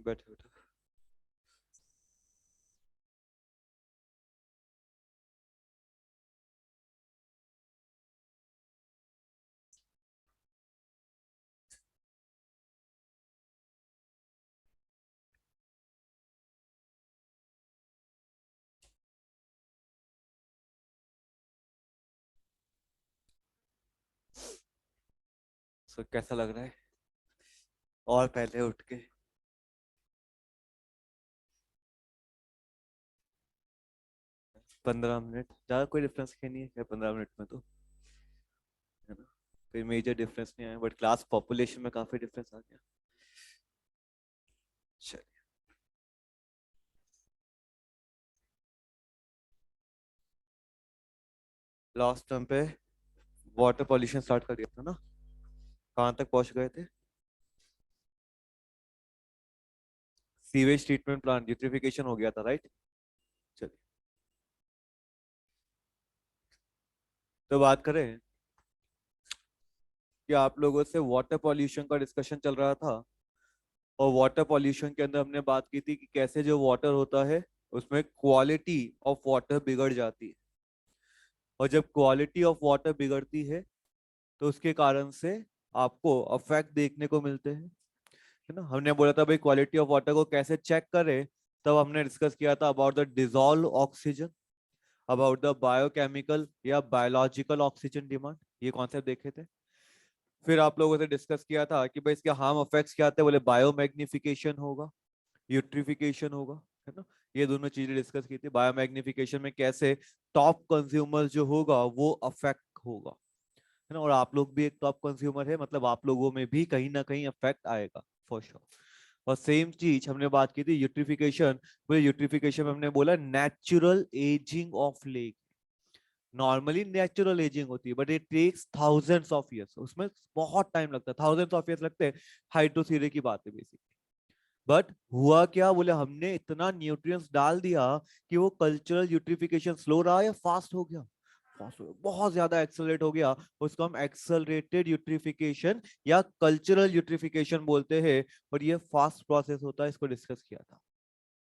बैठो बैठो। सो कैसा लग रहा है? और पहले उठ के 15 मिनट ज्यादा कोई डिफरेंस है नहीं है 15 मिनट में तो, है ना? कोई मेजर डिफरेंस नहीं आया, बट क्लास पॉपुलेशन में काफी डिफरेंस आ गया। चलिए। लास्ट टाइम पे वाटर पॉल्यूशन स्टार्ट कर दिया था ना? कहाँ तक पहुंच गए थे? सीवेज ट्रीटमेंट प्लांट यूट्रिफिकेशन हो गया था, राइट? चलिए, तो बात करें कि आप लोगों से वाटर पॉल्यूशन का डिस्कशन चल रहा था। और वाटर पॉल्यूशन के अंदर हमने बात की थी कि कैसे जो वाटर होता है उसमें क्वालिटी ऑफ वाटर बिगड़ जाती है। और जब क्वालिटी ऑफ वाटर बिगड़ती है तो उसके कारण से आपको अफेक्ट देखने को मिलते हैं, है ना? हमने बोला था भाई क्वालिटी ऑफ वाटर को कैसे चेक करें। तब हमने डिस्कस किया था about the dissolve oxygen, about the biochemical या बायोलॉजिकल ऑक्सीजन डिमांड, ये कॉन्सेप्ट देखे थे। फिर आप लोगों से डिस्कस किया था कि भाई इसके हार्म इफेक्ट्स क्या आते हैं, बोले बायोमैग्निफिकेशन होगा, यूट्रिफिकेशन होगा, है ना? ये दोनों चीजें डिस्कस की थी। बायोमैग्निफिकेशन में कैसे टॉप कंज्यूमर जो होगा वो अफेक्ट होगा, है ना? और आप लोग भी एक टॉप कंज्यूमर है, मतलब आप लोगों में भी कहीं ना कहीं इफेक्ट आएगा फॉर श्योर। और सेम चीज हमने बात की थी यूट्रिफिकेशन। बोले यूट्रिफिकेशन में हमने बोला natural ageing of lake. Normally natural ageing होती है but it takes thousands of years, उसमें बहुत टाइम लगता है, थाउजेंड्स ऑफ ईयर्स लगते हैं। हाइड्रोथीरे की बात है बेसिकली। बट हुआ क्या, बोले हमने इतना न्यूट्रिएंट्स डाल दिया कि वो कल्चरल यूट्रिफिकेशन स्लो रहा या फास्ट हो गया? फास्ट हो गया, बहुत ज्यादा एक्सेलरेट हो गया। उसको हम एक्सेलरेटेड यूट्रिफिकेशन या कल्चरल यूट्रिफिकेशन बोलते हैं। और ये फास्ट प्रोसेस होता है, इसको डिस्कस किया था।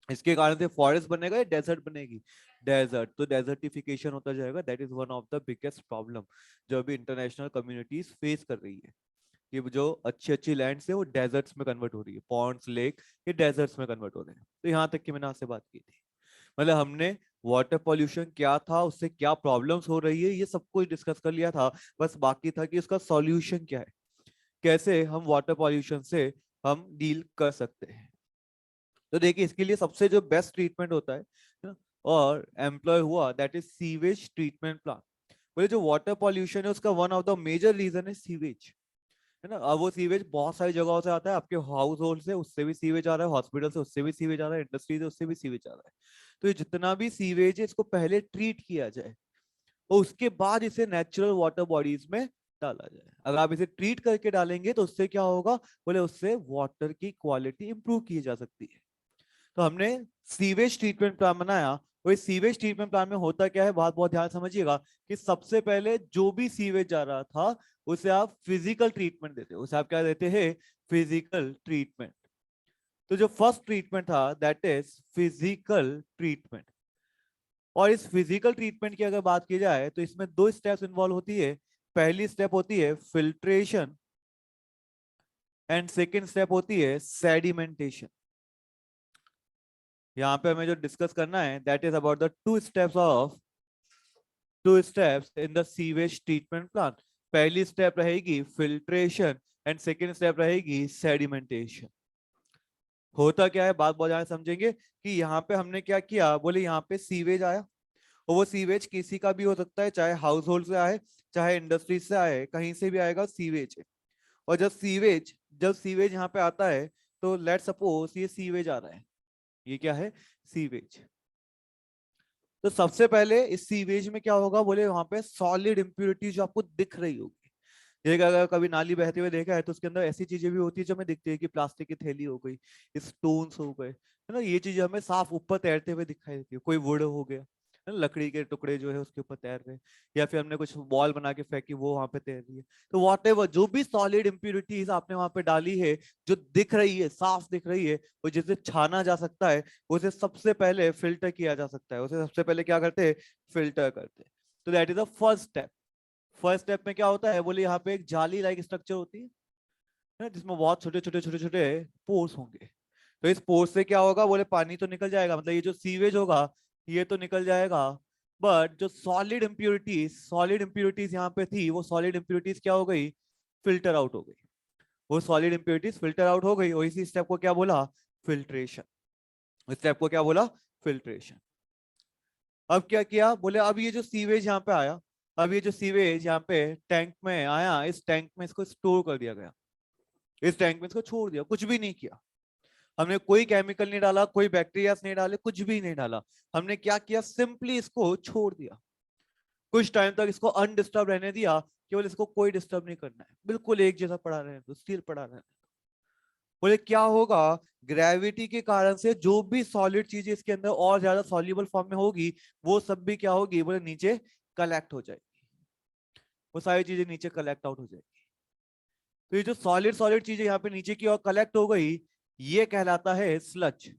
इसके कारण से फॉरेस्ट बनेगा या डेजर्ट बनेगी? डेजर्ट, तो डेजर्टिफिकेशन होता जाएगा। That is one of the biggest problem जो अभी इंटरनेशनल कम्युनिटीज फेस कर रही है। कि जो अच्छी अच्छी लैंड है वो डेजर्ट्स में कन्वर्ट हो रही है, पॉन्ड्स लेक ये डेजर्ट्स में कन्वर्ट हो रहे हैं। तो यहाँ तक की मैंने आपसे बात की थी। मतलब हमने वाटर पॉल्यूशन क्या था, उससे क्या प्रॉब्लम्स हो रही है, ये सब कुछ डिस्कस कर लिया था। बस बाकी था कि उसका सॉल्यूशन क्या है, कैसे हम वाटर पॉल्यूशन से हम डील कर सकते हैं। तो देखिए इसके लिए सबसे जो बेस्ट ट्रीटमेंट होता है ना, और एम्प्लॉय हुआ that is sewage treatment plant. बोले जो वाटर पॉल्यूशन है उसका one of the major reason है सीवेज, है ना? अब वो सीवेज बहुत सारी जगहों से आता है, आपके हाउस होल्ड से उससे भी सीवेज आ रहा है, हॉस्पिटल से उससे भी सीवेज आ रहा है, इंडस्ट्री से उससे भी सीवेज आ रहा है। तो ये जितना भी सीवेज है इसको पहले ट्रीट किया जाए और उसके बाद इसे नेचुरल वाटर बॉडीज में डाला जाए। अगर आप इसे ट्रीट करके डालेंगे तो उससे क्या होगा, बोले उससे वाटर की क्वालिटी इंप्रूव की जा सकती है। तो हमने सीवेज ट्रीटमेंट प्लान बनाया। वो सीवेज ट्रीटमेंट प्लान में होता क्या है, बात बहुत ध्यान समझिएगा कि सबसे पहले जो भी सीवेज जा रहा था उसे आप फिजिकल ट्रीटमेंट देते, उसे आप क्या देते हैं? Physical treatment. तो जो फर्स्ट ट्रीटमेंट था दैट इज फिजिकल ट्रीटमेंट। और इस फिजिकल ट्रीटमेंट की अगर बात की जाए तो इसमें दो स्टेप्स इन्वॉल्व होती है। पहली स्टेप होती है फिल्ट्रेशन एंड सेकेंड स्टेप होती है सेडिमेंटेशन। यहाँ पे हमें जो डिस्कस करना है that is about the two steps in the sewage treatment plant. पहली स्टेप रहेगी फिल्ट्रेशन एंड सेकेंड स्टेप रहेगी सेडिमेंटेशन। होता क्या है, बात बहुत ज्यादा समझेंगे कि यहाँ पे हमने क्या किया, बोले यहाँ पे सीवेज आया और वो सीवेज किसी का भी हो सकता है, चाहे हाउस होल्ड से आए चाहे इंडस्ट्रीज से आए, कहीं से भी आएगा सीवेज है। और जब सीवेज यहाँ पे आता है तो लेट सपोज ये सीवेज आ रहा है, ये क्या है? सीवेज। तो सबसे पहले इस सीवेज में क्या होगा, बोले वहां पे सॉलिड इंप्योरिटी जो आपको दिख रही होगी। जैसे अगर कभी नाली बहते हुए देखा है तो उसके अंदर ऐसी चीजें भी होती है जो हमें दिखती है कि प्लास्टिक की थैली हो गई, स्टोन्स हो गए, है ना? ये चीजें हमें साफ ऊपर तैरते हुए दिखाई देती है, कोई वुड हो गया। लकड़ी के टुकड़े जो है उसके ऊपर तैर रहे, या फिर हमने कुछ बॉल बना के फेंकी वो वहां पे तैर रही है। तो वॉट जो भी सॉलिड इम्प्यूरिटीज आपने वहां पे डाली है, जो दिख रही है, साफ दिख रही है, वो जिसे छाना जा सकता है, उसे सबसे पहले फिल्टर किया जा सकता है। उसे सबसे पहले क्या करते हैं, फिल्टर करते हैं। तो that is the first step. First step में क्या होता है, बोले यहाँ पे एक जाली लाइक स्ट्रक्चर होती है जिसमें बहुत छोटे छोटे छोटे छोटे पोर्स होंगे। तो इस पोर्स से क्या होगा, बोले पानी तो निकल जाएगा, मतलब ये जो सीवेज होगा ये तो निकल जाएगा, बट जो सॉलिड इम्प्यूरिटीज यहाँ पे थी, वो सॉलिड इम्प्यूरिटीज क्या हो गई, फिल्टर आउट हो गई। वो सॉलिड इम्प्यूरिटीज फिल्टर आउट हो गई, और इसी स्टेप को क्या बोला, फिल्ट्रेशन। इस स्टेप को क्या बोला, फिल्ट्रेशन। अब क्या किया, बोले अब ये जो सीवेज यहाँ पे आया, अब ये जो सीवेज यहाँ पे टैंक में आया, इस टैंक में इसको स्टोर कर दिया गया, इस टैंक में इसको छोड़ दिया, कुछ भी नहीं किया हमने, कोई केमिकल नहीं डाला, कोई बैक्टीरिया नहीं डाले, कुछ भी नहीं डाला। हमने क्या किया, सिंपली इसको छोड़ दिया, कुछ टाइम तक इसको अनडिस्टर्ब रहने दिया, केवल इसको कोई डिस्टर्ब नहीं करना है, बिल्कुल एक जैसा पड़ा रहने दो, स्थिर पड़ा रहने दो। बोले क्या होगा, ग्रेविटी के कारण से जो भी सॉलिड चीज इसके अंदर और ज्यादा सॉल्युबल फॉर्म में होगी, वो सब भी क्या होगी, बोले नीचे कलेक्ट हो जाएगी, वो सारी चीजें नीचे कलेक्ट आउट हो जाएगी। तो ये जो सॉलिड सॉलिड चीजें यहाँ पे नीचे की ओर कलेक्ट हो गई, ये कहलाता है स्लज।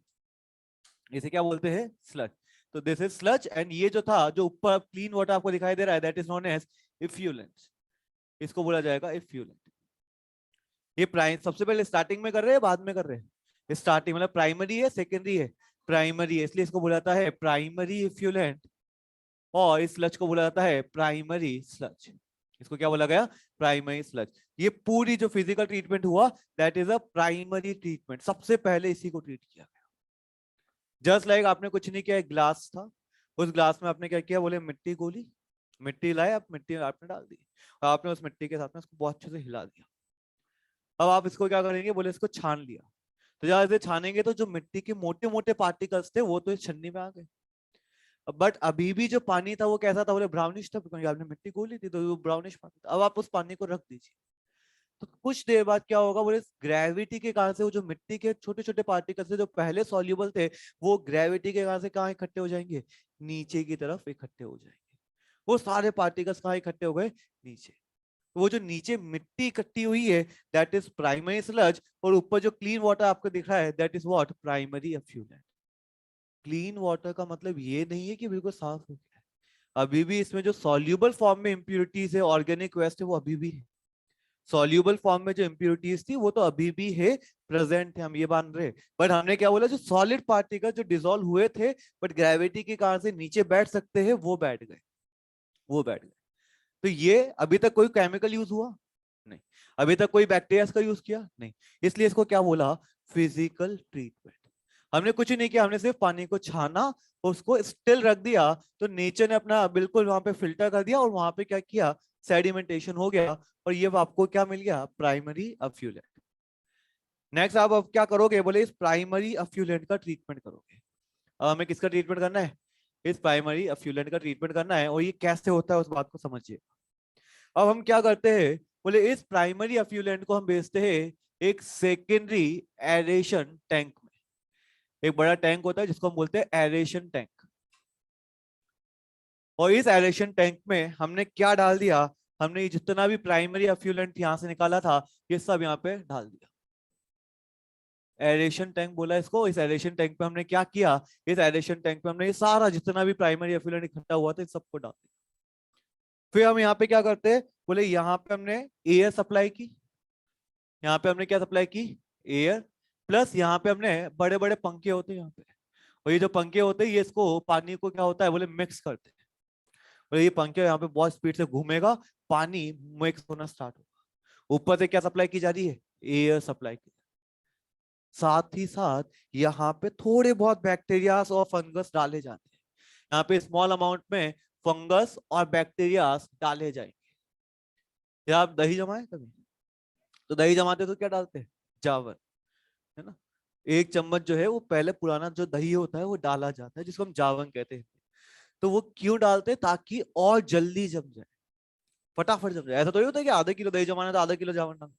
इसे क्या बोलते हैं, स्लज। तो दिस इज स्लज, एंड ये जो था, जो ऊपर क्लीन वाटर आपको दिखाई दे रहा है, दैट इज नोन एज इफ्यूलेंट। इसको बोला जाएगा इफ्यूलेंट। ये प्राइम सबसे पहले स्टार्टिंग में कर रहे हैं, बाद में कर रहे हैं, स्टार्टिंग मतलब प्राइमरी है सेकेंडरी है, प्राइमरी है, इसलिए इसको बोला जाता है प्राइमरी इफ्यूलेंट, और इस स्लज को बोला जाता है प्राइमरी स्लज। इसको क्या बोला गया, प्राइमरी स्लज। ये पूरी जो फिजिकल ट्रीटमेंट हुआ, that is a primary treatment, सबसे पहले इसी को ट्रीट किया गया। जस्ट लाइक आपने कुछ नहीं किया, एक ग्लास था, उस ग्लास में आपने क्या किया, बोले मिट्टी गोली, मिट्टी लाए, आप मिट्टी आपने डाल दी, और आपने उस मिट्टी के साथ में उसको बहुत अच्छे से हिला दिया। अब आप इसको क्या करेंगे, बोले इसको छान लिया। तो जब इसे छानेंगे तो जो मिट्टी के मोटे मोटे पार्टिकल्स थे वो तो इस छन्नी में आ गए, बट अभी भी जो पानी था वो कैसा था, बोले ब्राउनिश था, क्योंकि आपने मिट्टी गोली थी तो वो ब्राउनिश पानी था। अब आप उस पानी को रख दीजिए, तो कुछ देर बाद क्या होगा, बोले ग्रेविटी के कारण से वो जो मिट्टी के छोटे छोटे पार्टिकल्स थे जो पहले सॉल्युबल थे, वो ग्रेविटी के कारण से कहाँ इकट्ठे हो जाएंगे, नीचे की तरफ इकट्ठे हो जाएंगे। वो सारे पार्टिकल्स कहाँ इकट्ठे हो गए, नीचे। वो जो नीचे मिट्टी इकट्ठी हुई है, दैट इज प्राइमरी स्लज, और ऊपर जो क्लीन वाटर आपको दिख रहा है, that is what, primary effluent. Clean water का मतलब ये नहीं है कि बिल्कुल साफ हो गया है, अभी भी इसमें जो सॉल्युबल फॉर्म में इंप्यूरिटीज है, ऑर्गेनिक वेस्ट है, वो अभी भी है। सॉल्युबल फॉर्म में जो इंप्यूरिटीज थी वो तो अभी भी है, प्रेजेंट है, हम ये मान रहे। बट हमने क्या बोला, जो सॉलिड पार्टिकल जो डिसॉल्व हुए थे बट ग्रेविटी के कारण से नीचे बैठ सकते हैं, वो बैठ गए, वो बैठ गए। तो ये अभी तक कोई केमिकल यूज हुआ नहीं, अभी तक कोई बैक्टीरिया का यूज किया नहीं, इसलिए इसको क्या बोला, फिजिकल ट्रीटमेंट। हमने कुछ नहीं किया, हमने सिर्फ पानी को छाना, उसको स्टिल रख दिया, तो नेचर ने अपना बिल्कुल वहां पे फिल्टर कर दिया, और वहां पे क्या किया, सेडिमेंटेशन हो गया, और ये आपको क्या मिल गया, प्राइमरी अफ्यूलेंट। नेक्स्ट आप अब क्या करोगे, बोले इस प्राइमरी अफ्यूलेंट का ट्रीटमेंट करोगे। अब हमें किसका ट्रीटमेंट करना है, इस प्राइमरी अफ्यूलेंट का ट्रीटमेंट करना है, और ये कैसे होता है उस बात को समझिए। अब हम क्या करते हैं, बोले इस प्राइमरी अफ्यूलेंट को हम भेजते हैं एक सेकेंडरी एरेशन टैंक में। एक बड़ा टैंक होता है जिसको हम बोलते हैं एरेशन टैंक, और इस एरेशन टैंक में हमने क्या डाल दिया, हमने जितना भी प्राइमरी अफ्यूलेंट यहां से निकाला था, ये सब यहाँ पे डाल दिया। एरेशन टैंक बोला इसको। इस एरेशन टैंक पे हमने क्या किया, इस एरेशन टैंक पे हमने ये सारा जितना भी प्राइमरी एफ्लुएंट इकट्ठा हुआ था, इस सबको डाल दिया। फिर हम यहाँ पे क्या करते हैं, बोले यहाँ पे हमने एयर सप्लाई की, यहाँ पे हमने क्या सप्लाई की, एयर, प्लस यहाँ पे हमने बड़े बड़े पंखे होते हैं यहाँ पे, और ये जो पंखे होते हैं ये इसको पानी को क्या होता है, बोले मिक्स करते हैं। बोले ये पंखे यहाँ पे बहुत स्पीड से घूमेगा, पानी मिक्स होना स्टार्ट होगा। ऊपर से क्या सप्लाई की जा रही है, एयर सप्लाई की। साथ ही साथ यहाँ पे थोड़े बहुत बैक्टीरियास और फंगस डाले जाते हैं, यहाँ पे स्मॉल अमाउंट में फंगस और बैक्टीरियास डाले जाएंगे। या आप दही जमाए कभी, तो दही जमाते तो क्या डालते हैं, जावर, है ना। एक चम्मच जो है वो पहले पुराना जो दही होता है वो डाला जाता है, जिसको हम जावन कहते हैं। तो वो क्यों डालते हैं, ताकि और जल्दी जम जाए, फटाफट जम जाए। ऐसा तो नहीं होता है कि आधा किलो दही जमाना तो आधा किलो जावन डाल,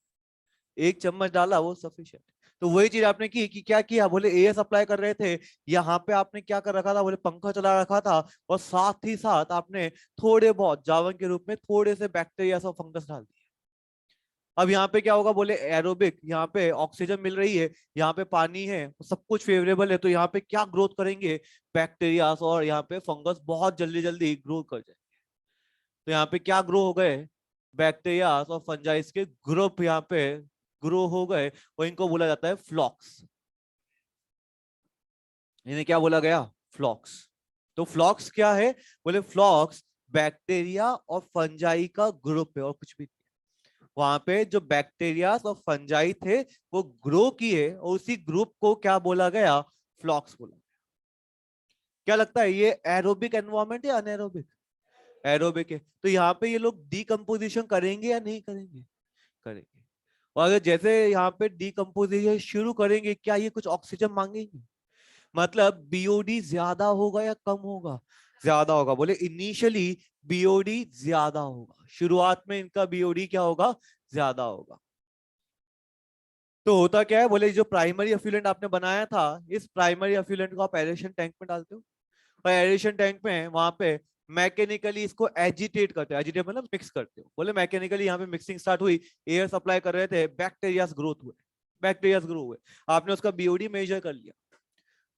एक चम्मच डाला वो सफिशिएंट। तो वही चीज आपने की कि क्या किया, बोले एयर सप्लाई कर रहे थे, यहाँ पे आपने क्या कर रखा था, बोले पंखा चला रखा था, और साथ ही साथ आपने थोड़े बहुत जावन के रूप में थोड़े से बैक्टीरिया और फंगस डाल दिए। अब यहाँ पे क्या होगा, बोले एरोबिक, यहाँ पे ऑक्सीजन मिल रही है, यहाँ पे पानी है, सब कुछ फेवरेबल है, तो यहाँ पे क्या ग्रोथ करेंगे, बैक्टीरियास और यहाँ पे फंगस बहुत जल्दी जल्दी ग्रो कर जाए। तो यहाँ पे क्या ग्रो हो गए, बैक्टीरियास और फंजाइस के ग्रुप यहाँ पे ग्रो हो गए, और इनको बोला जाता है फ्लॉक्स। इन्हें क्या बोला गया, फ्लॉक्स। तो फ्लॉक्स क्या है, बोले फ्लॉक्स बैक्टीरिया और फंजाई का ग्रुप है और कुछ भी। वहां पे जो बैक्टीरिया और फंजाई थे वो ग्रो किए, और उसी ग्रुप को क्या बोला गया, फ्लॉक्स बोला। क्या लगता है ये एरोबिक एनवायरनमेंट या अनएरोबिक, एरोबिक है। तो यहाँ पे ये लोग डीकम्पोजिशन करेंगे या नहीं करेंगे, करेंगे। और अगर जैसे यहाँ पे डीकम्पोजिशन शुरू करेंगे, क्या ये कुछ ऑक्सीजन मांगेंगे, मतलब बीओडी ज्यादा होगा या कम होगा, ज्यादा होगा। बोले इनिशियली बीओडी ज्यादा होगा, शुरुआत में इनका बीओडी क्या होगा, ज्यादा होगा। तो होता क्या है, बोले जो प्राइमरी एफ्लुएंट आपने बनाया था, इस प्राइमरी एफ्लुएंट को आप एरेशन टैंक में डालते हो, और एरेशन टैंक में वहां पे मैकेनिकली इसको एजिटेट करते हो, एजिटेट मतलब मिक्स करते हो। बोले मैकेनिकली यहाँ पे मिक्सिंग स्टार्ट हुई, एयर सप्लाई कर रहे थे, बैक्टीरियास ग्रोथ हुए, बैक्टीरियास ग्रो हुए, आपने उसका बीओडी मेजर कर लिया,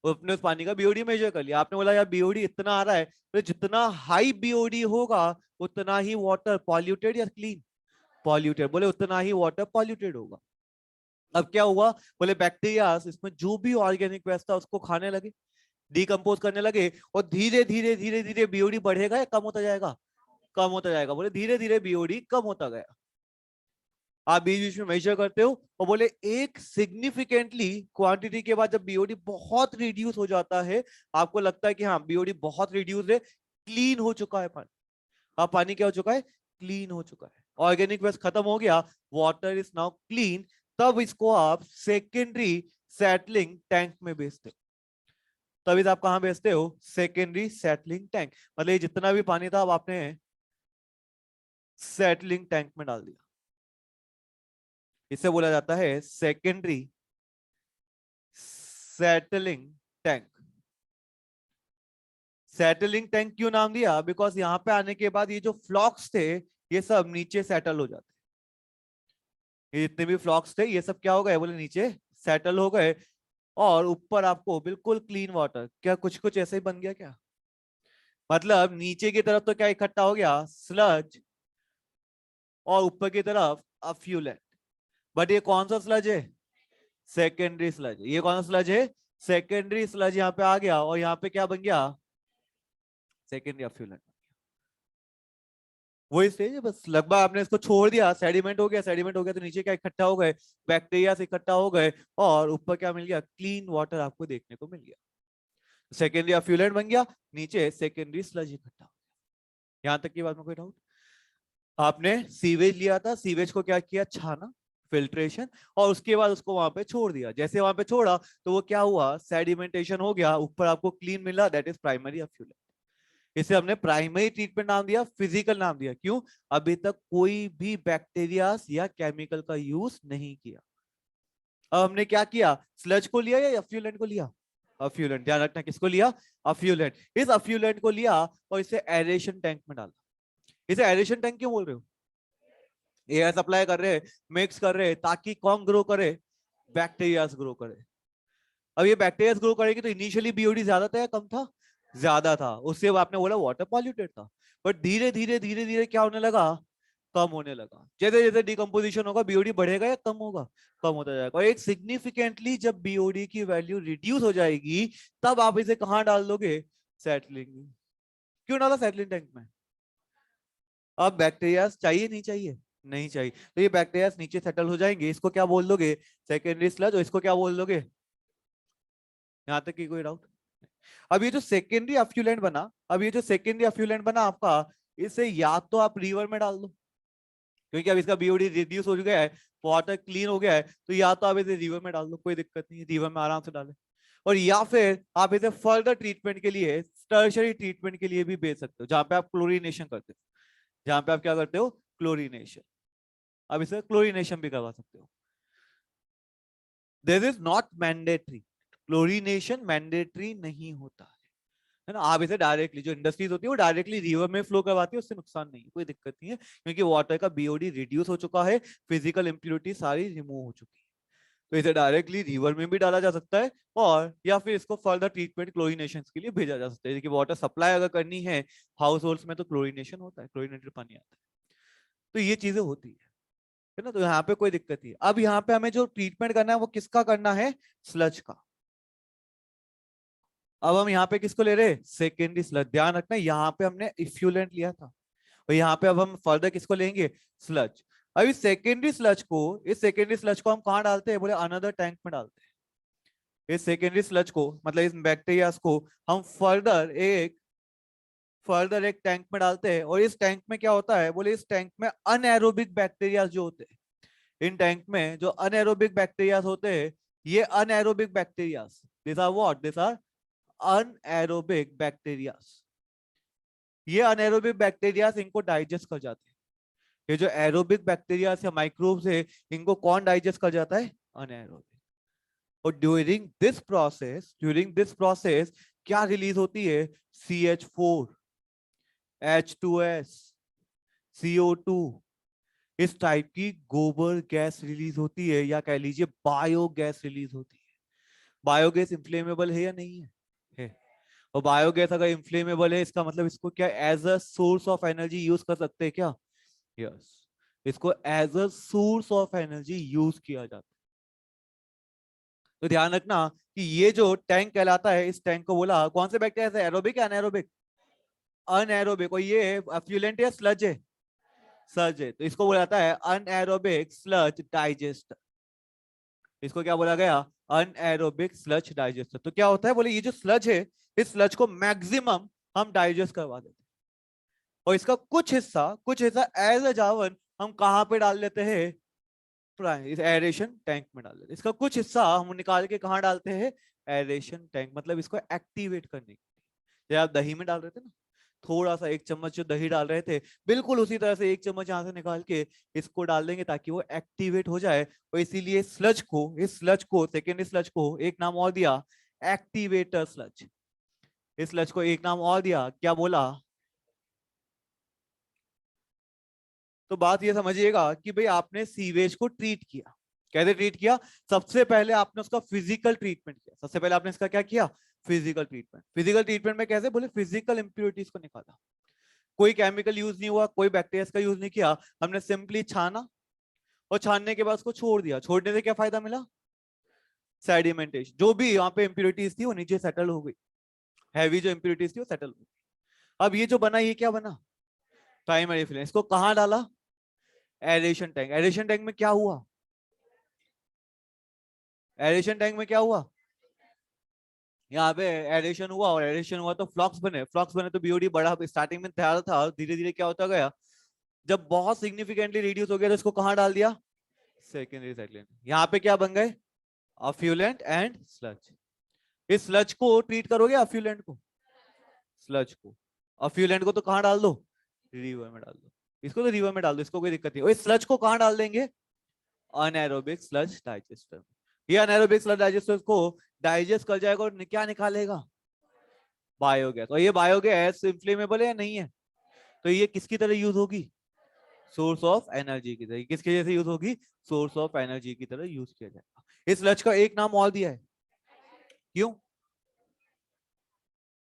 आपने उस पानी का बीओडी मेजर कर लिया, आपने बोला यार बीओडी इतना आ रहा है, तो जितना हाई बीओडी होगा उतना ही वाटर पॉल्यूटेड या क्लीन, पॉल्यूटेड, बोले उतना ही वाटर पॉल्यूटेड होगा। अब क्या हुआ, बोले बैक्टीरिया इसमें जो भी ऑर्गेनिक वेस्ट था उसको खाने लगे, डिकम्पोज करने लगे, और धीरे धीरे धीरे धीरे बीओडी बढ़ेगा या कम होता जाएगा, कम होता जाएगा। बोले धीरे धीरे बीओडी कम होता गया, आप बीच बीच में मेजर करते हो, और बोले एक सिग्निफिकेंटली क्वांटिटी के बाद जब बीओडी बहुत रिड्यूस हो जाता है, आपको लगता है कि हाँ बीओडी बहुत रिड्यूस है, क्लीन हो चुका है पानी, अब पानी क्या हो चुका है, क्लीन हो चुका है, ऑर्गेनिक वेस्ट खत्म हो गया, वाटर इज नाउ क्लीन। तब इसको आप सेकेंडरी सेटलिंग टैंक में भेजते हो, तभी तो आप कहां भेजते हो, सेकेंडरी सेटलिंग टैंक, मतलब ये जितना भी पानी था अब आपने सेटलिंग टैंक में डाल दिया, इसे बोला जाता है secondary settling tank. Settling tank क्यों नाम दिया, बिकॉज यहाँ पे आने के बाद ये जो फ्लॉक्स थे ये सब नीचे सेटल हो जाते, ये जितने भी फ्लॉक्स थे ये सब क्या हो गए, बोले नीचे सेटल हो गए, और ऊपर आपको बिल्कुल क्लीन वाटर, क्या कुछ कुछ ऐसे ही बन गया क्या, मतलब नीचे की तरफ तो क्या इकट्ठा हो गया, स्लज, और ऊपर की तरफ अफ्यूलेंट। बट ये कौन सा स्लज है, सेकेंडरी स्लज। ये कौन सा स्लज है, सेकेंडरी स्लज, यहाँ पे आ गया, और यहाँ पे क्या बन गया, सेकेंडरी अफ्यूलेंट। वही स्टेज है, बस लगभग आपने इसको छोड़ दिया, सेडिमेंट हो गया, सेडिमेंट हो गया तो नीचे क्या इकट्ठा हो गए, बैक्टीरिया से इकट्ठा हो गए, और ऊपर क्या मिल गया, क्लीन वाटर आपको देखने को मिल गया, सेकेंडरी अफ्यूलेंट बन गया, नीचे सेकेंडरी स्लज इकट्ठा। यहां तक की बात में कोई डाउट, आपने सीवेज लिया था, सीवेज को क्या किया, छाना, फिल्ट्रेशन, और उसके बाद उसको वहां पे छोड़ दिया, जैसे वहां पे छोड़ा तो वो क्या हुआ, सेडिमेंटेशन हो गया, ऊपर आपको क्लीन मिला, दैट इज प्राइमरी अफ्यूलेंट। इसे हमने प्राइमरी ट्रीटमेंट नाम दिया, फिजिकल नाम दिया, क्यों, अभी तक कोई भी बैक्टीरिया या केमिकल का यूज नहीं किया। अब हमने क्या किया, स्लज को लिया या अफ्यूलेंट को लिया, अफ्यूलेंट, ध्यान रखना किसको लिया, अफ्यूलेंट। इस अफ्यूलेंट को लिया और इसे एरेशन टैंक में डाला। इसे एरेशन टैंक क्यों बोल रहे हो, एयर सप्लाई कर रहे, मिक्स कर रहे, ताकि कौन ग्रो करे, बैक्टीरिया ग्रो करे। अब ये बैक्टीरिया ग्रो करेगी तो इनिशियली बीओडी ज्यादा था या कम था, ज्यादा था, उससे आपने बोला वाटर पॉल्यूटेड था, बट धीरे धीरे धीरे धीरे क्या होने लगा, कम होने लगा। जैसे जैसे डिकम्पोजिशन होगा बीओडी बढ़ेगा या कम होगा, कम होता जाएगा, और एक सिग्निफिकेंटली जब बीओडी की वैल्यू रिड्यूस हो जाएगी, तब आप इसे कहां डाल दोगे, सेटलिंग। क्यों डाला सेटलिंग टैंक में, अब बैक्टीरिया चाहिए नहीं चाहिए, नहीं चाहिए, तो ये बैक्टीरिया नीचे सेटल हो जाएंगे, इसको क्या बोल दोगे, सेकेंडरी स्लज, और इसको क्या बोल दोगे, यहाँ तक की कोई डाउट। अब ये जो सेकेंडरी अफ्यूलेंट बना, अब ये जो सेकेंडरी अफ्यूलेंट बना आपका, इसे या तो आप रिवर में डाल दो, क्योंकि अब इसका बीओडी रिड्यूस हो गया है, वाटर क्लीन हो गया है, तो या तो आप इसे रिवर में डाल दो, कोई दिक्कत नहीं है, रिवर में आराम से डाले, और या फिर आप इसे फर्दर ट्रीटमेंट के लिए, टर्शरी ट्रीटमेंट के लिए भी भेज सकते हो, जहां पे आप क्लोरीनेशन करते हो, जहां पे आप क्या करते हो, क्लोरीनेशन, अब इसे क्लोरीनेशन भी करवा सकते हो। This is not mandatory, chlorination mandatory नहीं होता है ना। आप इसे डायरेक्टली, जो इंडस्ट्रीज होती है वो डायरेक्टली रिवर में फ्लो करवाती है, उससे नुकसान नहीं है, कोई दिक्कत नहीं है, क्योंकि वाटर का बीओडी रिड्यूस हो चुका है, फिजिकल इंप्योरिटी सारी रिमूव हो चुकी है। तो इसे डायरेक्टली रिवर में भी डाला जा सकता है, और या फिर इसको फर्दर ट्रीटमेंट क्लोरीनेशन के लिए भेजा जा सकता है। कि वाटर सप्लाई अगर करनी है हाउस होल्ड्स में तो क्लोरीनेशन होता है, क्लोरीनेटेड पानी आता है। तो ये चीजें होती है ना। तो यहाँ पे कोई दिक्कत नहीं है। अब यहाँ पे हमें जो ट्रीटमेंट करना है वो किसका करना है, स्लज का। अब हम यहाँ पे किसको ले रहे हैं, सेकेंडरी स्लज। ध्यान रखना यहाँ पे हमने इफ्यूलेंट लिया था, और यहाँ पे अब हम फर्दर किसको लेंगे, स्लज। अब इस सेकेंडरी स्लज को हम कहाँ डालते हैं, बोले अनदर टैंक में डालते हैं। इस सेकेंडरी स्लज को, मतलब इस बैक्टीरिया को हम फर्दर एक टैंक में डालते हैं। और इस टैंक में क्या होता है, बोले इस टैंक में अनएरोबिक बैक्टीरिया जो होते हैं, इन टैंक में जो अनएरोबिक बैक्टीरिया होते हैं, ये anaerobic bacteria, this are what, this are anaerobic bacteria. ये अनएरोबिक बैक्टीरिया इनको डाइजेस्ट कर जाते हैं। ये जो एरोबिक बैक्टीरिया या माइक्रोब्स है, इनको कौन डाइजेस्ट कर जाता है, अनएरोबिक। और ड्यूरिंग दिस प्रोसेस क्या रिलीज होती है, CH4, H2S, CO2, इस टाइप की गोबर गैस रिलीज होती है, या कह लीजिए बायोगैस रिलीज होती है। बायोगैस इंफ्लेमेबल है या नहीं है, है। और बायोगैस अगर इंफ्लेमेबल है, इसका मतलब इसको क्या as a source of energy use कर सकते हैं क्या, यस। इसको as a source of energy use किया जाता है। तो ध्यान रखना कि ये जो टैंक कहलाता है, इस टैंक को बोला कौन से बैक्टीरिया से, एरोबिक या अनएरोबिक, अनएरोबिक। और ये एफ्लुएंट या स्लज है, स्लज है, तो इसको बोला जाता है अनएरोबिक स्लज डाइजेस्टर। इसको क्या बोला गया, अनएरोबिक स्लज डाइजेस्टर। तो क्या होता है, बोले ये जो स्लज है, इस स्लज को मैक्सिमम हम डाइजेस्ट करवा देते हैं, और इसका कुछ हिस्सा एज अ जावन हम कहाँ पे डाल देते हैं, इस एरेशन टैंक में डाल देते हैं। इसका कुछ हिस्सा हम निकाल के कहाँ डालते हैं, एरेशन टैंक, मतलब इसको एक्टिवेट करने के लिए। जैसे आप दही में डाल रहे थे ना, थोड़ा सा 1 चम्मच जो दही डाल रहे थे, बिल्कुल उसी तरह से 1 चम्मच यहाँ से निकाल के इसको डाल देंगे, ताकि वो एक्टिवेट हो जाए। और इसीलिए इस स्लज को सेकेंडरी स्लज को एक नाम और दिया, एक्टिवेटर स्लज। इस स्लज को एक नाम और दिया, क्या बोला। तो बात ये समझिएगा कि भाई आपने सीवेज को ट्रीट किया, कैसे ट्रीट किया, सबसे पहले आपने उसका फिजिकल ट्रीटमेंट किया। सबसे पहले आपने इसका क्या किया, फिजिकल ट्रीटमेंट में कैसे, बोले फिजिकल इंप्योरिटीज को निकाला। कोई केमिकल यूज नहीं हुआ, कोई बैक्टीरिया का यूज नहीं किया, हमने सिंपली छाना, और छानने के बाद उसको छोड़ दिया। छोड़ने से क्या फायदा मिला, सेडिमेंटेशन, जो भी वहां पे इंप्योरिटीज थी वो नीचे सेटल हो गई, हैवी जो इंप्योरिटीज थी वो सेटल हो गई। अब ये जो बना, ये क्या बना, प्राइमरी फिल्म। इसको कहाँ डाला, एरेशन टैंक में क्या हुआ, एरेशन टैंक में क्या हुआ, यहाँ पे एरेशन हुआ, और एरेशन हुआ तो फ्लॉक्स बने तो बीओडी बढ़ा, स्टार्टिंग में तैयार था, धीरे धीरे क्या होता गया, जब बहुत सिग्निफिकेंटली रिड्यूस हो गया तो इसको कहाँ डाल दिया, सेकेंडरी साइक्लिन। यहाँ पे क्या बन गए, अफ्यूलेंट एंड स्लज। इस स्लज को ट्रीट करोगे, अफ्यूलेंट को तो कहाँ डाल दो, रिवर में डाल दो। इसको तो रिवर में डाल दो, इसको कोई दिक्कत नहीं। इस स्लज को कहाँ डाल देंगे, अनएरोबिक स्लज डाइजेस्टर। ये अनएरोबिक स्लज डाइजेस्टर को डाइजेस्ट कर जाएगा, और क्या निकालेगा, बायोगैस। और ये बायोगैस इंफ्लेमेबल है या नहीं है, तो ये किसकी तरह यूज होगी, सोर्स ऑफ एनर्जी की तरह। किसके जैसे यूज होगी, सोर्स ऑफ एनर्जी की तरह यूज किया जाएगा। इस स्लज का एक नाम और दिया है, क्यों,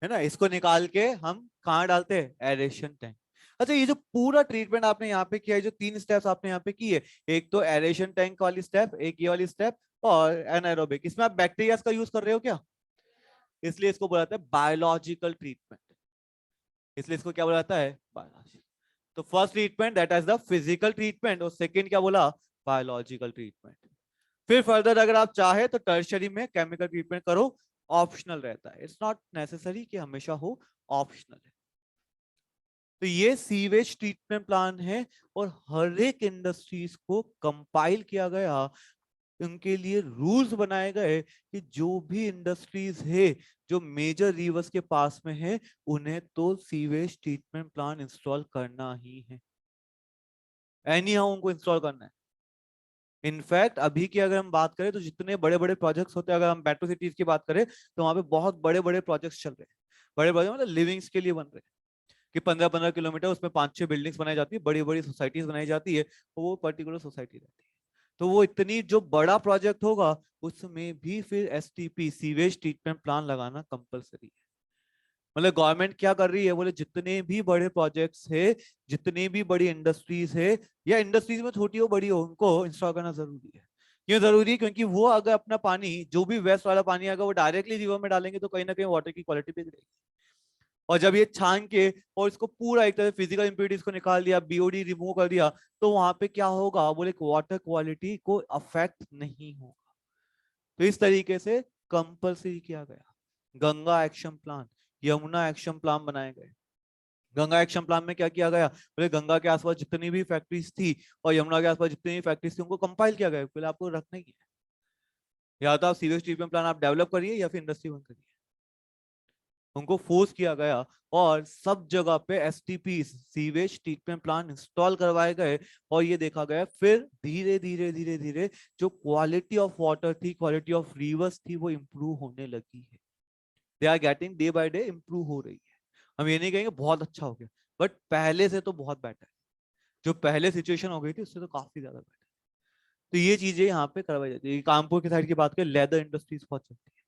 है ना। इसको निकाल के हम कहाँ डालते हैं, एरेशन टैंक। अच्छा, ये जो पूरा ट्रीटमेंट आपने यहाँ पे किया है, जो 3 स्टेप्स आपने यहाँ पे की है, एक तो एरेशन टैंक वाली स्टेप, एक ये वाली स्टेप, और एनाएरोबिक, इसमें आप बैक्टीरिया का यूज कर रहे हो क्या, इसलिए इसको बोला जाता है बायोलॉजिकल ट्रीटमेंट। इसलिए इसको क्या बोला जाता है, बायोलॉजी। तो first treatment that is the physical treatment, और सेकंड क्या बोला, बायोलॉजिकल ट्रीटमेंट। फिर फर्दर अगर आप चाहे तो टर्शरी में केमिकल ट्रीटमेंट करो, ऑप्शनल रहता है, इट्स नॉट नेसेसरी कि हमेशा हो, ऑप्शनल है। तो ये सीवेज ट्रीटमेंट प्लान है, और हर एक इंडस्ट्रीज को कंपाइल किया गया, उनके लिए रूल्स बनाए गए कि जो भी इंडस्ट्रीज है जो मेजर रिवर्स के पास में है, उन्हें तो सीवेज ट्रीटमेंट प्लान इंस्टॉल करना ही है, एनी हाउ उनको इंस्टॉल करना है। इनफैक्ट अभी की अगर हम बात करें तो जितने बड़े बड़े प्रोजेक्ट्स होते हैं, अगर हम मेट्रो सिटीज की बात करें तो वहां पे बहुत बड़े बड़े प्रोजेक्ट्स चल रहे हैं। बड़े बड़े मतलब लिविंग्स के लिए बन रहे हैं कि 15-15 किलोमीटर उसमें 5-6 बिल्डिंग्स बनाई जाती है, बड़ी बड़ी सोसाइटीज बनाई जाती है, तो वो पर्टिकुलर सोसाइटी रहती है। तो वो इतनी जो बड़ा प्रोजेक्ट होगा उसमें भी फिर एसटीपी सीवेज ट्रीटमेंट प्लान लगाना कंपलसरी है। मतलब गवर्नमेंट क्या कर रही है, बोले जितने भी बड़े प्रोजेक्ट्स है, जितनी भी बड़ी इंडस्ट्रीज है, या इंडस्ट्रीज में छोटी हो बड़ी हो, उनको इंस्टॉल करना जरूरी है। क्यों जरूरी है? क्योंकि वो अगर अपना पानी, जो भी वेस्ट वाला पानी अगर वो डायरेक्टली रिवर में डालेंगे तो कहीं ना कहीं वाटर की क्वालिटी बिगड़ेगी। और जब ये छान के और इसको पूरा एक तरह फिजिकल इंप्योरिटीज को निकाल दिया, बीओडी रिमूव कर दिया, तो वहां पे क्या होगा, बोले वाटर क्वालिटी को अफेक्ट नहीं होगा। तो इस तरीके से कंपलसरी किया गया। Ganga action plan, Yamuna action plan बनाए गए। गंगा एक्शन प्लान में क्या किया गया, बोले गंगा के आसपास जितनी भी फैक्ट्रीज थी और यमुना के आसपास जितनी भी फैक्ट्रीज थी उनको कंपाइल किया गया, बोले आपको रखना ही है, या तो आप सीवेज ट्रीटमेंट प्लान आप डेवलप करिए या फिर इंडस्ट्री बंद करिए। उनको फोर्स किया गया और सब जगह पे STP sewage treatment plan install करवाए गए। और ये देखा गया फिर धीरे धीरे धीरे धीरे जो क्वालिटी ऑफ वाटर थी, क्वालिटी ऑफ रिवर्स थी, वो इंप्रूव होने लगी है। They are getting day by day improve हो रही है। हम ये नहीं कहेंगे बहुत अच्छा हो गया, बट पहले से तो बहुत बेटर है। जो पहले सिचुएशन हो गई थी उससे तो काफी ज्यादा बेटर। तो ये चीजें यहाँ पे करवाई जाती है। कानपुर की साइड की बात करें, लेदर इंडस्ट्रीज बहुत चलती है,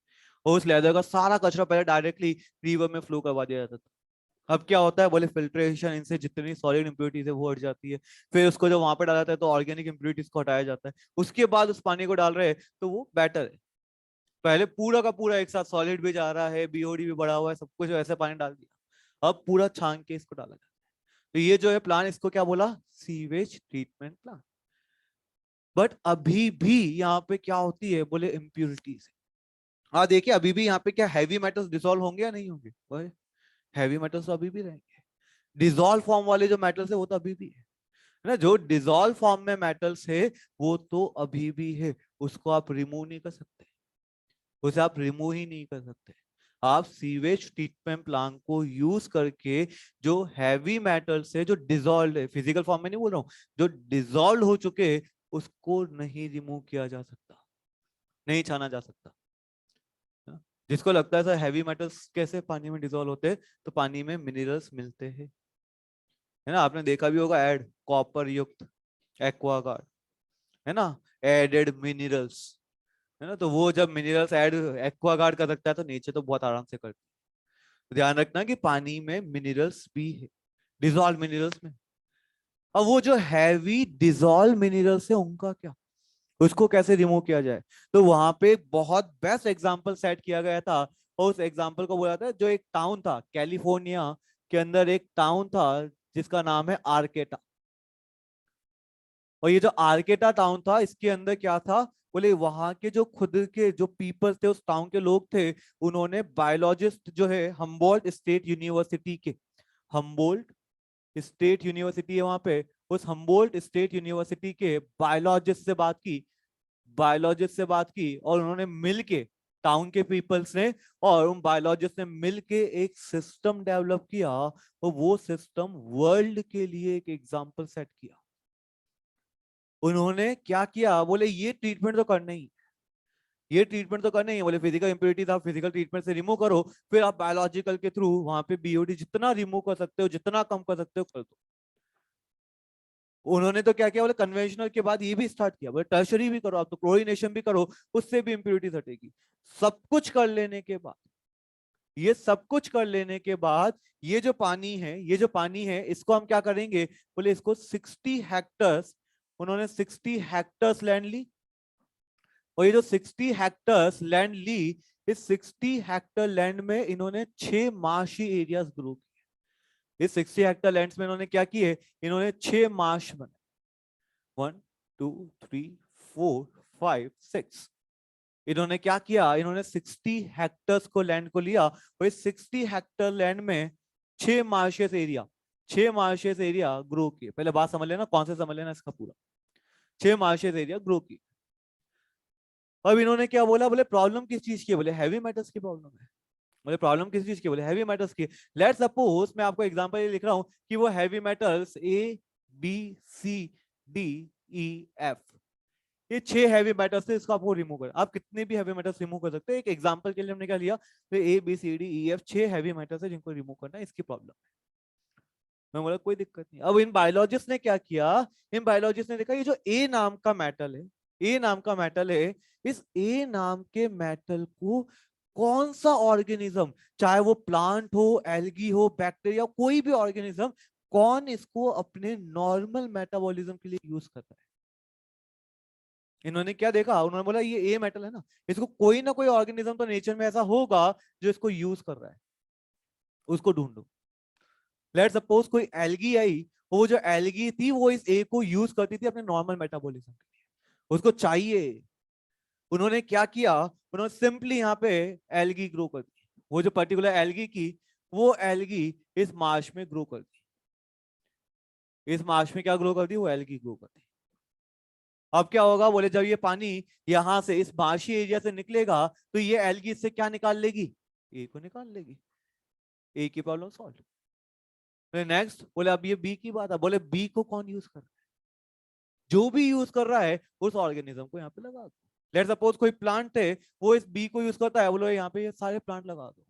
और उस लेदर का सारा कचरा पहले डायरेक्टली रिवर में फ्लो करवा दिया जाता था। अब क्या होता है, बोले फिल्ट्रेशन, इनसे जितनी सॉलिड इंप्योरिटीज है वो हट जाती है। फिर उसको जब वहां पे डाला जाता है तो ऑर्गेनिक इंप्योरिटीज को हटाया जाता है, उसके बाद उस पानी को डाल रहे हैं तो वो बेटर है। पहले पूरा का पूरा एक साथ सॉलिड भी जा रहा है, बीओडी भी बढ़ा हुआ है, सब कुछ वैसे पानी डाल दिया, अब पूरा छान के इसको डाला जाता है। तो ये जो है प्लान, इसको क्या बोला, सीवेज ट्रीटमेंट प्लान। बट अभी भी यहाँ पे क्या होती है, बोले इम्प्यूरिटीज। हाँ देखिए, अभी भी यहाँ पे क्या हैवी मेटल्स डिसॉल्व होंगे या नहीं होंगे, बोले हैवी मेटल्स तो अभी भी रहेंगे। डिसॉल्व फॉर्म वाले जो मेटल्स है वो तो अभी भी है ना। जो डिसॉल्व फॉर्म में मेटल्स है वो तो अभी भी है, उसको आप रिमूव नहीं कर सकते, उसे आप रिमूव ही नहीं कर सकते। आप सीवेज ट्रीटमेंट प्लान को यूज करके जो हैवी मेटल्स है, जो डिसॉल्व है, फिजिकल फॉर्म में नहीं बोल रहा हूँ, जो डिसॉल्व हो चुके, उसको नहीं रिमूव किया जा सकता, नहीं छाना जा सकता। जिसको लगता है सर हैवी मेटल्स कैसे पानी में डिसॉल्व होते हैं, तो पानी में मिनरल्स मिलते हैं, है ना। आपने देखा भी होगा ऐड, कॉपर युक्त एक्वागार्ड, है ना, एडेड मिनरल्स, है ना। तो वो जब मिनरल्स ऐड एक्वागार्ड कर सकता है तो नीचे तो बहुत आराम से करते हैं। तो ध्यान रखना कि पानी में मिनरल्स भी है, डिसॉल्व मिनरल्स में। अब वो जो हैवी डिसॉल्व मिनरल्स है उनका क्या, उसको कैसे रिमूव किया जाए। तो वहां पे बहुत बेस्ट एग्जांपल सेट किया गया था, और उस एग्जांपल को बोला था, जो एक टाउन था कैलिफोर्निया के अंदर, एक टाउन था जिसका नाम है आर्केटा। और ये जो आर्केटा टाउन था, इसके अंदर क्या था, बोले वहां के जो खुद के जो पीपल थे, उस टाउन के लोग थे, उन्होंने बायोलॉजिस्ट जो है हम्बोल्ट स्टेट यूनिवर्सिटी के, हम्बोल्ट स्टेट यूनिवर्सिटी है वहां पे, उस हम्बोल्ट स्टेट यूनिवर्सिटी के बायोलॉजिस्ट से बात की, बायोलॉजिस्ट से बात की, और उन्होंने मिल के, टाउन के पीपल्स ने और उन बायोलॉजिस्ट ने मिल के एक सिस्टम डेवलप किया, और वो सिस्टम वर्ल्ड के लिए एक एग्जाम्पल सेट किया। उन्होंने क्या किया, बोले ये ट्रीटमेंट तो करना ही, ये ट्रीटमेंट तो करना ही है, बोले फिजिकल इंप्योरिटीज आप फिजिकल ट्रीटमेंट से रिमूव करो, फिर आप बायोलॉजिकल के थ्रू वहां पे बीओडी जितना रिमूव कर सकते हो, जितना कम कर सकते हो कर दो। उन्होंने तो क्या किया, बोले कन्वेंशनल के बाद ये भी स्टार्ट किया, बोले टर्शरी भी करो आप, तो क्लोरीनेशन भी करो, उससे भी इंप्योरिटीज हटेगी। सब कुछ कर लेने के बाद, ये सब कुछ कर लेने के बाद, ये जो पानी है, ये जो पानी है, इसको हम क्या करेंगे, बोले इसको 60 हेक्टर्स, उन्होंने 60 हेक्टर्स लैंड ली, और ये जो 60 हेक्टर्स लैंड ली, इस 60 हेक्टर लैंड में इन्होंने 6 मार्शी एरियाज ग्रो किए। इस 60 हेक्टर लैंड में इन्होंने क्या किए, इन्होंने 6 मार्श बनाए, 1 2 3 4 5 6। इन्होंने क्या किया, इन्होंने 60 हेक्टर्स को लैंड को लिया, और इस 60 हेक्टर लैंड में 6 marches area, 6 marches area grow किए। पहले बात समझ लेना, कौन से समझ लेना इसका पूरा, 6 मार्शेस एरिया ग्रो किए। अब इन्होंने क्या बोला, बोले प्रॉब्लम किस चीज की है, बोले हैवी मेटल्स की प्रॉब्लम है। बोले प्रॉब्लम किस चीज की, बोले हैवी मेटल्स की। लेट्स सपोज, मैं आपको एग्जांपल ये लिख रहा हूं कि वो heavy metals A B C D E F, ये 6 हैवी मेटल्स से इसको आपको रिमूव कर, आप कितने भी हैवी मेटल्स रिमूव कर सकते हैं। एक एग्जांपल के लिए हमने क्या लिया, तो ABCDEF 6 हैवी मेटल्स है जिनको रिमूव करना है, इसकी प्रॉब्लम। मैं बोला कोई दिक्कत नहीं। अब इन बायोलॉजिस्ट ने क्या किया, इन बायोलॉजिस्ट ने देखा ये जो ए नाम का मेटल है, ए नाम का मेटल है, इस ए नाम के मेटल को कौन सा ऑर्गेनिज्म, चाहे वो प्लांट हो, एल्गी हो, बैक्टीरिया, कोई भी ऑर्गेनिज्म, कौन इसको अपने नॉर्मल मेटाबॉलिज्म के लिए यूज करता है। इन्होंने क्या देखा, उन्होंने बोला ये ए मेटल है ना, इसको कोई ना कोई ऑर्गेनिज्म तो नेचर में ऐसा होगा जो इसको यूज कर रहा है, उसको ढूंढो। लेट सपोज कोई एल्गी आई, वो जो एल्गी थी वो इस ए को यूज करती थी अपने नॉर्मल मेटाबॉलिज्म के लिए, उसको चाहिए। उन्होंने क्या किया, उन्होंने सिंपली यहाँ पे एल्गी ग्रो कर दी, वो जो पर्टिकुलर एल्गी की, वो एल्गी इस मार्श में ग्रो कर दी, इस मार्श में क्या ग्रो कर दी, वो एल्गी ग्रो कर दी। अब क्या होगा, बोले जब ये पानी यहां से इस मार्शी एरिया से निकलेगा तो ये एल्गी इससे क्या निकाल लेगी, ए को निकाल लेगी, ए की प्रॉब्लम सॉल्व। नेक्स्ट बोले अब ये बी की बात है, बोले बी को कौन यूज कर रहा है, जो भी यूज कर रहा है उस ऑर्गेनिज्म को यहाँ पे लगा दो। लेट सपोज कोई प्लांट है, वो इस बी को यूज करता है, बोले यहाँ पे ये सारे प्लांट लगा दो।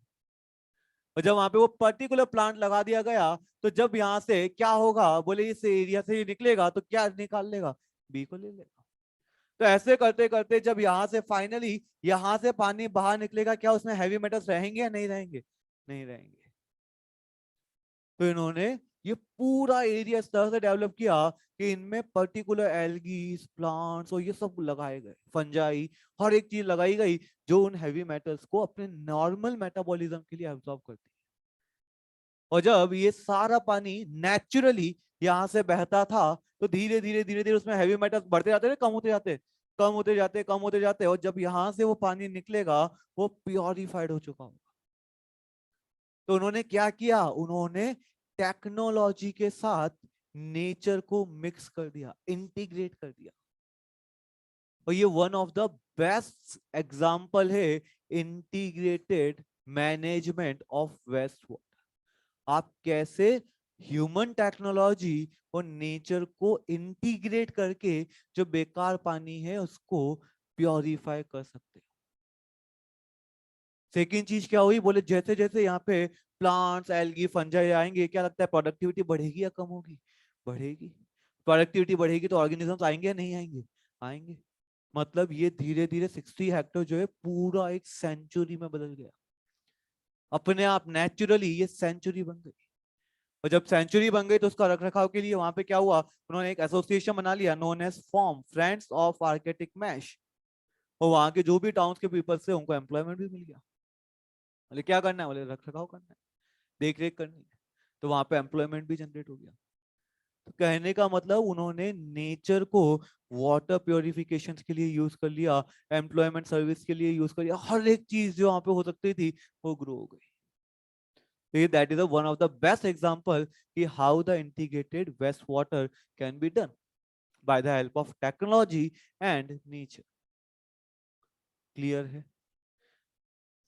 और जब वहां पे वो पर्टिकुलर प्लांट लगा दिया गया, तो जब यहाँ से क्या होगा, बोले इस एरिया से ये निकलेगा तो क्या निकाल लेगा, बी को ले लेगा। तो ऐसे करते करते जब यहाँ से फाइनली यहाँ से पानी बाहर निकलेगा, क्या उसमें हैवी मेटल्स रहेंगे या नहीं रहेंगे, नहीं रहेंगे। तो इन्होंने ये पूरा एरिया इस तरह से डेवलप किया कि इनमें पर्टिकुलर एल्गीज, प्लांट्स और ये सब लगाए गए, फंजाई, हर एक चीज लगाई गई जो उन हैवी मेटल्स को अपने नॉर्मल मेटाबॉलिज्म के लिए एब्जॉर्ब करती है। और जब ये सारा पानी नेचुरली यहाँ से बहता था, तो धीरे धीरे धीरे धीरे उसमें हैवी मेटल्स बढ़ते जाते थे, कम होते जाते, कम होते जाते, कम होते जाते, और जब यहाँ से वो पानी निकलेगा वो प्योरिफाइड हो चुका होगा। तो उन्होंने क्या किया, उन्होंने टेक्नोलॉजी के साथ नेचर को मिक्स कर दिया, इंटीग्रेट कर दिया। और ये one of the best example है integrated management of waste water. आप कैसे ह्यूमन टेक्नोलॉजी और नेचर को इंटीग्रेट करके जो बेकार पानी है उसको प्योरीफाई कर सकते हैं। सेकेंड चीज क्या हुई, बोले जैसे जैसे यहाँ पे प्लांट्स, एल्गी, फंजाई आएंगे, क्या लगता है प्रोडक्टिविटी बढ़ेगी या कम होगी, बढ़ेगी। प्रोडक्टिविटी बढ़ेगी तो ऑर्गेनिजम्स आएंगे या नहीं आएंगे, आएंगे। मतलब ये धीरे धीरे 60 हेक्टर जो है पूरा एक सेंचुरी में बदल गया, अपने आप नेचुरली ये सेंचुरी बन गई। और जब सेंचुरी बन गई तो उसका रख रखाव के लिए वहां पे क्या हुआ, उन्होंने एक एसोसिएशन बना लिया known as form friends of Arcata marsh. और वहां के जो भी टाउन्स के पीपल से उनको एम्प्लॉयमेंट भी मिल गया। बोले क्या करना है, बोले रख रखाव करना है, देख रेख करनी है, तो वहां पे एम्प्लॉयमेंट भी जनरेट हो गया। तो कहने का मतलब उन्होंने नेचर को वाटर प्योरिफिकेशन के लिए यूज कर लिया, एम्प्लॉयमेंट सर्विस के लिए यूज कर लिया, हर एक चीज जो वहां पे हो सकती थी वो ग्रो हो गई। So that is one of the best example कि how the integrated wastewater can be done by the help of technology and nature. Clear है,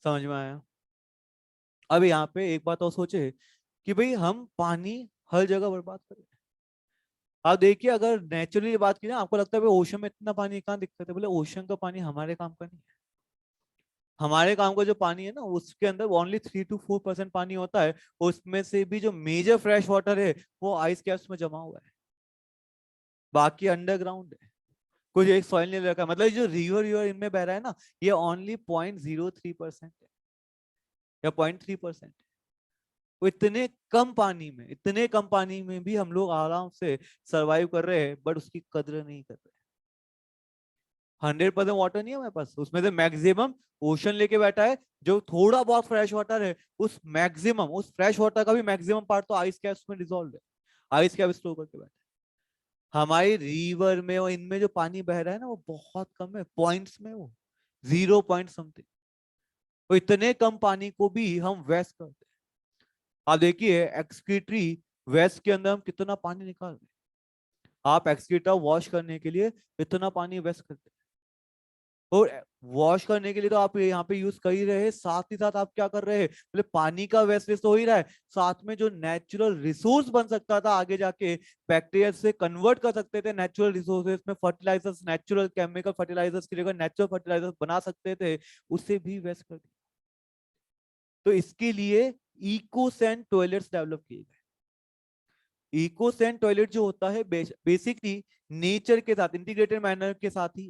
समझ में आया। अब यहाँ पे एक बात और सोचे कि भाई हम पानी हर जगह बर्बाद कर रहे हैं। आप देखिए अगर नेचुरली बात की ना, आपको लगता है भाई ओशन में इतना पानी कहाँ दिक्कत है, बोले ओशन का पानी हमारे काम का नहीं है। हमारे काम का जो पानी है ना उसके अंदर ओनली 3 to 4% पानी होता है, उसमें से भी जो मेजर फ्रेश वाटर है वो आइस कैप्स में जमा हुआ है, बाकी अंडरग्राउंड है, कुछ एक सॉइल नहीं रखा। मतलब जो रिवर रिवर इनमें बह रहा है ना, ये ओनली 0.03% है या 0.3%। वो इतने कम पानी में, इतने कम पानी में भी हम लोग आराम से सरवाइव कर रहे हैं, बट उसकी कदर नहीं कर रहे। 100% वाटर नहीं है हमारे पास, उसमें से मैक्सिमम ओशन लेके बैठा है। जो थोड़ा बहुत फ्रेश वाटर है, उस मैक्सिमम, उस फ्रेश वाटर का भी मैक्सिमम पार्ट तो आइस कैप्स में डिसॉल्व है, आइस कैप स्टोर करके बैठा है। हमारी रिवर में और इनमें जो पानी बह रहा है ना वो बहुत कम है, पॉइंट्स में वो 0 पॉइंट समथिंग। तो इतने कम पानी को भी हम वेस्ट करते हैं। आप देखिए एक्सक्रीटरी वेस्ट के अंदर हम कितना पानी निकाल रहे हैं। आप एक्सक्रीटा वॉश करने के लिए इतना पानी वेस्ट करते हैं, और वॉश करने के लिए तो आप यहाँ पे यूज कर ही रहे हैं, साथ ही साथ आप क्या कर रहे हैं, बोले पानी का वेस्टेज तो हो ही रहा है, साथ में जो नेचुरल रिसोर्स बन सकता था आगे जाके, बैक्टीरिया से कन्वर्ट कर सकते थे नेचुरल रिसोर्सेज में फर्टिलाइजर्स, नेचुरल केमिकल फर्टिलाइजर्स की जगह नेचुरल फर्टिलाइजर्स बना सकते थे, उसे भी वेस्ट कर दिया। तो इसके लिए इकोसैन टॉयलेट्स डेवलप किए गए। इकोसैन टॉयलेट जो होता है बेसिकली नेचर के साथ इंटीग्रेटेड मैनर के साथ ही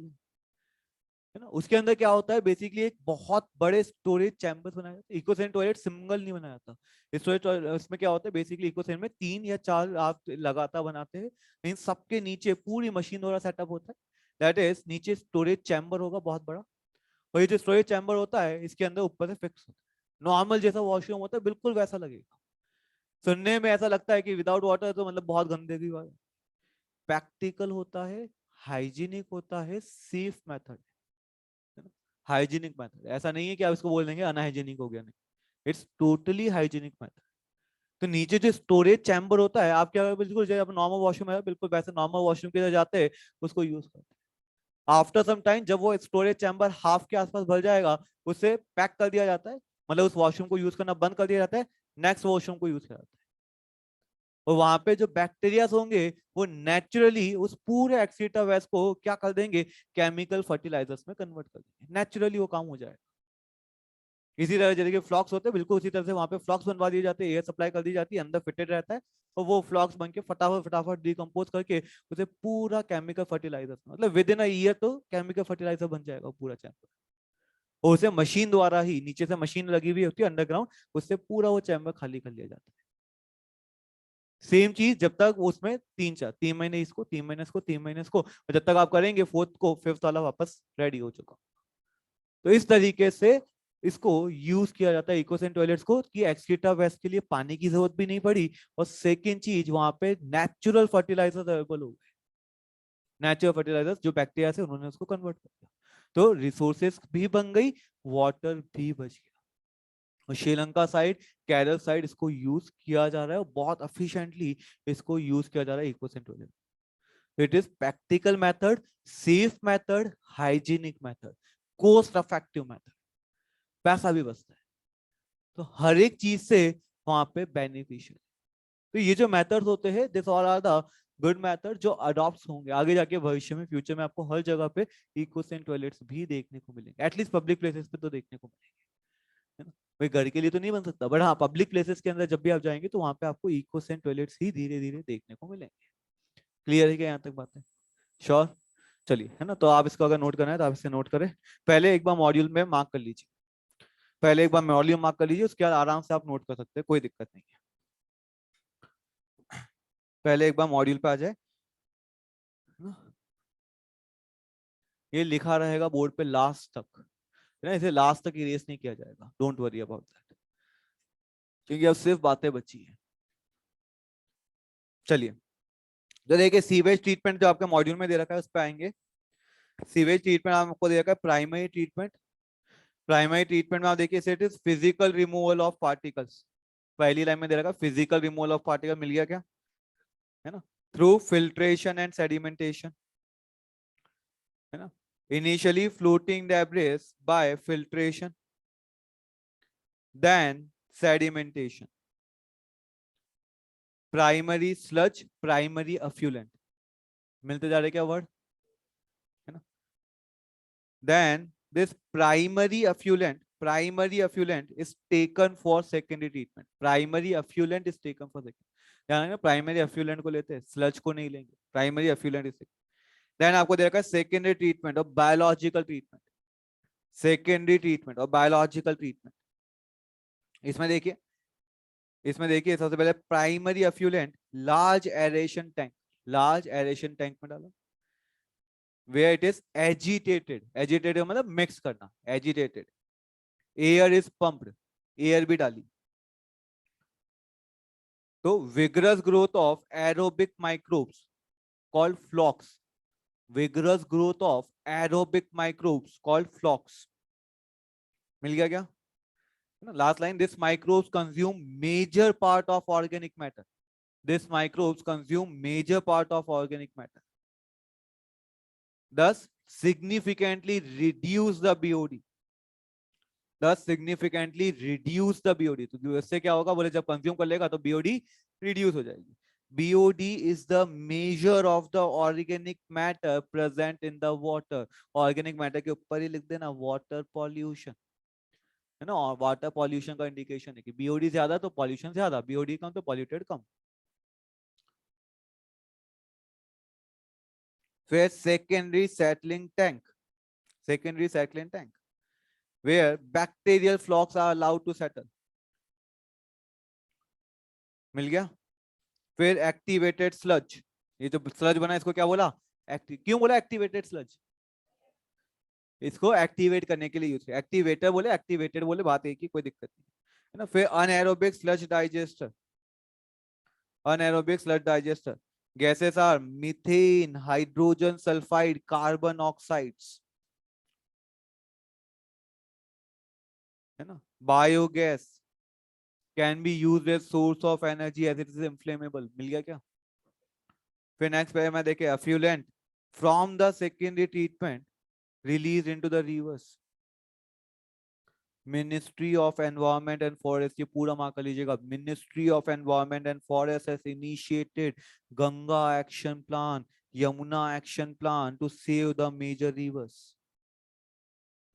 है ना। उसके अंदर क्या होता है, बेसिकली एक बहुत बड़े स्टोरेज चैम्बर्स बनाए जाते हैं। इकोसैन टॉयलेट सिंगल नहीं बनाया जाता। इसमें क्या होता है, बेसिकली इकोसैन में 3 या 4 आप लगातार बनाते हैं, इन सबके नीचे पूरी मशीन द्वारा सेटअप होता है। दैट इज नीचे स्टोरेज चैम्बर होगा बहुत बड़ा, और ये जो स्टोरेज चैम्बर होता है इसके अंदर ऊपर से फिक्स होता है, नॉर्मल जैसा वॉशरूम होता है बिल्कुल वैसा लगेगा। सुनने में ऐसा लगता है कि विदाउट वाटर तो मतलब बहुत गंदगी वाला, प्रैक्टिकल होता है, हाइजीनिक होता है, सेफ मेथड, हाइजीनिक मेथड। ऐसा नहीं है कि आप इसको बोल देंगे अनहाइजीनिक हो गया, नहीं, इट्स टोटली हाइजीनिक मेथड। तो नीचे जो स्टोरेज चैम्बर होता है, आप क्या बिल्कुल जैसे नॉर्मल वॉशरूम है बिल्कुल वैसे नॉर्मल वॉशरूम के जाते हैं, उसको यूज करते हैं। आफ्टर सम टाइम जब वो स्टोरेज चैम्बर हाफ के आसपास भर जाएगा, उसे पैक कर दिया जाता है, मतलब उस वॉशरूम को यूज करना बंद कर दिया जाता है, नेक्स्ट वॉशरूम को यूज किया जाता है। और वहां पे जो बैक्टीरिया होंगे वो नेचुरली उस पूरे एक्सीटा वेस्ट को क्या कर देंगे, केमिकल फर्टिलाइजर्स में कन्वर्ट कर देंगे, नेचुरली वो काम हो जाएगा। इसी तरह जैसे कि फ्लॉक्स होते हैं बिल्कुल उसी तरह से वहां पे फ्लॉक्स बनवा दिए जाते हैं, एयर सप्लाई कर दी जाती है, अंदर फिटेड रहता है, और वो फ्लॉक्स बन के फटाफट फटाफट डिकम्पोज करके उसे पूरा केमिकल फर्टिलाइजर, मतलब विद इन अ ईयर तो केमिकल फर्टिलाइजर बन जाएगा पूरा चैम्बर। और उसे मशीन द्वारा ही, नीचे से मशीन लगी हुई होती है अंडरग्राउंड, उससे पूरा वो चैम्बर खाली कर लिया जाता है। सेम चीज जब तक उसमें 3 महीने इसको, 3 महीने इसको, 3 महीने इसको, और जब तक आप करेंगे फोर्थ को फिफ्थ वाला वापस रेडी हो चुका। तो इस तरीके से इसको यूज किया जाता है इकोसैन टॉयलेट्स को, कि एक्सक्रीटा वेस्ट के लिए पानी की जरूरत भी नहीं पड़ी, और सेकेंड चीज वहां पे नेचुरल फर्टिलाइजर अवेलेबल हो गए, नेचुरल फर्टिलाइजर जो बैक्टीरिया से उन्होंने उसको कन्वर्ट कर दिया, तो रिसोर्सेस भी बन गई, वाटर भी बच गया। और श्रीलंका साइड, केरल साइड इसको यूज किया जा रहा है, और बहुत एफिशिएंटली इसको यूज किया जा रहा है ecosan toilet. It is practical method, safe method, hygienic method, cost effective method, पैसा भी बचता है, तो हर एक चीज से वहां पे बेनिफिशियल। तो ये जो मेथड्स होते हैं, this all are the good method जो अडॉप्ट होंगे आगे जाके भविष्य में, फ्यूचर में आपको हर जगह पे इकोसैन टॉयलेट्स भी देखने को मिलेंगे, एटलीस्ट पब्लिक प्लेसेस पे तो देखने को मिलेंगे, है ना। भाई घर के लिए तो नहीं बन सकता, बट हाँ पब्लिक प्लेसेस के अंदर जब भी आप जाएंगे तो वहां पे आपको इकोसैन टॉयलेट्स ही धीरे धीरे देखने को मिलेंगे। क्लियर है क्या यहाँ तक बातें? श्योर। चलिए, है ना, तो आप इसको अगर नोट करना है तो आप इसे नोट करें, पहले एक बार मॉड्यूल में मार्क कर लीजिए, पहले एक बार मॉड्यूल मार्क कर लीजिए, उसके बाद आराम से आप नोट कर सकते हैं, कोई दिक्कत नहीं है। पहले एक बार मॉड्यूल पे आ जाए, है ना? ये लिखा रहेगा बोर्ड पे लास्ट तक, है ना, इसे लास्ट तक इरेज नहीं किया जाएगा, डोंट वरी अबाउट दैट, क्योंकि अब सिर्फ बातें बची है। चलिए, जो देखिए सीवेज ट्रीटमेंट जो आपके मॉड्यूल में दे रखा है उस पर आएंगे। सीवेज ट्रीटमेंट आपको दे रखा है प्राइमरी ट्रीटमेंट। प्राइमरी ट्रीटमेंट में आप देखिए, it is physical removal of particles. पहली लाइन में दे रखा है फिजिकल रिमूवल ऑफ पार्टिकल, मिल गया क्या, है ना, थ्रू फिल्ट्रेशन एंड सेडिमेंटेशन, है ना, initially floating debris by filtration, then sedimentation, primary sludge, primary effluent, मिलते जा रहे क्या वर्ड, है ना, then this primary effluent is taken for secondary treatment, primary effluent is taken for secondary, ध्यान रखना प्राइमरी एफ्लुएंट को लेते हैं, स्लज को नहीं लेंगे, प्राइमरी एफ्लुएंट इज, देन आपको दे रखा है सेकेंडरी ट्रीटमेंट और बायोलॉजिकल ट्रीटमेंट, सेकेंडरी ट्रीटमेंट और बायोलॉजिकल ट्रीटमेंट। इसमें देखिए, इसमें देखिए सबसे पहले primary effluent large aeration tank, large aeration tank में डालो, where it is agitated, agitated मतलब मिक्स करना, agitated, air is pumped, air भी डाली, तो vigorous growth of aerobic microbes called flocs, vigorous growth of aerobic microbes called flocs, मिल गया क्या, last line, this microbes consume major part of organic matter, this microbes consume major part of organic matter, thus significantly reduce the BOD, thus significantly reduce the BOD। तो इससे क्या होगा, बोले जब consume कर लेगा तो BOD रिड्यूस हो जाएगी। BOD is the measure of the organic matter present in the water। Organic matter के ऊपर ही लिख देना वाटर पॉल्यूशन, है ना। और वाटर पॉल्यूशन का इंडिकेशन है कि BOD ज्यादा तो पॉल्यूशन ज्यादा, BOD कम तो पॉल्यूटेड कम। फिर secondary settling tank, secondary settling tank where bacterial flocks are allowed to settle। मिल गया। फिर एक्टिवेटेड स्लज, ये जो स्लज बना इसको क्या बोला, क्यों बोला एक्टिवेटेड स्लज, इसको एक्टिवेट करने के लिए यूज किया। एक्टिवेटर बोले एक्टिवेटेड बोले, बात एक ही, कोई दिक्कत नहीं है ना। फिर anaerobic sludge digester, anaerobic sludge digester gases are methane, hydrogen sulphide, carbon oxides, है ना। Biogas can be used as source of energy as it is inflammable. मिल गया क्या। फिर नेक्स्ट पे मैं देखे effluent from the secondary treatment release into the rivers. Ministry of environment and forest, ये पूरा मार्क कर लीजिएगा। Ministry of environment and forest has initiated Ganga action plan, Yamuna action plan to save the major rivers.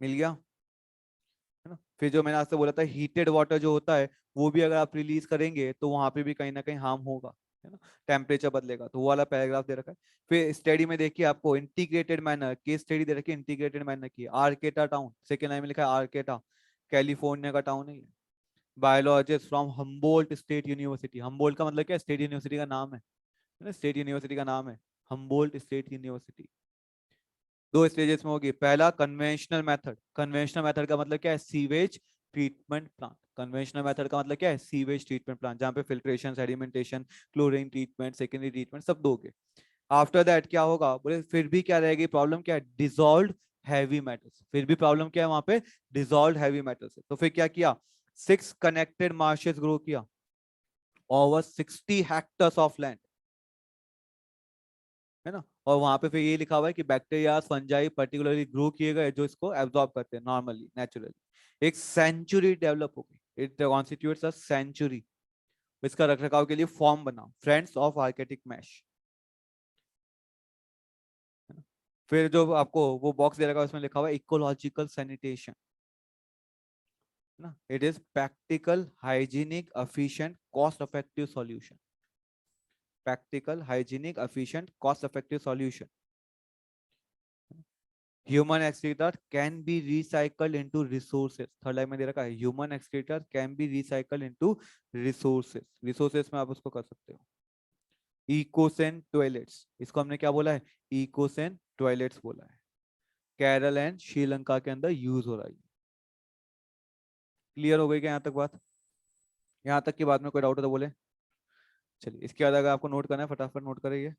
मिल गया, है ना। फिर जो मैंने आपसे बोला था हीटेड वाटर जो होता है वो भी अगर आप रिलीज करेंगे तो वहां पे भी कहीं ना कहीं हार्म होगा, है ना, टेम्परेचर बदलेगा। तो वो वाला पैराग्राफ दे रखा है। फिर स्टडी में देखिए आपको इंटीग्रेटेड मैनर केस स्टडी दे रखी है, इंटीग्रेटेड मैनर की। आर्केटा टाउन, सेकेंड लाइन में लिखा है आर्केटा, कैलिफोर्निया का टाउन है ये। Biologist from Humboldt state university, Humboldt का मतलब क्या है, स्टेट यूनिवर्सिटी का नाम है ना, स्टेट यूनिवर्सिटी का नाम है हम्बोल्ट स्टेट यूनिवर्सिटी। दो स्टेजेस में होगी। पहला कन्वेंशनल मेथड, कन्वेंशनल मेथड का मतलब क्या है, sewage treatment plant. Conventional method का मतलब क्या है, सीवेज ट्रीटमेंट प्लांट, जहां पे filtration, sedimentation, chlorine treatment, secondary treatment सब दोगे। आफ्टर दैट क्या होगा, बोले फिर भी क्या रहेगी प्रॉब्लम, क्या है, डिजॉल्व हैवी मेटल्स। फिर भी प्रॉब्लम क्या है वहां पे, डिजॉल्व हैवी मेटल्स। तो फिर क्या किया, 6 कनेक्टेड मार्शेस ग्रो किया ओवर 60 हेक्टर्स ऑफ लैंड, है ना। और वहां पे फिर ये लिखा हुआ है कि बैक्टीरिया फंजाई पर्टिकुलरली ग्रो किए गए जो इसको एब्जॉर्ब करते हैं नॉर्मली नेचुरली। एक सेंचुरी डेवलप हो गई, इट कॉन्स्टिट्यूट्स अ सेंचुरी। इसका रखरखाव के लिए फॉर्म बना, फ्रेंड्स ऑफ आर्केटिक मैश। फिर जो आपको वो बॉक्स दे रखा है उसमें लिखा हुआ है इकोलॉजिकल सैनिटेशन, ना। It is practical, hygienic, efficient, cost effective solution. Practical, hygienic, efficient, cost effective solution. Human excreta can be recycled into resources, third line में दे रखा है human excreta can be recycled into resources. Resources में आप उसको कर सकते हो। इकोसेन टॉयलेट्स, इसको हमने क्या बोला है, इकोसेन टॉयलेट्स बोला है। केरल एंड श्रीलंका के अंदर यूज हो रहा है। क्लियर हो गई क्या यहाँ तक बात, यहाँ तक की बात में कोई डाउट है तो बोले। चलिए इसके बाद अगर आपको नोट करना है फटाफट नोट करिए।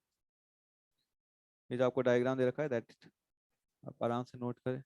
ये जो आपको डायग्राम दे रखा है दैट आप आराम से नोट करें।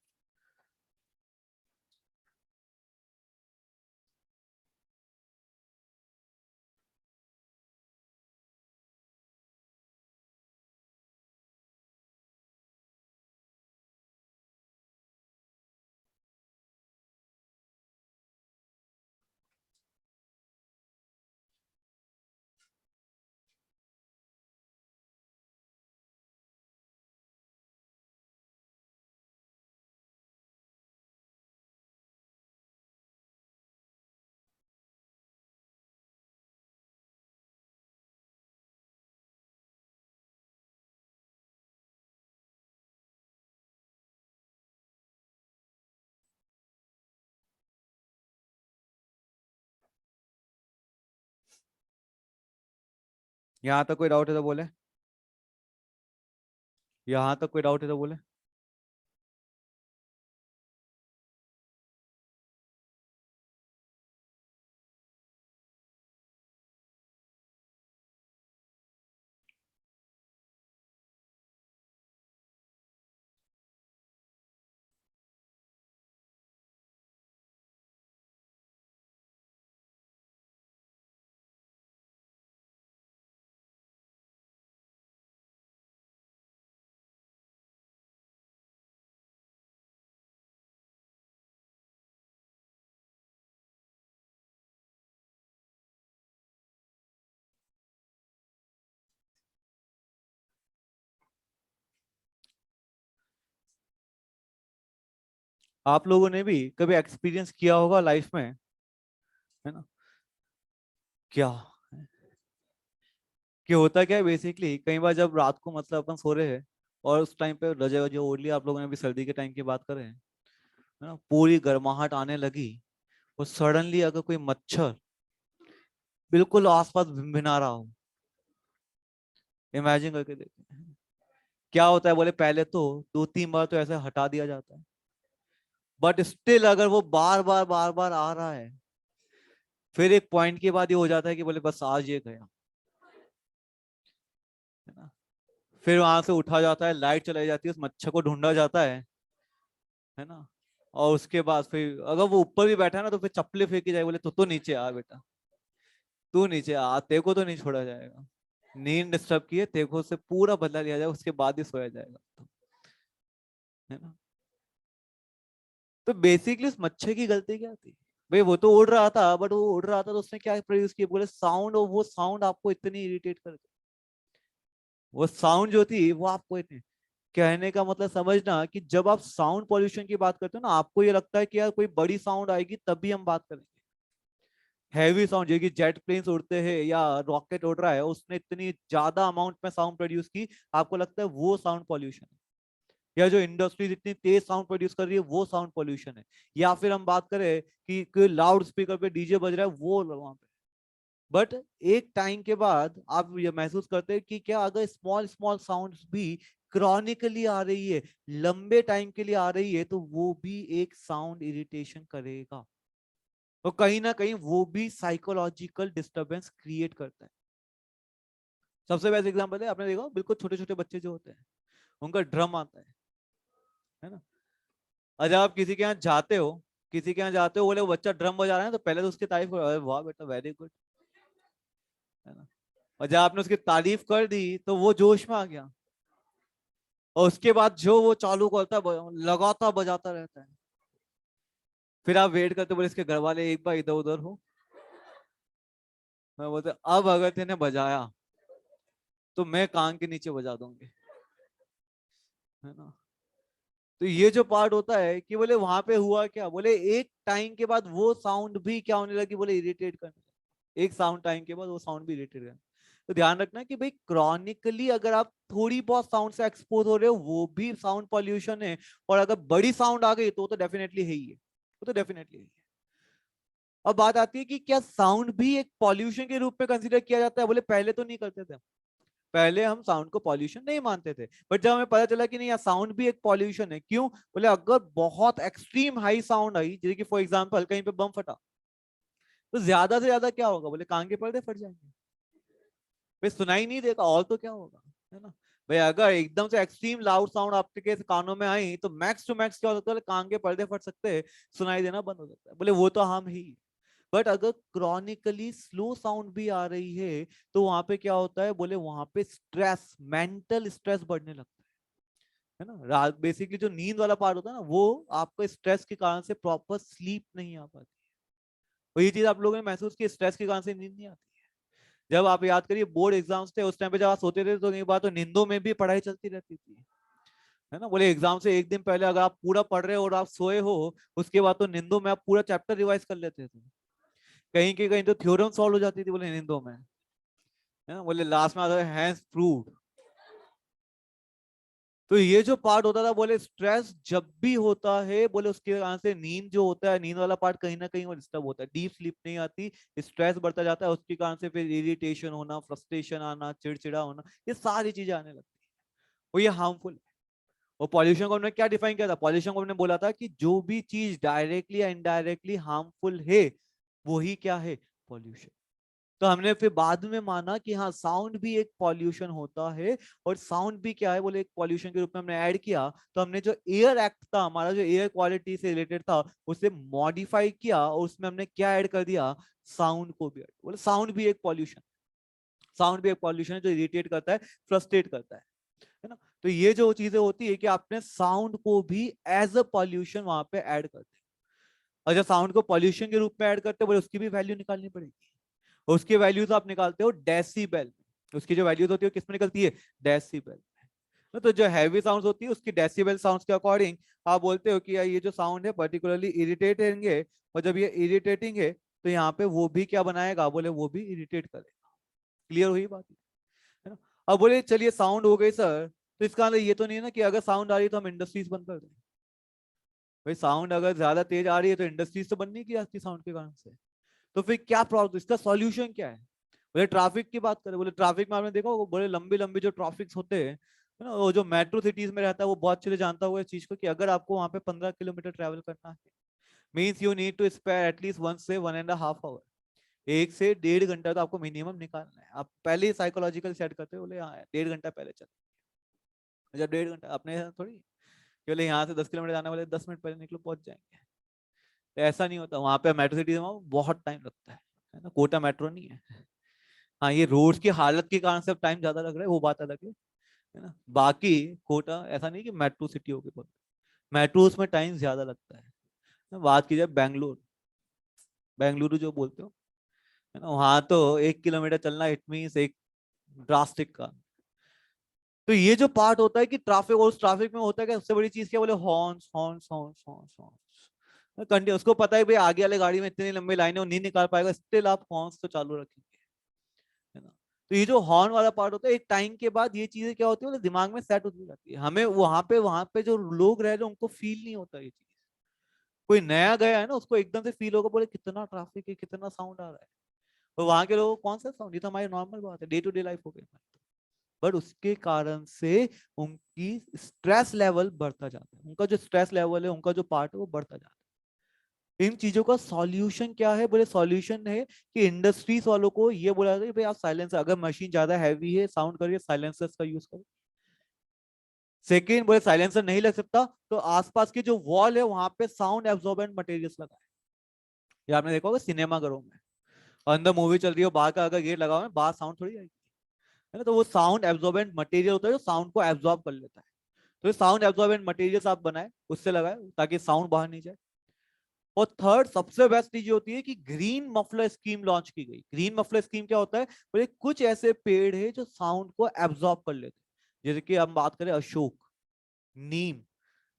यहाँ तक कोई डाउट है तो बोले, यहाँ तक कोई डाउट है तो बोले। आप लोगों ने भी कभी एक्सपीरियंस किया होगा लाइफ में, है ना? क्या कि होता क्या है बेसिकली, कई बार जब रात को मतलब अपन सो रहे हैं और उस टाइम पे रजाई वजाई ओढ़ लिया, आप लोगों ने भी सर्दी के टाइम की बात कर रहे हैं, है ना, पूरी गर्माहट आने लगी, और सडनली अगर कोई मच्छर बिल्कुल आसपास भिनभिना रहा हो, इमेजिन करके देखिए क्या होता है। बोले पहले तो 2-3 बार तो ऐसे हटा दिया जाता है, बट स्टिल अगर वो बार बार आ रहा है, फिर एक पॉइंट के बाद ये हो जाता है कि बोले बस आज ये गया, है ना। फिर वहां से उठा जाता है, लाइट चलाई जाती है, उस मच्छर को ढूंढा जाता है ना। और उसके बाद फिर अगर वो ऊपर भी बैठा है ना, तो फिर चप्पलें फेंकी जाए, बोले तो नीचे आ बेटा, तू नीचे आ, तेरे को तो नहीं छोड़ा जाएगा, नींद डिस्टर्ब की है, तेरे को से पूरा बदला लिया जाएगा, उसके बाद ही सोया जाएगा, है ना। तो बेसिकली उस मच्छर की गलती क्या थी? भाई वो तो उड़ रहा था, बट वो उड़ रहा था तो उसने क्या प्रोड्यूस किया, बोले साउंड, और वो साउंड आपको इतनी इरिटेट कर, वो साउंड जो थी वो आपको इतनी, कहने का मतलब समझना कि जब आप साउंड पॉल्यूशन की बात करते हो ना, आपको ये लगता है कि यार कोई बड़ी साउंड आएगी तभी हम बात करेंगे। हैवी साउंड, जो कि जेट प्लेन्स उड़ते हैं या रॉकेट उड़ रहा है, उसने इतनी ज्यादा अमाउंट में साउंड प्रोड्यूस की, आपको लगता है वो साउंड पॉल्यूशन है। या जो इंडस्ट्रीज इतनी तेज साउंड प्रोड्यूस कर रही है, वो साउंड पॉल्यूशन है। या फिर हम बात करें कि कोई लाउड स्पीकर पे डीजे बज रहा है, वो वहां पे, बट एक टाइम के बाद आप ये महसूस करते हैं कि क्या अगर स्मॉल स्मॉल साउंड्स भी क्रॉनिकली आ रही है, लंबे टाइम के लिए आ रही है, तो वो भी एक साउंड इरिटेशन करेगा, तो कहीं ना कहीं वो भी साइकोलॉजिकल डिस्टरबेंस क्रिएट करता है। सबसे बेस्ट एग्जांपल है, आपने देखा बिल्कुल छोटे छोटे बच्चे जो होते हैं, उनका ड्रम आता है ना। अच्छा आप किसी के यहाँ जाते हो, किसी के यहाँ जाते हो, बोले वो बच्चा ड्रम बजा रहा है, तो पहले तो उसकी तारीफ करो, अरे वाह बेटा वेरी गुड, है ना। और जब आपने उसकी तारीफ कर दी तो वो जोश में आ गया, और उसके बाद जो वो चालू करता है, लगातार बजाता रहता है। फिर आप वेट करते, बोले इसके घर वाले एक बार इधर उधर हो, मैं बोलते अब अगर तेने बजाया तो मैं कान के नीचे बजा दूंगी, है ना। तो ये जो पार्ट होता है कि बोले वहां पे हुआ क्या, बोले एक टाइम के बाद वो साउंड भी क्या होने लगी, बोले इरिटेट करने लगी। एक साउंड टाइम के बाद वो साउंड भी इरिटेट करने, तो ध्यान रखना कि भाई क्रॉनिकली अगर आप थोड़ी बहुत साउंड से एक्सपोज हो रहे हो, वो भी साउंड पॉल्यूशन है। और अगर बड़ी साउंड आ गई तो डेफिनेटली है ही है, वो तो डेफिनेटली है। अब बात आती है कि क्या साउंड भी एक पॉल्यूशन के रूप में कंसीडर किया जाता है? बोले पहले तो नहीं करते थे, पहले हम साउंड को पॉल्यूशन नहीं मानते थे, बट जब हमें पता चला कि नहीं यार साउंड भी एक पॉल्यूशन है। क्यों? बोले अगर बहुत एक्सट्रीम हाई साउंड आई, जैसे कि फॉर एग्जांपल कहीं पे बम फटा, तो ज्यादा से ज्यादा क्या होगा, बोले कान के पर्दे फट जाएंगे, भाई सुनाई नहीं देगा, और तो क्या होगा, है ना। भाई अगर एकदम से एक्सट्रीम लाउड साउंड आपके कानों में आई, तो मैक्स टू मैक्स क्या हो सकता है, कान के पर्दे फट सकते हैं, सुनाई देना बंद हो सकता है, बोले वो तो हम ही। बट अगर क्रॉनिकली स्लो साउंड भी आ रही है, तो वहां पे क्या होता है, बोले वहां पे स्ट्रेस, मेंटल स्ट्रेस बढ़ने लगता है ना। रात बेसिकली जो नींद वाला पार्ट होता है ना, वो आपको स्ट्रेस के कारण से प्रॉपर स्लीप नहीं आ पाती। और ये चीज आप लोगों ने महसूस की, स्ट्रेस के कारण से नींद नहीं आती है। जब आप याद करिए बोर्ड एग्जाम्स थे, उस टाइम पे जब आप सोते थे, तो कई बार तो नींदों में भी पढ़ाई चलती रहती थी, है ना। बोले एग्जाम से एक दिन पहले अगर आप पूरा पढ़ रहे हो और आप सोए हो, उसके बाद तो नींदों में आप पूरा चैप्टर रिवाइज कर लेते थे, कहीं के कहीं तो थ्योरम सॉल्व हो जाती थी, बोले नींदों में, है ना। बोले लास्ट में आता है हैंस प्रूव्ड। तो ये जो पार्ट होता था, बोले स्ट्रेस जब भी होता है, बोले उसके कारण से नींद जो होता है, नींद वाला पार्ट कहीं ना कहीं वो डिस्टर्ब होता है, डीप स्लीप नहीं आती, स्ट्रेस बढ़ता जाता है, उसके कारण से फिर इरिटेशन होना, फ्रस्ट्रेशन आना, चिड़चिड़ा होना, ये सारी चीजें आने लगती है, और ये हार्मफुल है। और पॉल्यूशन को हमने क्या डिफाइन किया था, पॉल्यूशन को हमने बोला था कि जो भी चीज डायरेक्टली या इनडायरेक्टली हार्मफुल है, वही क्या है, पॉल्यूशन। तो हमने फिर बाद में माना कि हाँ साउंड भी एक पॉल्यूशन होता है, और साउंड भी क्या है, बोले एक पॉल्यूशन के रूप में हमने ऐड किया। तो हमने जो एयर एक्ट था हमारा, जो एयर क्वालिटी से रिलेटेड था, उसे मॉडिफाई किया, और उसमें हमने क्या ऐड कर दिया, साउंड को भी। बोले साउंड भी एक पॉल्यूशन, साउंड भी एक पॉल्यूशन है जो इरिटेट करता है, फ्रस्ट्रेट करता है ना। तो ये जो चीजें होती है कि आपने साउंड को भी एज अ पॉल्यूशन वहां पे ऐड कर दिया। और जब साउंड को पॉल्यूशन के रूप में ऐड करते हो, बोले उसकी भी वैल्यू निकालनी पड़ेगी। उसकी वैल्यूज आप निकालते हो डेसिबल, उसकी जो वैल्यूज होती है किस में निकलती है, डेसिबल। तो जो हैवी साउंड होती है उसकी डेसिबल साउंड्स के अकॉर्डिंग आप बोलते हो कि यार ये जो साउंड है पर्टिकुलरली इरिटेटिंग है, और जब ये इरिटेटिंग है तो यहाँ पे वो भी क्या बनाएगा, बोले वो भी इरिटेट करेगा। क्लियर हुई बात है ना। अब बोले चलिए साउंड हो गई सर, तो इसका मतलब ये तो नहीं है ना कि अगर साउंड आ रही है तो हम इंडस्ट्रीज बंद कर दें। भाई साउंड अगर ज्यादा तेज आ रही है तो इंडस्ट्रीज तो बंद नहीं की जाती साउंड के कारण से। तो फिर क्या प्रॉब्लम, इसका सॉल्यूशन क्या है। बोले ट्रैफिक की बात करें, बोले ट्रैफिक में आपने देखा वो बड़े लंबे लंबे जो ट्रैफिक होते हैं है ना, वो जो मेट्रो सिटीज में रहता है वो बहुत अच्छे से जानता हुआ इस चीज को कि अगर आपको वहां पे 15 किलोमीटर ट्रेवल करना है means you need to spare at least 1 से 1.5 आवर। 1 से 1.5 घंटा तो आपको मिनिमम निकालना है। आप पहले ही साइकोलॉजिकल सेट करते हो, बोले हाँ 1.5 घंटा पहले चल। जब 1.5 घंटा अपने थोड़ी कि बोले यहाँ से 10 किलोमीटर जाने वाले 10 मिनट पहले निकलो पहुंच जाएंगे। तो ऐसा नहीं होता, वहां पे मेट्रो सिटीज में बहुत टाइम लगता है ना, कोटा मेट्रो नहीं है। हाँ ये रोड्स की हालत के कारण से टाइम ज्यादा लग रहा है वो बात अलग है ना। बाकी कोटा ऐसा नहीं कि मेट्रो सिटी होगी बहुत, मेट्रोस में टाइम ज्यादा लगता है। बात की जाए बेंगलोर, बेंगलुरु जो बोलते हो है ना, वहां तो 1 किलोमीटर चलना इट मीन्स एक ड्रास्टिक का। तो ये जो पार्ट होता है कि ट्रैफिक, और उस ट्रैफिक में होता है कि सबसे बड़ी चीज क्या, बोले horns horns horns horns horns continue. उसको पता है भाई आगे वाले गाड़ी में इतनी लंबी लाइन है वो नहीं निकाल पाएगा, स्टिल आप हॉर्न्स तो चालू रखेंगे है ना। तो ये जो हॉर्न वाला पार्ट होता है एक टाइम के बाद ये चीजें क्या होती है, दिमाग में सेट होती जाती है। हमें वहां पे जो लोग रह रहे हैं उनको फील नहीं होता ये चीज। कोई नया गया है ना उसको एकदम से फील होगा, बोले कितना ट्रैफिक है कितना साउंड आ रहा है। तो वहां के लोगों को कौन सा साउंड, ये तो हमारी नॉर्मल बात है, डे टू डे लाइफ हो गई। बट उसके कारण से उनकी स्ट्रेस लेवल बढ़ता जाता है, उनका जो स्ट्रेस लेवल है उनका जो पार्ट है वो बढ़ता जाता है। इन चीजों का सॉल्यूशन क्या है, बोले सॉल्यूशन है कि इंडस्ट्रीज वालों को ये बोला जाता है भाई आप साइलेंसर, अगर मशीन ज्यादा हैवी है साउंड करिए साइलेंसर्स का यूज करो। सेकेंड बोले साइलेंसर नहीं लग सकता तो आसपास की जो वॉल है वहां पे साउंड एब्जॉर्बेंट मटेरियल्स लगाए। ये आपने देखा होगा सिनेमा घरों में, अंदर मूवी चल रही हो बाहर का अगर गेट लगा हुआ है बाहर साउंड थोड़ी आएगी है ना। तो वो साउंड एब्जॉर्बेंट मटेरियल होता है जो साउंड को एब्जॉर्ब कर लेता है। तो साउंड एब्जॉर्बेंट मटेरियल्स आप बनाए उससे लगाए ताकि साउंड बाहर नहीं जाए। और थर्ड सबसे बेस्ट चीज होती है कि ग्रीन मफलर स्कीम लॉन्च की गई। ग्रीन मफलर स्कीम क्या होता है, बोले कुछ ऐसे पेड़ है जो साउंड को एब्जॉर्ब कर लेते हैं, जैसे कि हम बात करें अशोक, नीम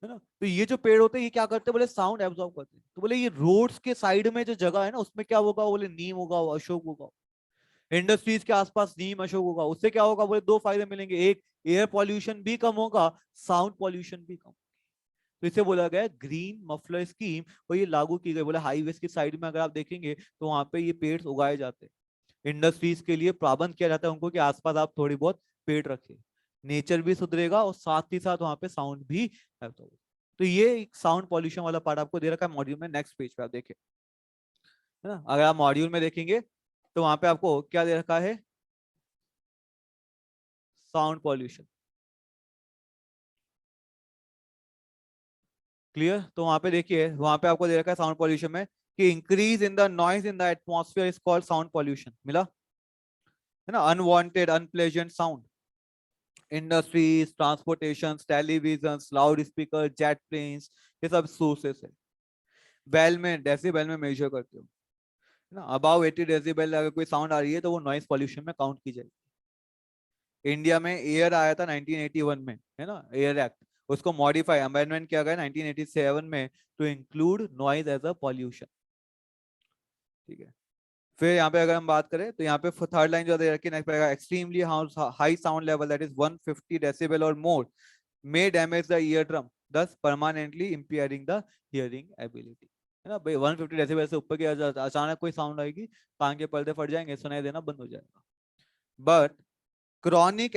है ना। तो ये जो पेड़ होते हैं ये क्या करते हैं, बोले साउंड एब्जॉर्ब करते हैं। तो बोले ये रोड्स के साइड में जो जगह है ना उसमें क्या होगा, बोले नीम होगा अशोक होगा। इंडस्ट्रीज के आसपास नीम अशोक होगा, उससे क्या होगा, बोले दो फायदे मिलेंगे, एक एयर पॉल्यूशन भी कम होगा, साउंड पॉल्यूशन भी कम। तो इसे बोला गया ग्रीन मफलर स्कीम, और ये लागू की गई। बोले हाईवेज की साइड में अगर आप देखेंगे तो वहां पे ये पेड़ उगाए जाते हैं। इंडस्ट्रीज के लिए प्रबंध किया जाता है उनको कि आसपास आप थोड़ी बहुत पेड़ रखें, नेचर भी सुधरेगा और साथ ही साथ वहां पे साउंड भी है। तो ये एक साउंड पॉल्यूशन वाला पार्ट आपको दे रखा है मॉड्यूल में, नेक्स्ट पेज पे आप देखें है ना। अगर आप मॉड्यूल में देखेंगे तो वहां पे आपको क्या दे रखा है, साउंड पॉल्यूशन। क्लियर, तो वहां पे देखिए वहां पे आपको दे रखा है साउंड पॉल्यूशन में कि increase in the noise in the atmosphere is called sound pollution, मिला है ना। Unwanted unpleasant sound, industries, transportation, television, loud speaker, jet planes, ये सब सोर्सेस है। बेल में डेसिबल में मेजर करते हो है ना, अबाउ 80 डेसिबल अगर कोई साउंड आ रही है तो वो नॉइज पॉल्यूशन में काउंट की जाएगी। इंडिया में एयर आया था 1981 में है ना, एयर एक्ट, उसको मॉडिफाई अमेंडमेंट किया गया 1987 में to include noise as a pollution. ठीक है, फिर यहाँ पे अगर हम बात करें तो यहाँ पे थर्ड लाइन जो दे रखी है extremely high sound level that is 150 decibel और मोर may damage the eardrum thus permanently impairing the hearing ability है ना। भाई 150 डेसिबल से ऊपर की अचानक कोई साउंड आएगी कान के पर्दे फट जाएंगे, सुनाई देना बंद हो जाएगा। But chronic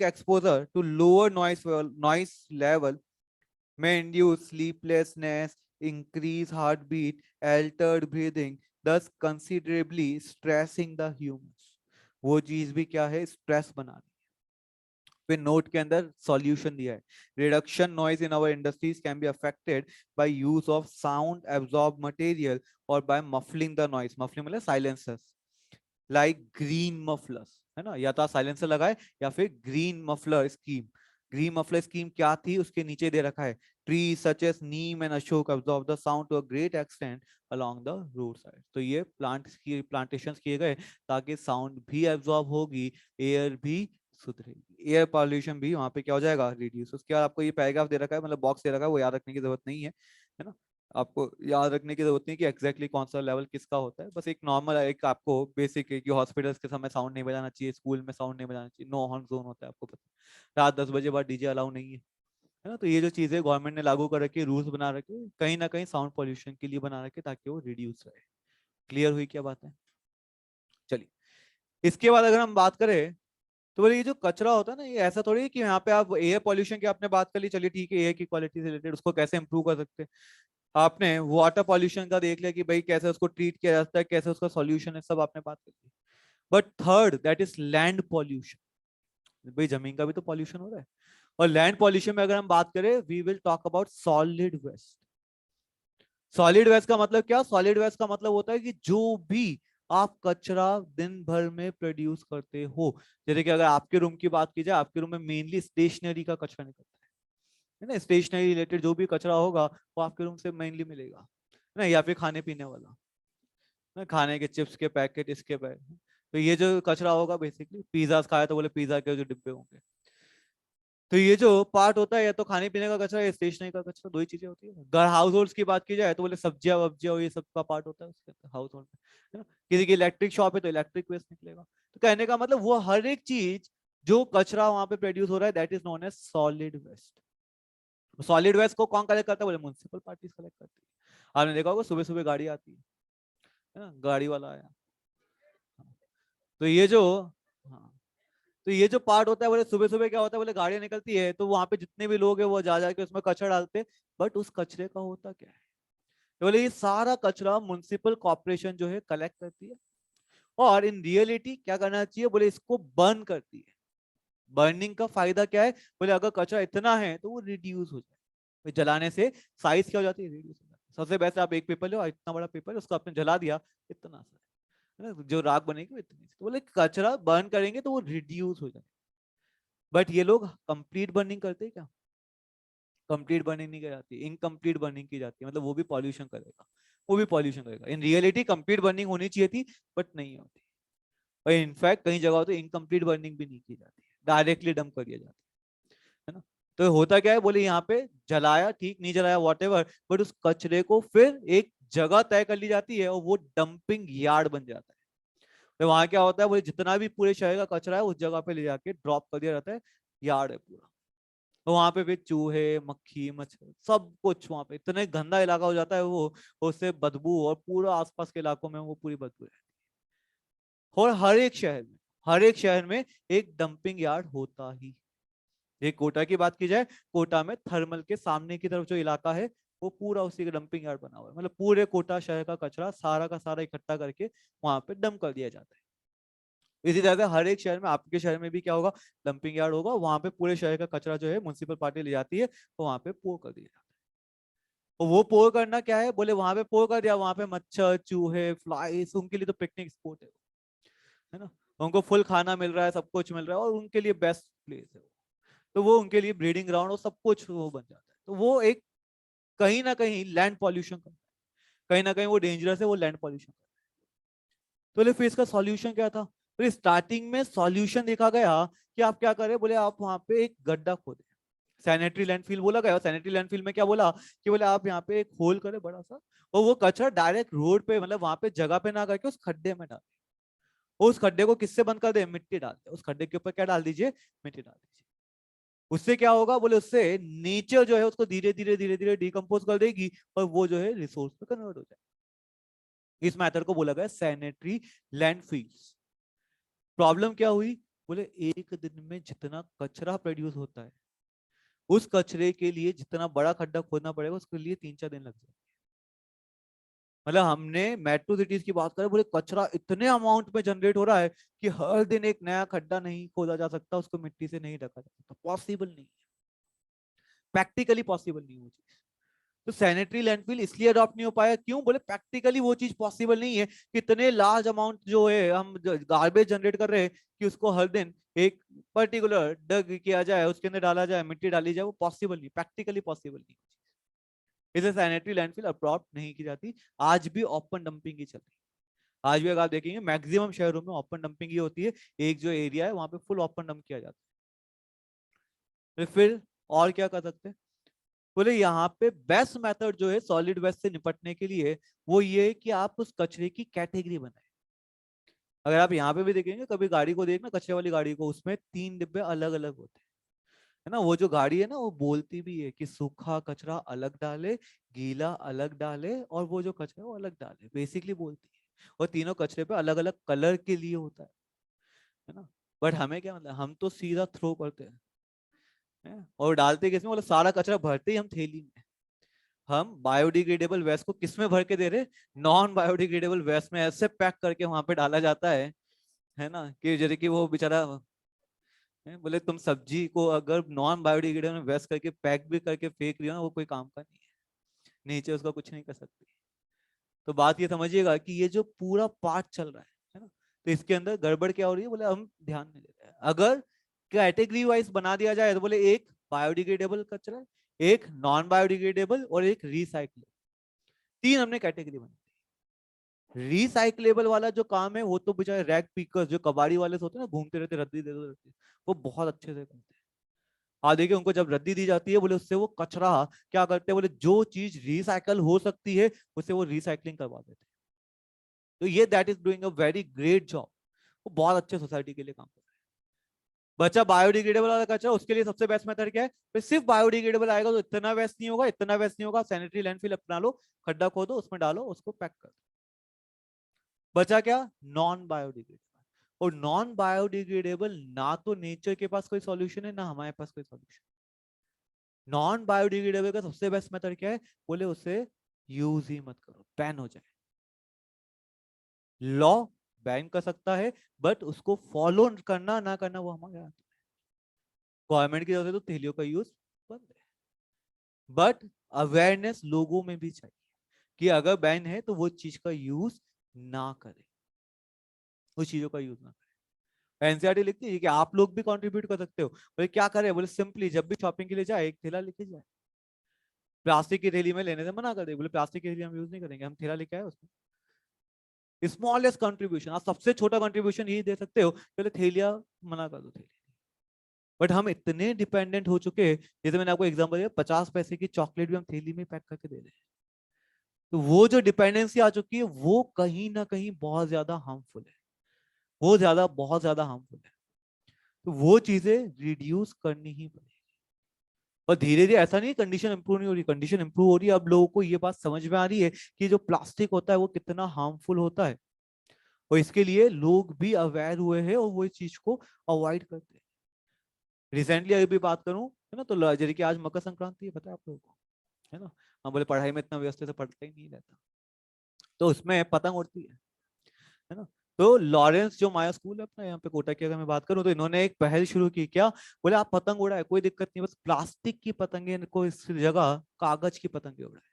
exposure to lower noise level may induce sleeplessness, increase heartbeat, altered breathing, thus considerably stressing the humans। वो चीज भी क्या है, स्ट्रेस बनानी। फिर नोट के अंदर सॉल्यूशन दिया है, reduction noise in our industries can be affected by use of sound absorb material और by muffling the noise. Muffling मतलब साइलेंसर्स लाइक ग्रीन मफलर्स है ना, या तो आप साइलेंसर लगाए या फिर green muffler scheme. Green muffler scheme क्या थी उसके नीचे दे रखा है, tree such as neem and ashok absorb the sound to a great extent along the road side. तो ये प्लांटेशन किए गए ताकि साउंड भी एब्जॉर्ब होगी, एयर भी सुधरेगी, एयर पॉल्यूशन भी वहां पे क्या हो जाएगा, रिड्यूस। उसके बाद आपको ये पैराग्राफ दे रखा है, मतलब बॉक्स दे रखा है, वो याद रखने की जरूरत नहीं है ना। आपको याद रखने की जरूरत नहीं कि एग्जैक्टली कौन सा लेवल किसका होता है, बस एक नॉर्मल एक आपको बेसिक है कि हॉस्पिटल्स के समय साउंड नहीं बजाना चाहिए, स्कूल में साउंड नहीं बजाना चाहिए, नो हॉर्न जोन होता है, आपको पता है। रात 10 बजे बाद डीजे अलाउ नहीं है ना। तो ये जो चीजें गवर्नमेंट ने लागू कर रखी है, रूल्स बना रखे, कहीं ना कहीं साउंड पॉल्यूशन के लिए बना रखे ताकि वो रिड्यूस रहे। क्लियर हुई क्या बात है? चलिए, इसके बाद अगर हम बात करें तो बोले ये जो कचरा होता है ना, ये ऐसा थोड़ी है कि यहाँ पे आप एयर पॉल्यूशन की आपने बात कर ली, चलिए ठीक है, एयर की क्वालिटी से रिलेटेड उसको कैसे इंप्रूव कर सकते हैं। आपने वाटर पॉल्यूशन का देख लिया कि भाई कैसे उसको ट्रीट किया जाता है, कैसे उसका सॉल्यूशन है, सब आपने बात कर ली। But third that is land pollution. भाई जमीन का भी तो पॉल्यूशन हो रहा है। और लैंड पॉल्यूशन में अगर हम बात करें, we will talk about solid waste. Solid waste का मतलब क्या? सॉलिड वेस्ट का मतलब होता है कि जो भी आप कचरा दिन भर में प्रोड्यूस करते हो, जैसे कि अगर आपके रूम की बात की जाए, आपके रूम में मेनली स्टेशनरी का कचरा निकलता है ना। स्टेशनरी रिलेटेड जो भी कचरा होगा वो आपके रूम से मेनली मिलेगा, है ना। या फिर खाने पीने वाला, ना, खाने के चिप्स के पैकेट, इसके पैकेट। तो ये जो कचरा होगा बेसिकली, पिज्जा खाया तो बोले पिज्जा के जो डिब्बे होंगे। तो ये जो पार्ट होता है, या तो खाने पीने का कचरा या स्टेशनरी का कचरा, दो ही चीजें होती है। घर हाउस होल्ड की बात की जाए तो बोले सब्जियां वब्जियां ये सब का पार्ट होता है उसके अंदर, हाउस होल्ड में, है ना। किसी की इलेक्ट्रिक शॉप है तो इलेक्ट्रिक वेस्ट निकलेगा। तो कहने का मतलब वो हर एक चीज जो कचरा वहां पे प्रोड्यूस हो रहा है, that is known as solid waste. Solid waste को कौन कलेक्ट करता है? बोले म्युनिसिपल पार्टीज कलेक्ट करती है। आपने देखा होगा सुबह सुबह गाड़ी आती है ना, गाड़ी वाला आया। तो ये जो, हाँ, तो ये जो पार्ट होता है, बोले सुबह सुबह क्या होता है, बोले गाड़ियां निकलती है तो वहां पे जितने भी लोग हैं वो जा जाके उसमें कचरा डालते हैं। बट उस कचरे का होता क्या है? तो बोले ये सारा कचरा म्युनिसिपल कॉर्पोरेशन जो है कलेक्ट करती है, और इन रियलिटी क्या करना चाहिए, बोले इसको बर्न करती है। बर्निंग का फायदा क्या है? बोले अगर कचरा इतना है तो वो रिड्यूस हो जाए। तो जलाने से साइज क्या हो जाती है, रिड्यूस हो जाती है। सबसे बेस्ट आप एक पेपर लो, इतना बड़ा पेपर, उसको आपने जला दिया, इतना सा है ना, जो राख बनेगी वो इतनी सी। तो बोले कचरा बर्न करेंगे तो वो रिड्यूस हो जाए। बट ये लोग कंप्लीट बर्निंग करते हैं क्या? कंप्लीट बर्निंग नहीं की जाती, इनकम्प्लीट बर्निंग की जाती है, मतलब वो भी पॉल्यूशन करेगा, वो भी पॉल्यूशन करेगा। इन रियलिटी कंप्लीट बर्निंग होनी चाहिए थी, बट नहीं होती। और इनफैक्ट कई जगह तो इनकम्प्लीट बर्निंग भी नहीं की जाती, डायरेक्टली डंप कर दिया जाता है ना। तो होता क्या है, बोले यहाँ पे जलाया ठीक, नहीं जलाया वॉट एवर, बट उस कचरे को फिर एक जगह तय कर ली जाती है और वो डंपिंग यार्ड बन जाता है। तो वहां क्या होता है, बोले जितना भी पूरे शहर का कचरा है उस जगह पे ले जाके ड्रॉप कर दिया जाता है, यार्ड है पूरा। तो वहां पे भी चूहे, मक्खी, मच्छर, सब कुछ वहां पे, इतने गंदा इलाका हो जाता है वो, उससे बदबू, और पूरा आसपास के इलाकों में वो पूरी बदबू है। और हर एक शहर में, हर एक शहर में एक डंपिंग यार्ड होता ही। एक कोटा की बात की जाए, कोटा में थर्मल के सामने की तरफ जो इलाका है वो पूरा उसी का डंपिंग यार्ड बना हुआ है। मतलब पूरे कोटा शहर का कचरा सारा का सारा इकट्ठा करके वहां पे डंप कर दिया जाता है। इसी तरह से हर एक शहर में, आपके शहर में भी क्या होगा, डंपिंग यार्ड होगा, वहां पे पूरे शहर का कचरा जो है म्युनिसिपल पार्टी ले जाती है, तो वहां पे पोर कर दिया जाता है। और वो पोर करना क्या है, बोले वहां पे पोर कर दिया, वहां पे मच्छर, चूहे, फ्लाइज, उनके लिए तो पिकनिक स्पॉट है ना। उनको फुल खाना मिल रहा है, सब कुछ मिल रहा है, और उनके लिए बेस्ट प्लेस है। तो वो उनके लिए ब्रीडिंग ग्राउंड और सब कुछ वो बन जाता है। तो वो एक कहीं ना कहीं लैंड पॉल्यूशन करता है, कहीं ना कहीं वो डेंजरस है, वो लैंड पॉल्यूशन। तो फिर इसका सॉल्यूशन क्या था? तो स्टार्टिंग में सॉल्यूशन देखा गया कि आप क्या करें, बोले आप वहां पे एक गड्ढा खोदें। सैनिटरी लैंडफिल बोला गया। सैनिटरी लैंडफिल में क्या बोला कि बोले आप यहाँ पे एक होल करें बड़ा सा, और वो कचरा डायरेक्ट रोड पे, मतलब वहां पे जगह पे ना करके उस खड्डे में डाल। उस खड्डे को किससे बंद कर दे? मिट्टी डाल दे। उस खड्डे के ऊपर क्या डाल दीजिए? मिट्टी डाल दीजिए। उससे क्या होगा, बोले उससे नेचर जो है उसको धीरे धीरे धीरे धीरे डिकम्पोज कर देगी, और वो जो है रिसोर्स पे कन्वर्ट हो जाए। इस मेथड को बोला गया सैनिटरी लैंडफिल्स। प्रॉब्लम क्या हुई, बोले एक दिन में जितना कचरा प्रोड्यूस होता है, उस कचरे के लिए जितना बड़ा खड्डा खोदना पड़ेगा उसके लिए 3-4 दिन लग जाए। मतलब हमने मेट्रो सिटीज की बात करें, बोले कचरा इतने अमाउंट में जनरेट हो रहा है कि हर दिन एक नया खड्डा नहीं खोदा जा सकता, उसको मिट्टी से नहीं ढका जा सकता, पॉसिबल नहीं है, प्रैक्टिकली पॉसिबल नहीं हो। तो सैनिटरी लैंडफिल इसलिए अडॉप्ट नहीं हो पाया, क्यों? बोले प्रैक्टिकली वो चीज पॉसिबल नहीं है कि इतने लार्ज अमाउंट जो है हम गार्बेज जनरेट कर रहे हैं कि उसको हर दिन एक पर्टिकुलर डग किया जाए, उसके अंदर डाला जाए, मिट्टी डाली जाए, वो पॉसिबल नहीं, प्रैक्टिकली पॉसिबल नहीं। इसे सैनिटरी लैंडफिल अडॉप्ट नहीं की जाती, आज भी ओपन डंपिंग ही चल रही है। आज भी अगर आप देखेंगे मैक्सिमम शहरों में ओपन डंपिंग ही होती है, एक जो एरिया है वहां पे फुल ओपन डंप किया जाता है। तो फिर और क्या कर सकते हैं? बोले यहाँ पे बेस्ट मेथड जो है सॉलिड वेस्ट से निपटने के लिए वो ये है कि आप उस कचरे की कैटेगरी बनाए। अगर आप यहाँ पे भी देखेंगे कभी गाड़ी को देखना, कचरे वाली गाड़ी को, उसमें 3 डिब्बे अलग अलग होते हैं, है ना। वो जो गाड़ी है ना वो बोलती भी है कि सूखा कचरा अलग डाले, गीला अलग डाले, और वो जो कचरा है वो अलग डाले, बेसिकली बोलती है। और तीनों कचरे पे अलग अलग कलर के लिए होता है ना। बट हमें क्या मतलब, हम तो सीधा थ्रो करते हैं और डालते किसमें, मतलब सारा कचरा भरते ही हम थैली में। हम बायोडिग्रेडेबल वेस्ट को किस में भर के दे रहे? नॉन बायोडिग्रेडेबल वेस्ट में ऐसे पैक करके वहां पे डाला जाता है ना, कि जैसे कि वो बेचारा बोले तुम सब्जी को अगर नॉन बायोडिग्रेडेबल वेस्ट करके पैक भी करके फेंक रही हो ना, वो कोई काम का नहीं है, नीचे उसका कुछ नहीं कर सकती। तो बात ये समझिएगा कि ये जो पूरा पार्ट चल रहा है ना, तो इसके अंदर गड़बड़ क्या हो रही है, बोले हम ध्यान नहीं देते हैं। अगर कैटेगरी वाइज बना दिया जाए तो बोले एक बायोडिग्रेडेबल कचरा, एक नॉन बायोडिग्रेडेबल और एक रिसाइकलेबल, 3 हमने कैटेगरी बना। रिसाइकलेबल वाला जो काम है वो तो बेचारे रैग पिकर्स जो कबाड़ी वाले होते हैं ना, घूमते रहते रद्दी दे दो रद्दी, वो बहुत अच्छे से करते हैं। हाँ देखिए, उनको जब रद्दी दी जाती है बोले उससे वो कचरा क्या करते हैं, बोले जो चीज रिसाइकल हो सकती है उससे वो रिसाइकलिंग करवा देते हैं। तो ये that is doing a very great job, वो बहुत अच्छे सोसाइटी के लिए काम कर रहे हैं। बच्चा बायोडिग्रेडेबल वाला कचरा, उसके लिए सबसे बेस्ट मेथड क्या है? तो सिर्फ बायोडिग्रेडेबल आएगा तो इतना वेस्ट नहीं होगा, इतना वेस्ट नहीं होगा, सैनिटरी लैंडफिल अपना लो, खड्डा खोदो, उसमें डालो, उसको पैक कर दो। बचा क्या? Non biodegradable. और नॉन बायोडिग्रेडेबल ना तो नेचर के पास कोई सॉल्यूशन है ना हमारे पास कोई सॉल्यूशन। नॉन बायोडिग्रेडेबल का सबसे बेस्ट मेथड क्या है? बोले उसे यूज ही मत करो, बैन हो जाए। लॉ बैन कर सकता है, बट उसको फॉलो करना ना करना वो हमारे हाथ में। गवर्नमेंट की तरफ से तो थैलियों का यूज बंद है, बट अवेयरनेस लोगों में भी चाहिए कि अगर बैन है तो वो चीज का यूज ना करें, उस चीजों का यूज ना करें। एनसीईआरटी लिखती है कि आप लोग भी कंट्रीब्यूट कर सकते हो। बोले क्या करें? बोले सिंपली जब भी शॉपिंग के लिए जाए एक थैला लेके जाए, प्लास्टिक की थैली में लेने से मना कर दे। बोले प्लास्टिक की थैली हम यूज नहीं करेंगे, हम थैला लेके आए उसमें। स्मॉलेस्ट कंट्रीब्यूशन, आप सबसे छोटा कंट्रीब्यूशन यही दे सकते हो, पहले थैलियां मना कर दो थैली। बट हम इतने डिपेंडेंट हो चुके हैं, जैसे मैंने आपको एग्जांपल दिया, 50 पैसे की चॉकलेट भी हम थैली में पैक करके दे रहे हैं। तो वो जो डिपेंडेंसी आ चुकी है वो कहीं ना कहीं बहुत ज्यादा हार्मफुल है, वो ज्यादा बहुत ज्यादा हार्मफुल है। तो वो चीजें रिड्यूस करनी ही पड़ेगी। और धीरे धीरे ऐसा नहीं कंडीशन इंप्रूव नहीं हो रही, कंडीशन इंप्रूव हो रही है। अब लोगों को ये बात समझ में आ रही है कि जो प्लास्टिक होता है वो कितना हार्मफुल होता है, और इसके लिए लोग भी अवेयर हुए हैं और वो इस चीज को अवॉइड करते हैं। रिसेंटली अभी भी बात करूं, है ना, तो जैसे कि आज मकर संक्रांति है, पता है आप लोगों को, है ना। हम बोले पढ़ाई में इतना व्यस्त है तो पढ़ता ही नहीं रहता, तो उसमें पतंग उड़ती है ना। तो लॉरेंस जो माया स्कूल है अपना यहाँ पे कोटा की, अगर मैं बात करूं, तो इन्होंने एक पहल शुरू की। क्या? बोले आप पतंग उड़ाए कोई दिक्कत नहीं, बस प्लास्टिक की पतंगे को इस जगह कागज की पतंगे उड़ाए।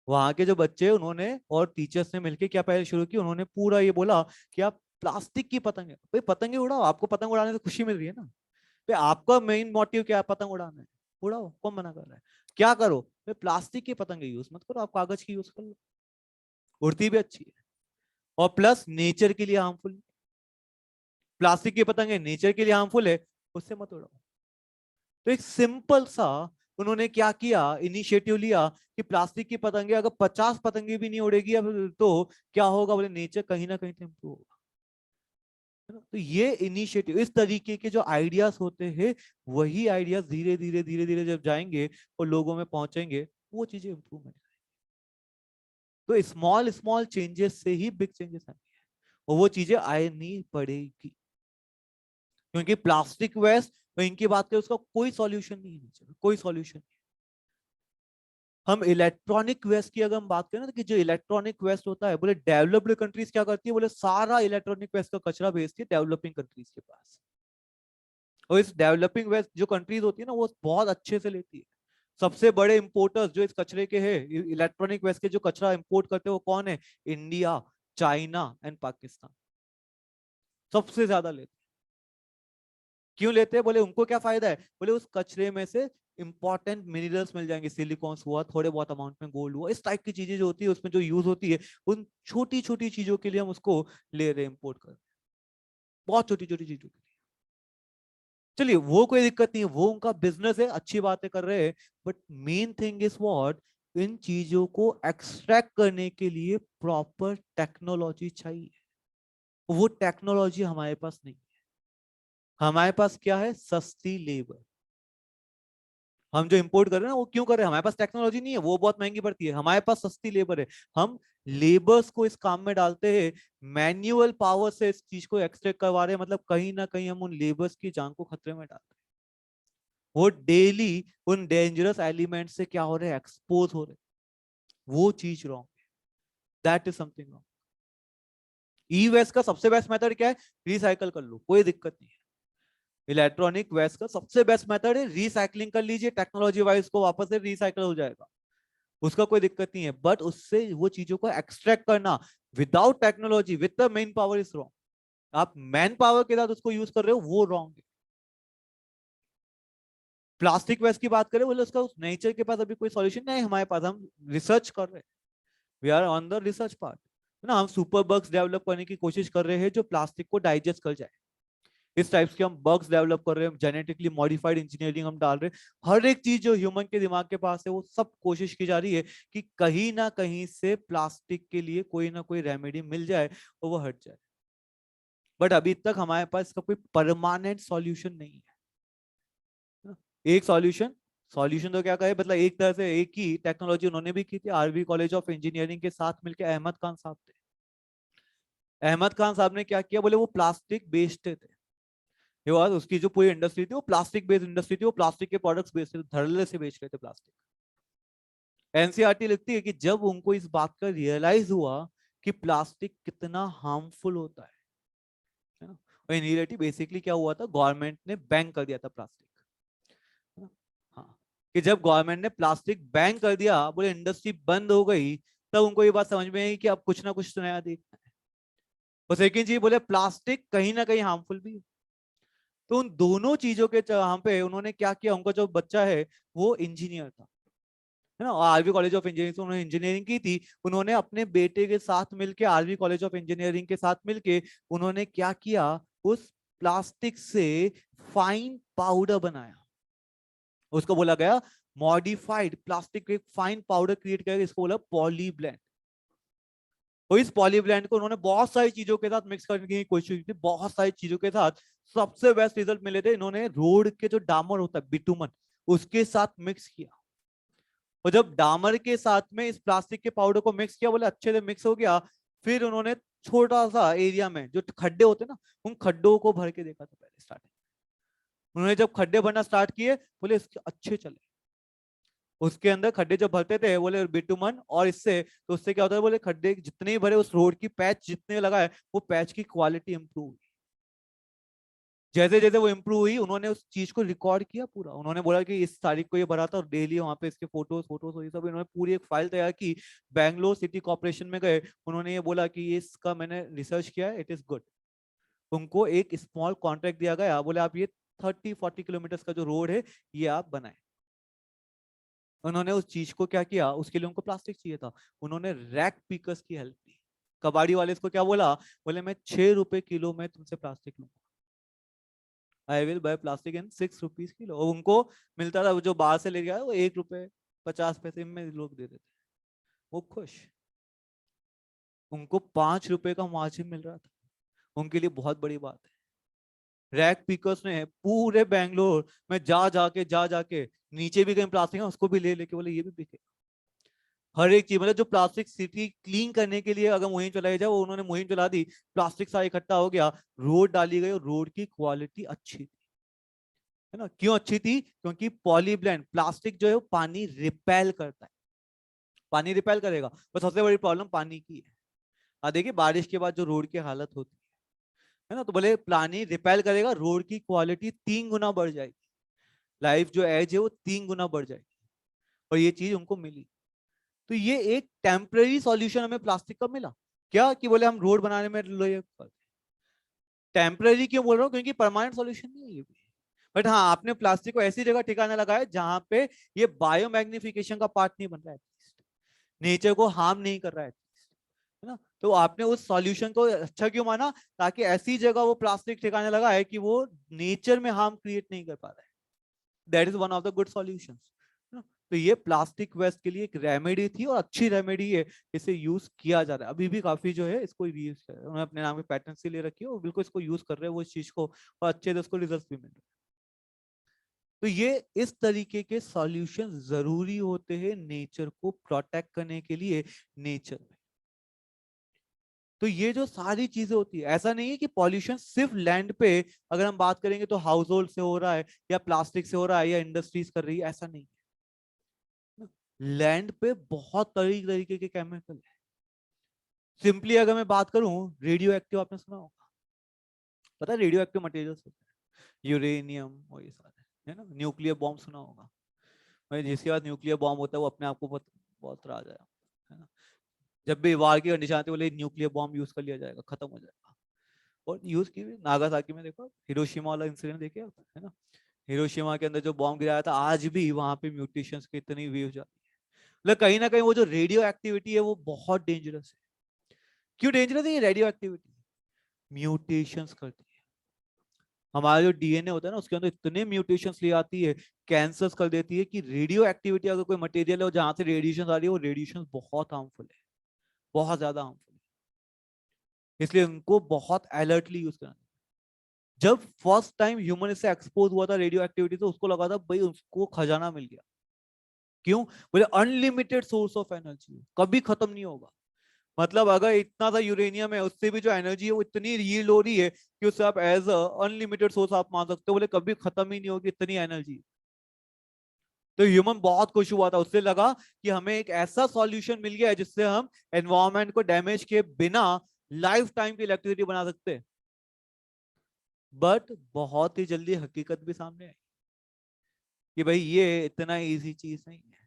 वहां के जो बच्चे उन्होंने और टीचर्स ने मिलकर क्या पहल शुरू की, उन्होंने पूरा ये बोला कि आप प्लास्टिक की पतंगे, भाई पतंगे उड़ाओ, आपको पतंग उड़ाने से खुशी मिल रही है ना, भाई आपका मेन मोटिव क्या है? पतंग उड़ाना है, उड़ाओ, कौन मना कर रहा है। क्या करो? भाई प्लास्टिक की पतंगे यूज मत करो, आप कागज की यूज कर लो, उड़ती भी अच्छी है, और प्लस नेचर के लिए हार्मफुल। प्लास्टिक की पतंगे नेचर के लिए हार्मफुल है, उससे मत उड़ाओ। तो एक सिंपल सा उन्होंने क्या किया, इनिशिएटिव लिया कि प्लास्टिक की पतंगे अगर 50 पतंगे भी नहीं उड़ेगी अब तो क्या होगा, बोले नेचर कहीं ना कहीं तो इंप्रूव होगा, है ना। तो ये इनिशिएटिव, इस तरीके के जो आइडियाज होते हैं, वही आइडियाज धीरे धीरे धीरे धीरे जब जाएंगे और लोगों में पहुंचेंगे, वो चीजें इंप्रूवमेंट। तो स्मॉल स्मॉल चेंजेस से ही बिग चेंजेस आएंगे, और वो चीजें आनी पड़ेगी, क्योंकि प्लास्टिक वेस्ट तो इनकी बात करें उसका कोई सॉल्यूशन नहीं है, कोई सॉल्यूशन नहीं। हम इलेक्ट्रॉनिक वेस्ट की अगर हम बात करें ना, कि जो इलेक्ट्रॉनिक वेस्ट होता है, बोले डेवलप्ड कंट्रीज क्या करती है, बोले सारा इलेक्ट्रॉनिक वेस्ट का कचरा भेजती है डेवलपिंग कंट्रीज के पास। और इस डेवलपिंग वेस्ट जो कंट्रीज होती है ना, वो बहुत अच्छे से लेती है। सबसे बड़े इंपोर्टर्स जो इस कचरे के हैं, इलेक्ट्रॉनिक वेस्ट के जो कचरा इंपोर्ट करते हैं, वो कौन है? इंडिया, चाइना एंड पाकिस्तान सबसे ज्यादा लेते हैं। क्यों लेते हैं? बोले उनको क्या फायदा है? बोले उस कचरे में से इंपॉर्टेंट मिनरल्स मिल जाएंगे, सिलिकॉन्स हुआ, थोड़े बहुत अमाउंट में गोल्ड हुआ, इस टाइप की चीजें जो होती है उसमें जो यूज होती है, उन छोटी छोटी चीजों के लिए हम उसको ले रहे हैं, इंपोर्ट कर रहे हैं, बहुत छोटी छोटी चीजों के लिए। चलिए वो कोई दिक्कत नहीं है, वो उनका बिजनेस है, अच्छी बातें कर रहे हैं, but main thing is what, इन चीजों को एक्सट्रैक्ट करने के लिए प्रॉपर टेक्नोलॉजी चाहिए, वो टेक्नोलॉजी हमारे पास नहीं है। हमारे पास क्या है? सस्ती लेबर। हम जो इंपोर्ट कर रहे हैं ना, वो क्यों कर रहे हैं? हमारे पास टेक्नोलॉजी नहीं है, वो बहुत महंगी पड़ती है, हमारे पास सस्ती लेबर है। हम लेबर्स को इस काम में डालते हैं, मैन्युअल पावर से इस चीज को एक्सट्रैक्ट करवा रहे हैं, मतलब कहीं ना कहीं हम उन लेबर्स की जान को खतरे में डालते हैं। वो डेली उन डेंजरस एलिमेंट से क्या हो रहे हैं? एक्सपोज हो रहे हैं। वो चीज रॉन्ग है, that is something wrong. E waste का सबसे बेस्ट मेथड क्या है? रिसाइकल कर लो, कोई दिक्कत नहीं है। इलेक्ट्रॉनिक वेस्ट का सबसे बेस्ट मेथड है रिसाइकलिंग कर लीजिए, टेक्नोलॉजी वाइज को वापस से रिसाइकल हो जाएगा, उसका कोई दिक्कत नहीं है। बट उससे वो चीजों को एक्सट्रैक्ट करना without technology with the main power is wrong. आप मैन पावर के साथ उसको यूज कर रहे हो, वो रॉन्ग है। प्लास्टिक वेस्ट की बात करें, बोले उसका उस नेचर के पास अभी कोई सॉल्यूशन नहीं है हमारे पास, हम रिसर्च कर रहे हैं, we are on the research part, है ना। हम सुपर बग्स डेवलप करने की कोशिश कर रहे हैं जो प्लास्टिक को डाइजेस्ट कर जाए, इस टाइप्स के हम बग्स डेवलप कर रहे हैं, जेनेटिकली मॉडिफाइड इंजीनियरिंग हम डाल रहे हैं। हर एक चीज जो ह्यूमन के दिमाग के पास है वो सब कोशिश की जा रही है कि कहीं ना कहीं से प्लास्टिक के लिए कोई ना कोई रेमेडी मिल जाए और वो हट जाए। बट अभी तक हमारे पास इसका कोई परमानेंट सॉल्यूशन नहीं है ना? एक सॉल्यूशन, सॉल्यूशन तो क्या कहे, मतलब एक तरह से एक ही टेक्नोलॉजी उन्होंने भी की थी, आरवी कॉलेज ऑफ इंजीनियरिंग के साथ मिलकर अहमद खान साहब थे। अहमद खान साहब ने क्या किया, बोले वो प्लास्टिक बेचते थे, ये बात, उसकी जो पूरी इंडस्ट्री थी वो प्लास्टिक बेस्ड इंडस्ट्री थी, वो प्लास्टिक के प्रोडक्ट्स बेचते थे, धड़ल्ले से बेच रहे थे प्लास्टिक। एनसीईआरटी लिखती है कि जब उनको इस बात का रियलाइज हुआ कि प्लास्टिक कितना हार्मफुल होता है ना, और इन रियलिटी बेसिकली क्या हुआ था, गवर्नमेंट ने बैन कर दिया था प्लास्टिक, है ना। हाँ, कि जब गवर्नमेंट ने प्लास्टिक बैन कर दिया, बोले इंडस्ट्री बंद हो गई, तब उनको ये बात समझ में आई कि अब कुछ ना कुछ तो नया देखना है। और सेकेंड चीज, बोले प्लास्टिक कहीं ना कहीं हार्मफुल भी है। तो उन दोनों चीजों के यहाँ पे उन्होंने क्या किया, उनका जो बच्चा है वो इंजीनियर था, है ना, आरवी कॉलेज ऑफ इंजीनियरिंग से उन्होंने इंजीनियरिंग की थी। उन्होंने अपने बेटे के साथ मिलके, आरवी कॉलेज ऑफ इंजीनियरिंग के साथ मिलके, उन्होंने क्या किया, उस प्लास्टिक से फाइन पाउडर बनाया। उसको बोला गया मॉडिफाइड प्लास्टिक, एक फाइन पाउडर क्रिएट करके इसको बोला पॉली ब्लेंड। और इस पॉली ब्लेंड को उन्होंने बहुत सारी चीजों के साथ मिक्स करने की कोशिश की थी, बहुत सारी चीजों के साथ। सबसे बेस्ट रिजल्ट मिले थे, इन्होंने रोड के जो डामर होता है, बिटुमन, उसके साथ मिक्स किया। और जब डामर के साथ में इस प्लास्टिक के पाउडर को मिक्स किया, बोले अच्छे से मिक्स हो गया, फिर उन्होंने छोटा सा एरिया में जो खड्डे होते ना, उन खड्डों को भर के देखा था पहले स्टार्टिंग। उन्होंने जब खड्डे भरना स्टार्ट किए, बोले इसके अच्छे चले। उसके अंदर खड्डे जब भरते थे, बोले बिटुमन और इससे, तो उससे क्या होता है, बोले खड्डे जितने ही भरे, उस रोड की पैच जितने लगा है, वो पैच की क्वालिटी इंप्रूव हुई। जैसे जैसे वो इंप्रूव हुई, उन्होंने उस चीज को रिकॉर्ड किया पूरा, उन्होंने बोला कि इस तारीख को ये भरा था, और डेली वहां पे इसके फोटोज फोटोज ये सब, इन्होंने पूरी एक फाइल तैयार की। बैंगलोर सिटी कॉर्पोरेशन में गए, उन्होंने ये बोला कि इसका मैंने रिसर्च किया है, इट इज गुड। उनको एक स्मॉल कॉन्ट्रैक्ट दिया गया, बोले आप ये 30-40 किलोमीटर का जो रोड है, ये आप बनाए। उन्होंने उस चीज को क्या किया, उसके लिए उनको प्लास्टिक चाहिए था, उन्होंने रैक पिकर्स की हेल्प ली। कबाड़ी वाले इसको क्या बोला, बोले मैं 6 रुपए किलो में तुमसे प्लास्टिक लूंगा, I will buy plastic in 6 rupees kilo. और उनको मिलता था, वो जो बाहर से ले गया वो 1 रुपए 50 पैसे में लोग दे देते, वो खुश। उनको 5 रुपए का मार्जिन मिल रहा था, उनके लिए बहुत बड़ी बात है। रैक पिकर्स ने पूरे बैंगलोर में जा जाके नीचे भी कहीं प्लास्टिक है, उसको भी ले लेके बोले ये भी बिके। हर एक चीज, मतलब जो प्लास्टिक सिटी क्लीन करने के लिए अगर मुहिम चलाई जाए, वो उन्होंने मुहिम चला दी, प्लास्टिक सारा इकट्ठा हो गया, रोड डाली गई, और रोड की क्वालिटी अच्छी थी, है ना। क्यों अच्छी थी? क्योंकि पॉलीब्लेंड प्लास्टिक जो है वो पानी रिपेल करता है, पानी रिपेल करेगा। पर सबसे बड़ी प्रॉब्लम पानी की है। देखिए बारिश के बाद जो रोड की हालत होती है ना, तो बोले पानी रिपेल करेगा, रोड की क्वालिटी 3 गुना बढ़ जाएगी, लाइफ जो एज है वो 3 गुना बढ़ जाएगी। और ये चीज उनको मिली। तो ये एक टेम्पररी सॉल्यूशन हमें प्लास्टिक का मिला, क्या कि बोले हम रोड बनाने में टेम्पररी क्यों बोल रहा हूँ, क्योंकि परमानेंट सॉल्यूशन नहीं है ये भी। बट हाँ, आपने प्लास्टिक को ऐसी जगह ठिकाना लगाया जहां पे ये बायो मैग्निफिकेशन का पार्ट नहीं बन रहा है, नेचर को हार्म नहीं कर रहा है ना। तो आपने उस सॉल्यूशन को अच्छा क्यों माना? ताकि ऐसी जगह वो प्लास्टिक ठिकाने लगा है कि वो नेचर में हार्म क्रिएट नहीं कर पा रहा है। That is one of the good solutions. तो ये प्लास्टिक वेस्ट के लिए एक रेमेडी थी और अच्छी रेमेडी है, इसे यूज किया जा रहा है अभी भी काफी जो है, इसको यूज कर रहे हैं, उन्होंने अपने नाम के पैटर्न से ले रखी है और बिल्कुल इसको यूज कर रहे हैं वो इस चीज को, और अच्छे से उसको रिजल्ट भी मिल रहे हैं। तो ये इस तरीके के सॉल्यूशन जरूरी होते हैं नेचर को प्रोटेक्ट करने के लिए नेचर में। तो ये जो सारी चीजें होती है, ऐसा नहीं है कि पॉल्यूशन सिर्फ लैंड पे अगर हम बात करेंगे तो हाउस होल्ड से हो रहा है या प्लास्टिक से हो रहा है या इंडस्ट्रीज कर रही है, ऐसा नहीं है। लैंड पे बहुत तरीके के केमिकल है। सिंपली अगर मैं बात करूं, रेडियो एक्टिव आपने सुना होगा, पता है रेडियो एक्टिव मटेरियल्स होते हैं, यूरेनियम और ये सारे, है ना। न्यूक्लियर बॉम्ब सुना होगा, भाई जिसके बाद न्यूक्लियर बॉम्ब होता है वो अपने आप को बहुत बहुत राज आया, है ना। जब भी वार की कंडीशन आती है बोले न्यूक्लियर बॉम्ब यूज कर लिया जाएगा, खत्म हो जाएगा। और यूज की भी, नागासाकी में देखो, हिरोशिमा वाला इंसिडेंट देखे आप, है ना। हिरोशिमा के अंदर जो बॉम्ब गिराया था, आज भी वहां पे म्यूटेशंस की इतनी वेव जाती है। मतलब कहीं ना कहीं वो जो रेडियो एक्टिविटी है वो बहुत डेंजरस है। क्यों डेंजरस है ये रेडियो एक्टिविटी? म्यूटेशंस करती है। हमारा जो डीएनए होता है ना, उसके अंदर इतने म्यूटेशंस ले आती है, कैंसर्स कर देती है, कि रेडियो एक्टिविटी अगर कोई मटेरियल है जहां से रेडिएशन आ रही है, वो रेडिएशन बहुत हार्मफुल है, बहुत ज्यादा हार्मफुल है। इसलिए उनको बहुत अलर्टली यूज करना। जब फर्स्ट टाइम ह्यूमन इससे एक्सपोज हुआ था रेडियो एक्टिविटी, तो उसको लगा था भाई उसको खजाना मिल गया। क्यों? बोले अनलिमिटेड सोर्स ऑफ एनर्जी, कभी खत्म नहीं होगा। मतलब अगर इतना सा यूरेनियम है, उससे भी जो एनर्जी है वो इतनी यील्ड हो रही है कि उससे आप एज अ अनलिमिटेड सोर्स आप मान सकते हो। बोले कभी खत्म ही नहीं होगी इतनी एनर्जी। तो ह्यूमन बहुत खुश हुआ था, उससे लगा कि हमें एक ऐसा सॉल्यूशन मिल गया है जिससे हम एनवायरनमेंट को डैमेज किए बिना लाइफ टाइम की इलेक्ट्रिसिटी बना सकते हैं। बट बहुत ही जल्दी हकीकत भी सामने आई कि भाई ये इतना इजी चीज नहीं है।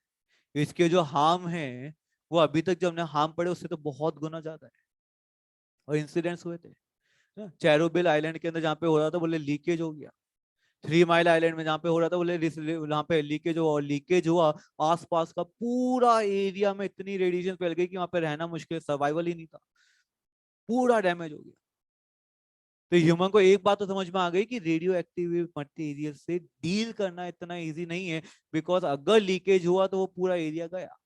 इसके जो हार्म है वो अभी तक जो हमने हार्म पड़े उससे तो बहुत गुना ज्यादा है। और इंसिडेंट्स हुए थे ना, चेरोबिल आइलैंड के अंदर जहाँ पे हो रहा था, बोले लीकेज हो गया। 3 माइल आइलैंड में जहाँ पे हो रहा था, बोले वहां पे लीकेज हुआ, और लीकेज हुआ आसपास का पूरा एरिया में इतनी रेडिएशन फैल गई कि वहां पे रहना मुश्किल, सर्वाइवल ही नहीं था, पूरा डैमेज हो गया। तो ह्यूमन को एक बात तो समझ में आ गई कि रेडियो एक्टिव मटेरियल से डील करना इतना इजी नहीं है, बिकॉज अगर लीकेज हुआ तो वो पूरा एरिया गया,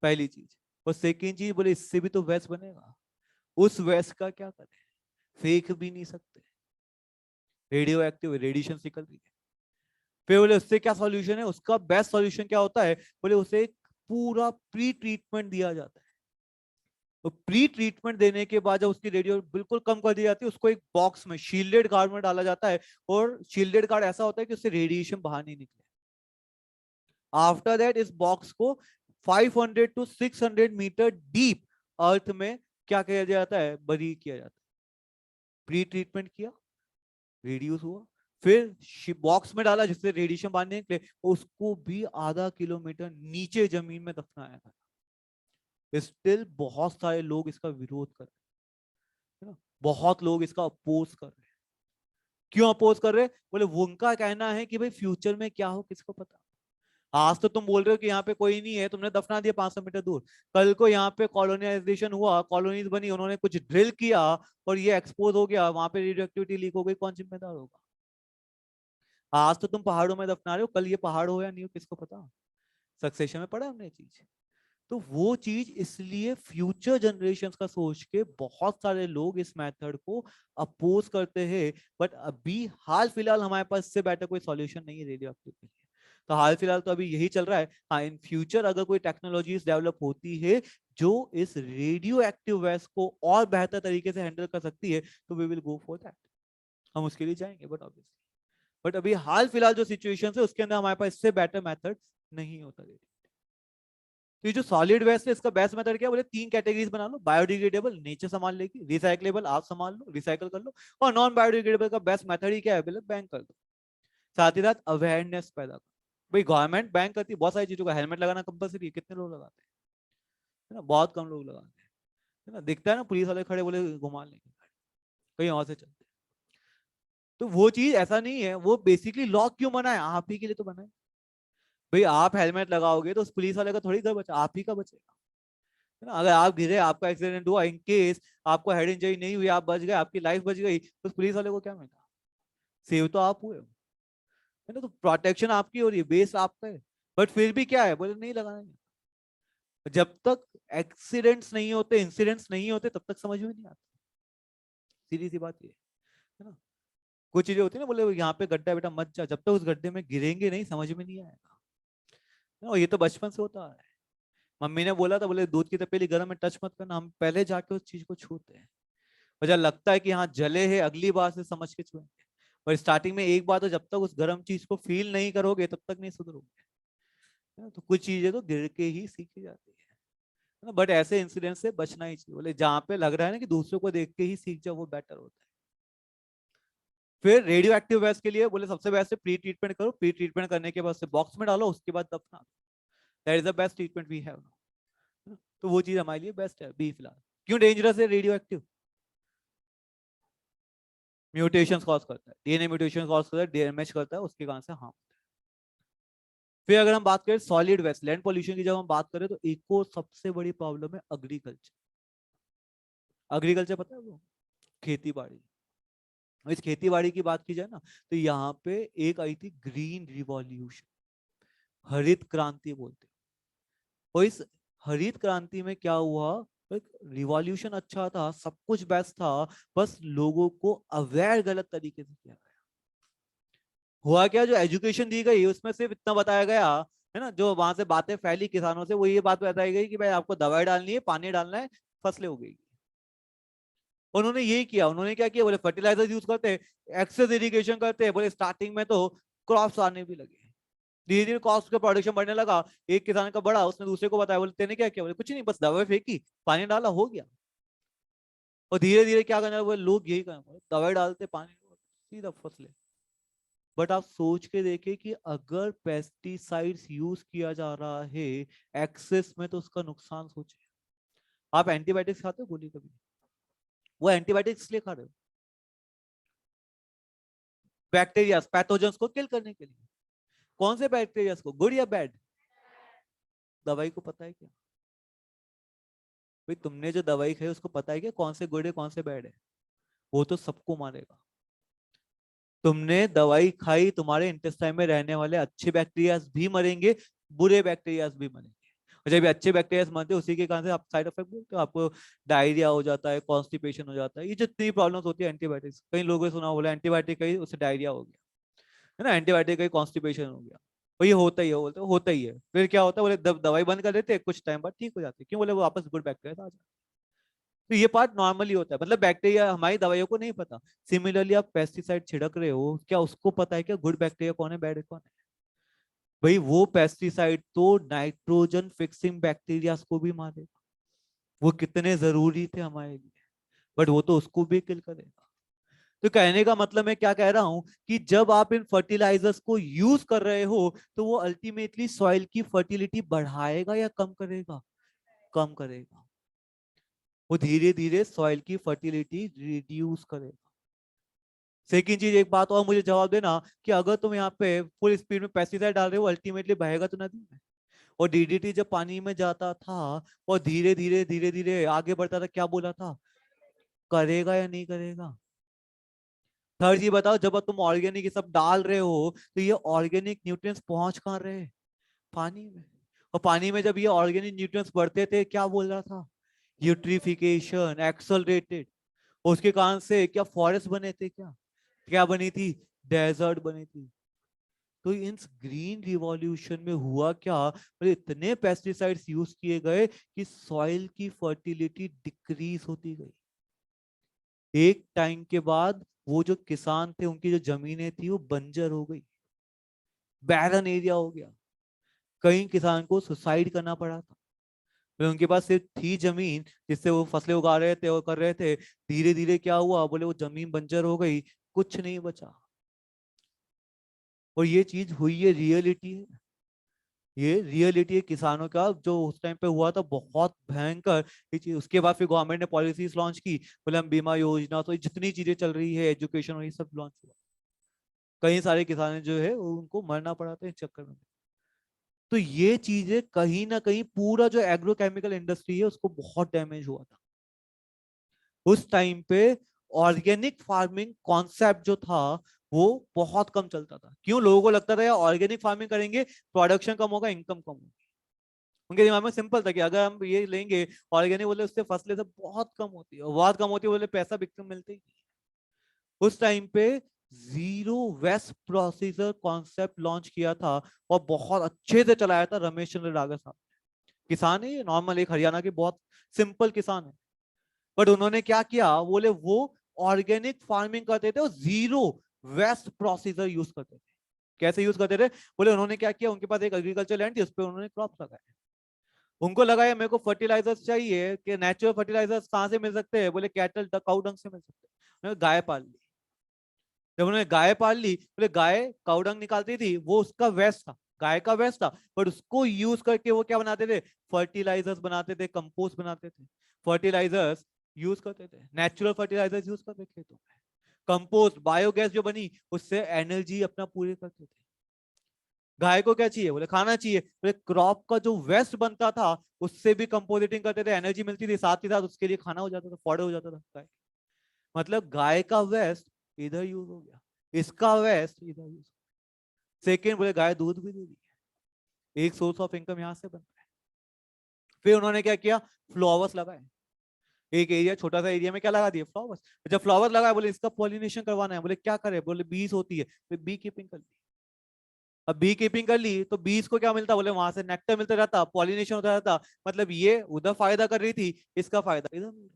पहली चीज। और सेकेंड चीज, बोले इससे भी तो वेस्ट बनेगा, उस वेस्ट का क्या करें, फेंक भी नहीं सकते, रेडियो एक्टिव रेडिएशन निकल रही है। फिर बोले उससे क्या सॉल्यूशन है? उसका बेस्ट सॉल्यूशन क्या होता है? बोले उसे एक पूरा प्री ट्रीटमेंट दिया जाता है। तो प्री ट्रीटमेंट देने के बाद जब उसकी रेडियो बिल्कुल कम कर दी जाती है, उसको एक बॉक्स में शील्डेड गार्ड में डाला जाता है, और शील्डेड गार्ड ऐसा होता है कि उससे रेडिएशन बाहर नहीं निकले। आफ्टर दैट इस बॉक्स को 500 टू 600 मीटर डीप अर्थ में क्या किया जाता है? बरी किया जाता है। प्री ट्रीटमेंट किया, रेड्यूस हुआ, फिर बॉक्स में डाला जिससे रेडिएशन बाहर नहीं निकले, उसको भी आधा किलोमीटर नीचे जमीन में दफनाया गया। स्टिल बहुत सारे लोग इसका विरोध कर रहे हैं ना, बहुत लोग इसका अपोज कर रहे हैं। क्यों अपोज कर रहे हैं? बोले वो उनका कहना है कि भाई फ्यूचर में क्या हो किसको पता। आज तो तुम बोल रहे हो कि यहाँ पे कोई नहीं है, तुमने दफना दिया 500 मीटर दूर, कल को यहाँ पे कॉलोनाइजेशन हुआ, कॉलोनीज बनी, उन्होंने कुछ ड्रिल किया और ये एक्सपोज हो गया, वहां पे रेडियो एक्टिविटी लीक हो गई, कौन जिम्मेदार होगा? आज तो तुम पहाड़ों में दफना रहे हो, कल ये पहाड़ हो या नहीं हो किसको पता। सक्सेशन में पड़ा हमने चीज। तो वो चीज इसलिए फ्यूचर जनरेशन का सोच के बहुत सारे लोग इस मेथड को अपोज करते हैं। बट अभी हाल फिलहाल हमारे पास इससे बेटर कोई सॉल्यूशन नहीं है रेडियो एक्टिव के लिए। तो हाल फिलहाल तो अभी यही चल रहा है। हाँ, इन फ्यूचर अगर कोई टेक्नोलॉजीज डेवलप होती है जो इस रेडियो एक्टिव वेस्ट को और बेहतर तरीके से हैंडल कर सकती है, तो we will go for that, हम उसके लिए जाएंगे। बट ऑब्वियसली, बट अभी हाल फिलहाल जो सिचुएशन है उसके अंदर हमारे पास इससे बेटर मेथड नहीं होता। तो ये जो सॉलिड वेस्ट है इसका बेस्ट मेथड क्या है? बोले 3 कैटेगरीज बना लो, बायोडिग्रेडेबल नेचर संभाल लेगी, रिसाइक्लेबल आप संभाल लो रिसाइकल कर लो, और नॉन बायोडिग्रेडेबल का बेस्ट मेथड ही क्या है? बोले बैन कर दो। साथ ही साथ अवेयरनेस पैदा करो। भाई गवर्नमेंट बैन करती है बहुत सारी चीजों का, हेलमेट लगाना कंपलसरी है, कितने लोग लगाते हैं? है ना, बहुत कम लोग लगाते हैं। है ना, दिखता है ना पुलिस वाले खड़े, बोले घुमा लेंगे, कहीं और से चलते हैं। तो वो चीज ऐसा नहीं है, वो बेसिकली लॉ क्यों बना है, आप ही के लिए तो बना है। भाई आप हेलमेट लगाओगे तो उस पुलिस वाले का थोड़ी घर बचा, आप ही का बचेगा, है ना। अगर आप गिरे, आपका एक्सीडेंट हुआ, इन केस आपको हेड इंजरी नहीं हुई, आप बच गए, आपकी लाइफ बच गई, तो उस पुलिस वाले को क्या मिला, सेव तो आप हुए हो, है ना। तो प्रोटेक्शन आपकी हो रही है, बेस आपका है, बट फिर भी क्या है, बोले नहीं लगाना है। जब तक एक्सीडेंट्स नहीं होते, इंसिडेंट्स नहीं होते, तब तक समझ में नहीं आता, सीधी सी बात ये है ना। कुछ चीजें होती है ना, बोले यहाँ पे गड्ढा, बेटा मत जा, जब तक उस गड्ढे में गिरेंगे नहीं समझ में नहीं आएगा, है ना। और ये तो बचपन से होता है। मम्मी ने बोला था, बोले दूध की तपेली गर्म में टच मत करना, हम पहले जाके उस चीज को छूते हैं, और जब लगता है कि हाँ जले है, अगली बार से समझ के छुएंगे। पर स्टार्टिंग में एक बार तो जब तक उस गर्म चीज को फील नहीं करोगे तब तक नहीं सुधरोगे, है ना। तो कुछ चीजें तो गिर के ही सीखी जाती है ना। बट ऐसे इंसिडेंट से बचना ही चाहिए, बोले जहाँ पे लग रहा है ना कि दूसरों को देख के ही सीख जाओ, वो बेटर होता है। फिर रेडियो एक्टिव वेस्ट के लिए बोले सबसे बेस्ट है प्री ट्रीटमेंट करो, प्री ट्रीटमेंट करने के बाद से बॉक्स में डालो, उसके बाद दफना, that is the best treatment we have. तो वो चीज हमारे लिए बेस्ट है अभी फिलहाल। क्यों डेंजरस है रेडियो एक्टिव, म्यूटेशन कॉज करता है, डीएनए म्यूटेशन कॉज करता है, डैमेज करता है, उसके कारण से हार्म। फिर अगर हम बात करें सॉलिड वेस्ट लैंड पोल्यूशन की, जब हम बात करें तो एक और सबसे बड़ी प्रॉब्लम है एग्रीकल्चर। एग्रीकल्चर पता है वो, खेती बाड़ी। इस खेती बाड़ी की बात की जाए ना, तो यहाँ पे एक आई थी ग्रीन रिवॉल्यूशन, हरित क्रांति बोलते हैं। और इस हरित क्रांति में क्या हुआ, एक रिवॉल्यूशन अच्छा था, सब कुछ बेस्ट था, बस लोगों को अवेयर गलत तरीके से किया गया। हुआ क्या, जो एजुकेशन दी गई उसमें सिर्फ इतना बताया गया, है ना, जो वहां से बातें फैली किसानों से, वो ये बात बताई गई कि भाई आपको दवाई डालनी है, पानी डालना है, फसलें उगेगी। उन्होंने यही किया, उन्होंने क्या किया, बोले फर्टिलाइजर यूज करते हैं, एक्सेस इरिगेशन करते हैं, बोले स्टार्टिंग में तो क्रॉप्स आने भी लगे, धीरे धीरे कॉस्ट का प्रोडक्शन बढ़ने लगा। एक किसान का बड़ा, उसने दूसरे को बताया, बोले तेने क्या किया, बोले कुछ नहीं, बस दवाई फेंकी, पानी डाला, हो गया। और धीरे धीरे क्या करना, बोले लोग यही करें, दवाई डालते, पानी सीधा फसले। बट आप सोच के देखें कि अगर पेस्टिसाइड्स यूज किया जा रहा है एक्सेस में, तो उसका नुकसान सोचिए। आप एंटीबायोटिक्स खाते हो, बोलिए कभी, वो एंटीबायोटिक्स इसलिए खा रहे हो, बैक्टीरिया पैथोजेंस को किल करने के लिए। कौन से बैक्टीरिया को, गुड या बैड, दवाई को पता है क्या, भाई तुमने जो दवाई खाई उसको पता है क्या कौन से गुड है कौन से बैड है, वो तो सबको मारेगा। तुमने दवाई खाई, तुम्हारे इंटेस्टाइन में रहने वाले अच्छे बैक्टीरियाज भी मरेंगे, बुरे बैक्टीरियाज भी मरेंगे। और जब ये अच्छे बैक्टीरियाज मरते हैं, उसी के कारण से आप साइड इफेक्ट बोलते हो, आपको डायरिया हो जाता है, कॉन्स्टिपेशन हो जाता है, ये जितनी प्रॉब्लम्स होती है एंटीबायोटिक्स, कई लोगों ने सुना, बोला एंटीबायोटिक का उससे डायरिया हो गया, है ना, एंटीबायोटिक का कॉन्स्टिपेशन हो गया। और ये होता ही है, बोलते होता ही है। फिर क्या होता है, बोले दवाई बंद कर देते, कुछ टाइम बाद ठीक हो जाती है, क्यों, बोले वो वापस गुड बैक्टीरिया आ जाते हैं। तो ये पार्ट नॉर्मली होता है, मतलब बैक्टीरिया हमारी दवाइयों को नहीं पता। सिमिलरली आप पेस्टिसाइड छिड़क रहे हो, क्या उसको पता है क्या गुड बैक्टीरिया कौन है, बैड कौन है। भाई वो पेस्टिसाइड तो नाइट्रोजन फिक्सिंग बैक्टीरिया को भी मारेगा, वो कितने जरूरी थे हमारे लिए, बट वो तो उसको भी किल करेगा। तो कहने का मतलब मैं क्या कह रहा हूं, कि जब आप इन फर्टिलाइजर्स को यूज कर रहे हो, तो वो अल्टीमेटली सॉइल की फर्टिलिटी बढ़ाएगा या कम करेगा, कम करेगा। वो धीरे धीरे सॉइल की फर्टिलिटी रिड्यूस करेगा। सेकंड चीज, एक बात और मुझे जवाब देना, कि अगर तुम यहाँ पे फुल स्पीड में पेस्टिसाइड डाल रहे हो, अल्टीमेटली बहेगा तो नदी में। और डीडीटी जब पानी में जाता था और धीरे धीरे आगे बढ़ता था, क्या बोला था, करेगा या नहीं करेगा। थर्ड चीज बताओ, जब तुम ऑर्गेनिक ये सब डाल रहे हो, तो ये ऑर्गेनिक न्यूट्रिएंट्स पहुंच कहाँ रहे, पानी में। और पानी में जब ये ऑर्गेनिक न्यूट्रिएंट्स बढ़ते थे, क्या बोल रहा था, यूट्रिफिकेशन एक्सलरेटेड। उसके कारण से क्या फॉरेस्ट बने थे, क्या क्या बनी थी, डेजर्ट बनी थी। तो इन ग्रीन रिवॉल्यूशन में हुआ क्या, मतलब इतने पेस्टिसाइड्स यूज किए गए कि सॉइल की फर्टिलिटी डिक्रीज होती गई। एक टाइम के बाद वो जो किसान थे, उनकी जो जमीनें थी वो बंजर हो गई, बैरन एरिया हो गया। कई किसान को सुसाइड करना पड़ा था, फिर उनके पास सिर्फ थी जमीन जिससे वो फसलें उगा रहे थे और कर रहे थे। धीरे धीरे क्या हुआ, बोले वो जमीन बंजर हो गई, कुछ नहीं बचा। और ये चीज हुई है, रियलिटी है, ये रियलिटी है किसानों का, जो उस टाइम पे हुआ था बहुत भयंकर। ये चीज उसके बाद फिर गवर्नमेंट ने पॉलिसीज लॉन्च की, बोले हम बीमा योजना, तो जितनी चीजें चल रही है, एजुकेशन और ये सब लॉन्च हुआ। कई सारे किसान जो है उनको मरना पड़ा था इस चक्कर में। तो ये चीजें कहीं ना कहीं पूरा जो एग्रोकेमिकल इंडस्ट्री है उसको बहुत डैमेज हुआ था उस टाइम पे। ऑर्गेनिक फार्मिंग कॉन्सेप्ट जो था वो बहुत कम चलता था। क्यों? लोगों को लगता था यार ऑर्गेनिक फार्मिंग करेंगे, प्रोडक्शन कम होगा, इनकम कम होगी। उनके दिमाग में सिंपल था कि अगर हम ये लेंगे ऑर्गेनिक, बोले उससे फसलें सब बहुत कम होती है, बहुत कम होती है, बोले पैसा बिकते मिलते ही नहीं। उस टाइम पे zero waste procedure concept launch किया था और बहुत अच्छे से चलाया था रमेश चंद्र राघव साहब। किसान है ये, नॉर्मल एक हरियाणा के बहुत सिंपल किसान है। बट उन्होंने क्या किया, बोले वो ऑर्गेनिक फार्मिंग करते थे और जीरो वेस्ट प्रोसीजर यूज करते थे। कैसे यूज करते थे? बोले उन्होंने क्या किया, उनके पास एक एग्रीकल्चर लैंड थी, उस पर उन्होंने क्रॉप लगाए। उनको लगाया मेरे को फर्टिलाइजर्स चाहिए, कि नेचुरल फर्टिलाइजर्स कहाँ से मिल सकते हैं? बोले कैटल काउ डंग से मिल सकते हैं। उन्होंने गाय पाल ली। जब उन्होंने गाय पाल ली, बोले गाय काउ डंग निकालती थी, वो उसका वेस्ट था, गाय का वेस्ट था, बट उसको यूज करके वो क्या बनाते थे? फर्टिलाइजर्स बनाते थे, कंपोस्ट बनाते थे। फर्टिलाइजर्स यूज करते थे, नेचुरल फर्टिलाइजर्स यूज करते थे खेतों में। कंपोस्ट बायोगैस जो बनी उससे एनर्जी अपना पूरे करते थे। गाय को क्या चाहिए? बोले खाना चाहिए, बोले क्रॉप का जो वेस्ट बनता था उससे भी कंपोजिटिंग करते थे, एनर्जी मिलती थी, साथ ही साथ उसके लिए खाना हो जाता था, फॉडर हो जाता था गाय। मतलब गाय का वेस्ट इधर यूज हो गया, इसका वेस्ट इधर यूज। सेकेंड, बोले गाय दूध भी दे रही है, एक सोर्स ऑफ इनकम यहाँ से बन रहा है। फिर उन्होंने क्या किया? फ्लावर्स लगाए। एक एरिया, छोटा सा एरिया में क्या लगा दिए? फ्लावर्स। जब फ्लावर्स लगाए, बोले इसका पॉलिनेशन करवाना है। बोले क्या करे? बोले बीज होती है, फिर बी कीपिंग कर ली। अब बी कीपिंग कर ली तो बीज को क्या मिलता? बोले वहां से नेक्टर मिलता रहता, पॉलिनेशन होता रहता। मतलब ये उधर फायदा कर रही थी, इसका फायदा इधर मिल रहा।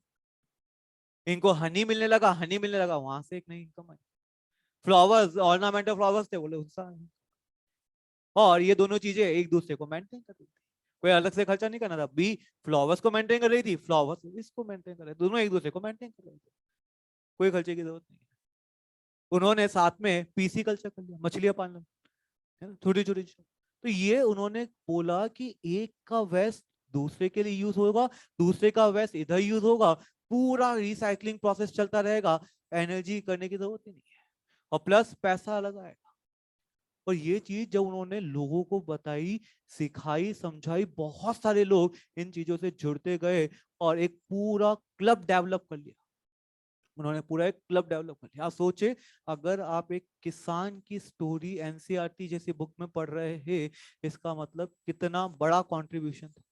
इनको हनी मिलने लगा, हनी मिलने लगा, वहां से एक नई इनकम आई। फ्लावर्स, ऑर्नामेंटल फ्लावर्स थे, बोले उसका। और ये दोनों चीजें एक दूसरे को मेंटेन कर रही थी, कोई अलग से खर्चा नहीं करना था। बी फ्लावर्स को मेंटेन कर रही थी, फ्लावर्स इसको मेंटेन कर रहे थे, दोनों एक दूसरे को मेंटेन कर रहे थे, कोई खर्चे की जरूरत नहीं है। उन्होंने साथ में पीसी कल्चर कर लिया, मछलियां पालना, है ना, छोटी छोटी। तो ये उन्होंने बोला कि एक का वेस्ट दूसरे के लिए यूज होगा, दूसरे का वेस्ट इधर यूज होगा, पूरा रिसाइकलिंग प्रोसेस चलता रहेगा, एनर्जी करने की जरूरत ही नहीं है, और प्लस पैसा अलग आएगा। और ये चीज जब उन्होंने लोगों को बताई, सिखाई, समझाई, बहुत सारे लोग इन चीजों से जुड़ते गए और एक पूरा क्लब डेवलप कर लिया। उन्होंने पूरा एक क्लब डेवलप कर लिया। आप सोचे, अगर आप एक किसान की स्टोरी एनसीईआरटी जैसी बुक में पढ़ रहे हैं, इसका मतलब कितना बड़ा कंट्रीब्यूशन था।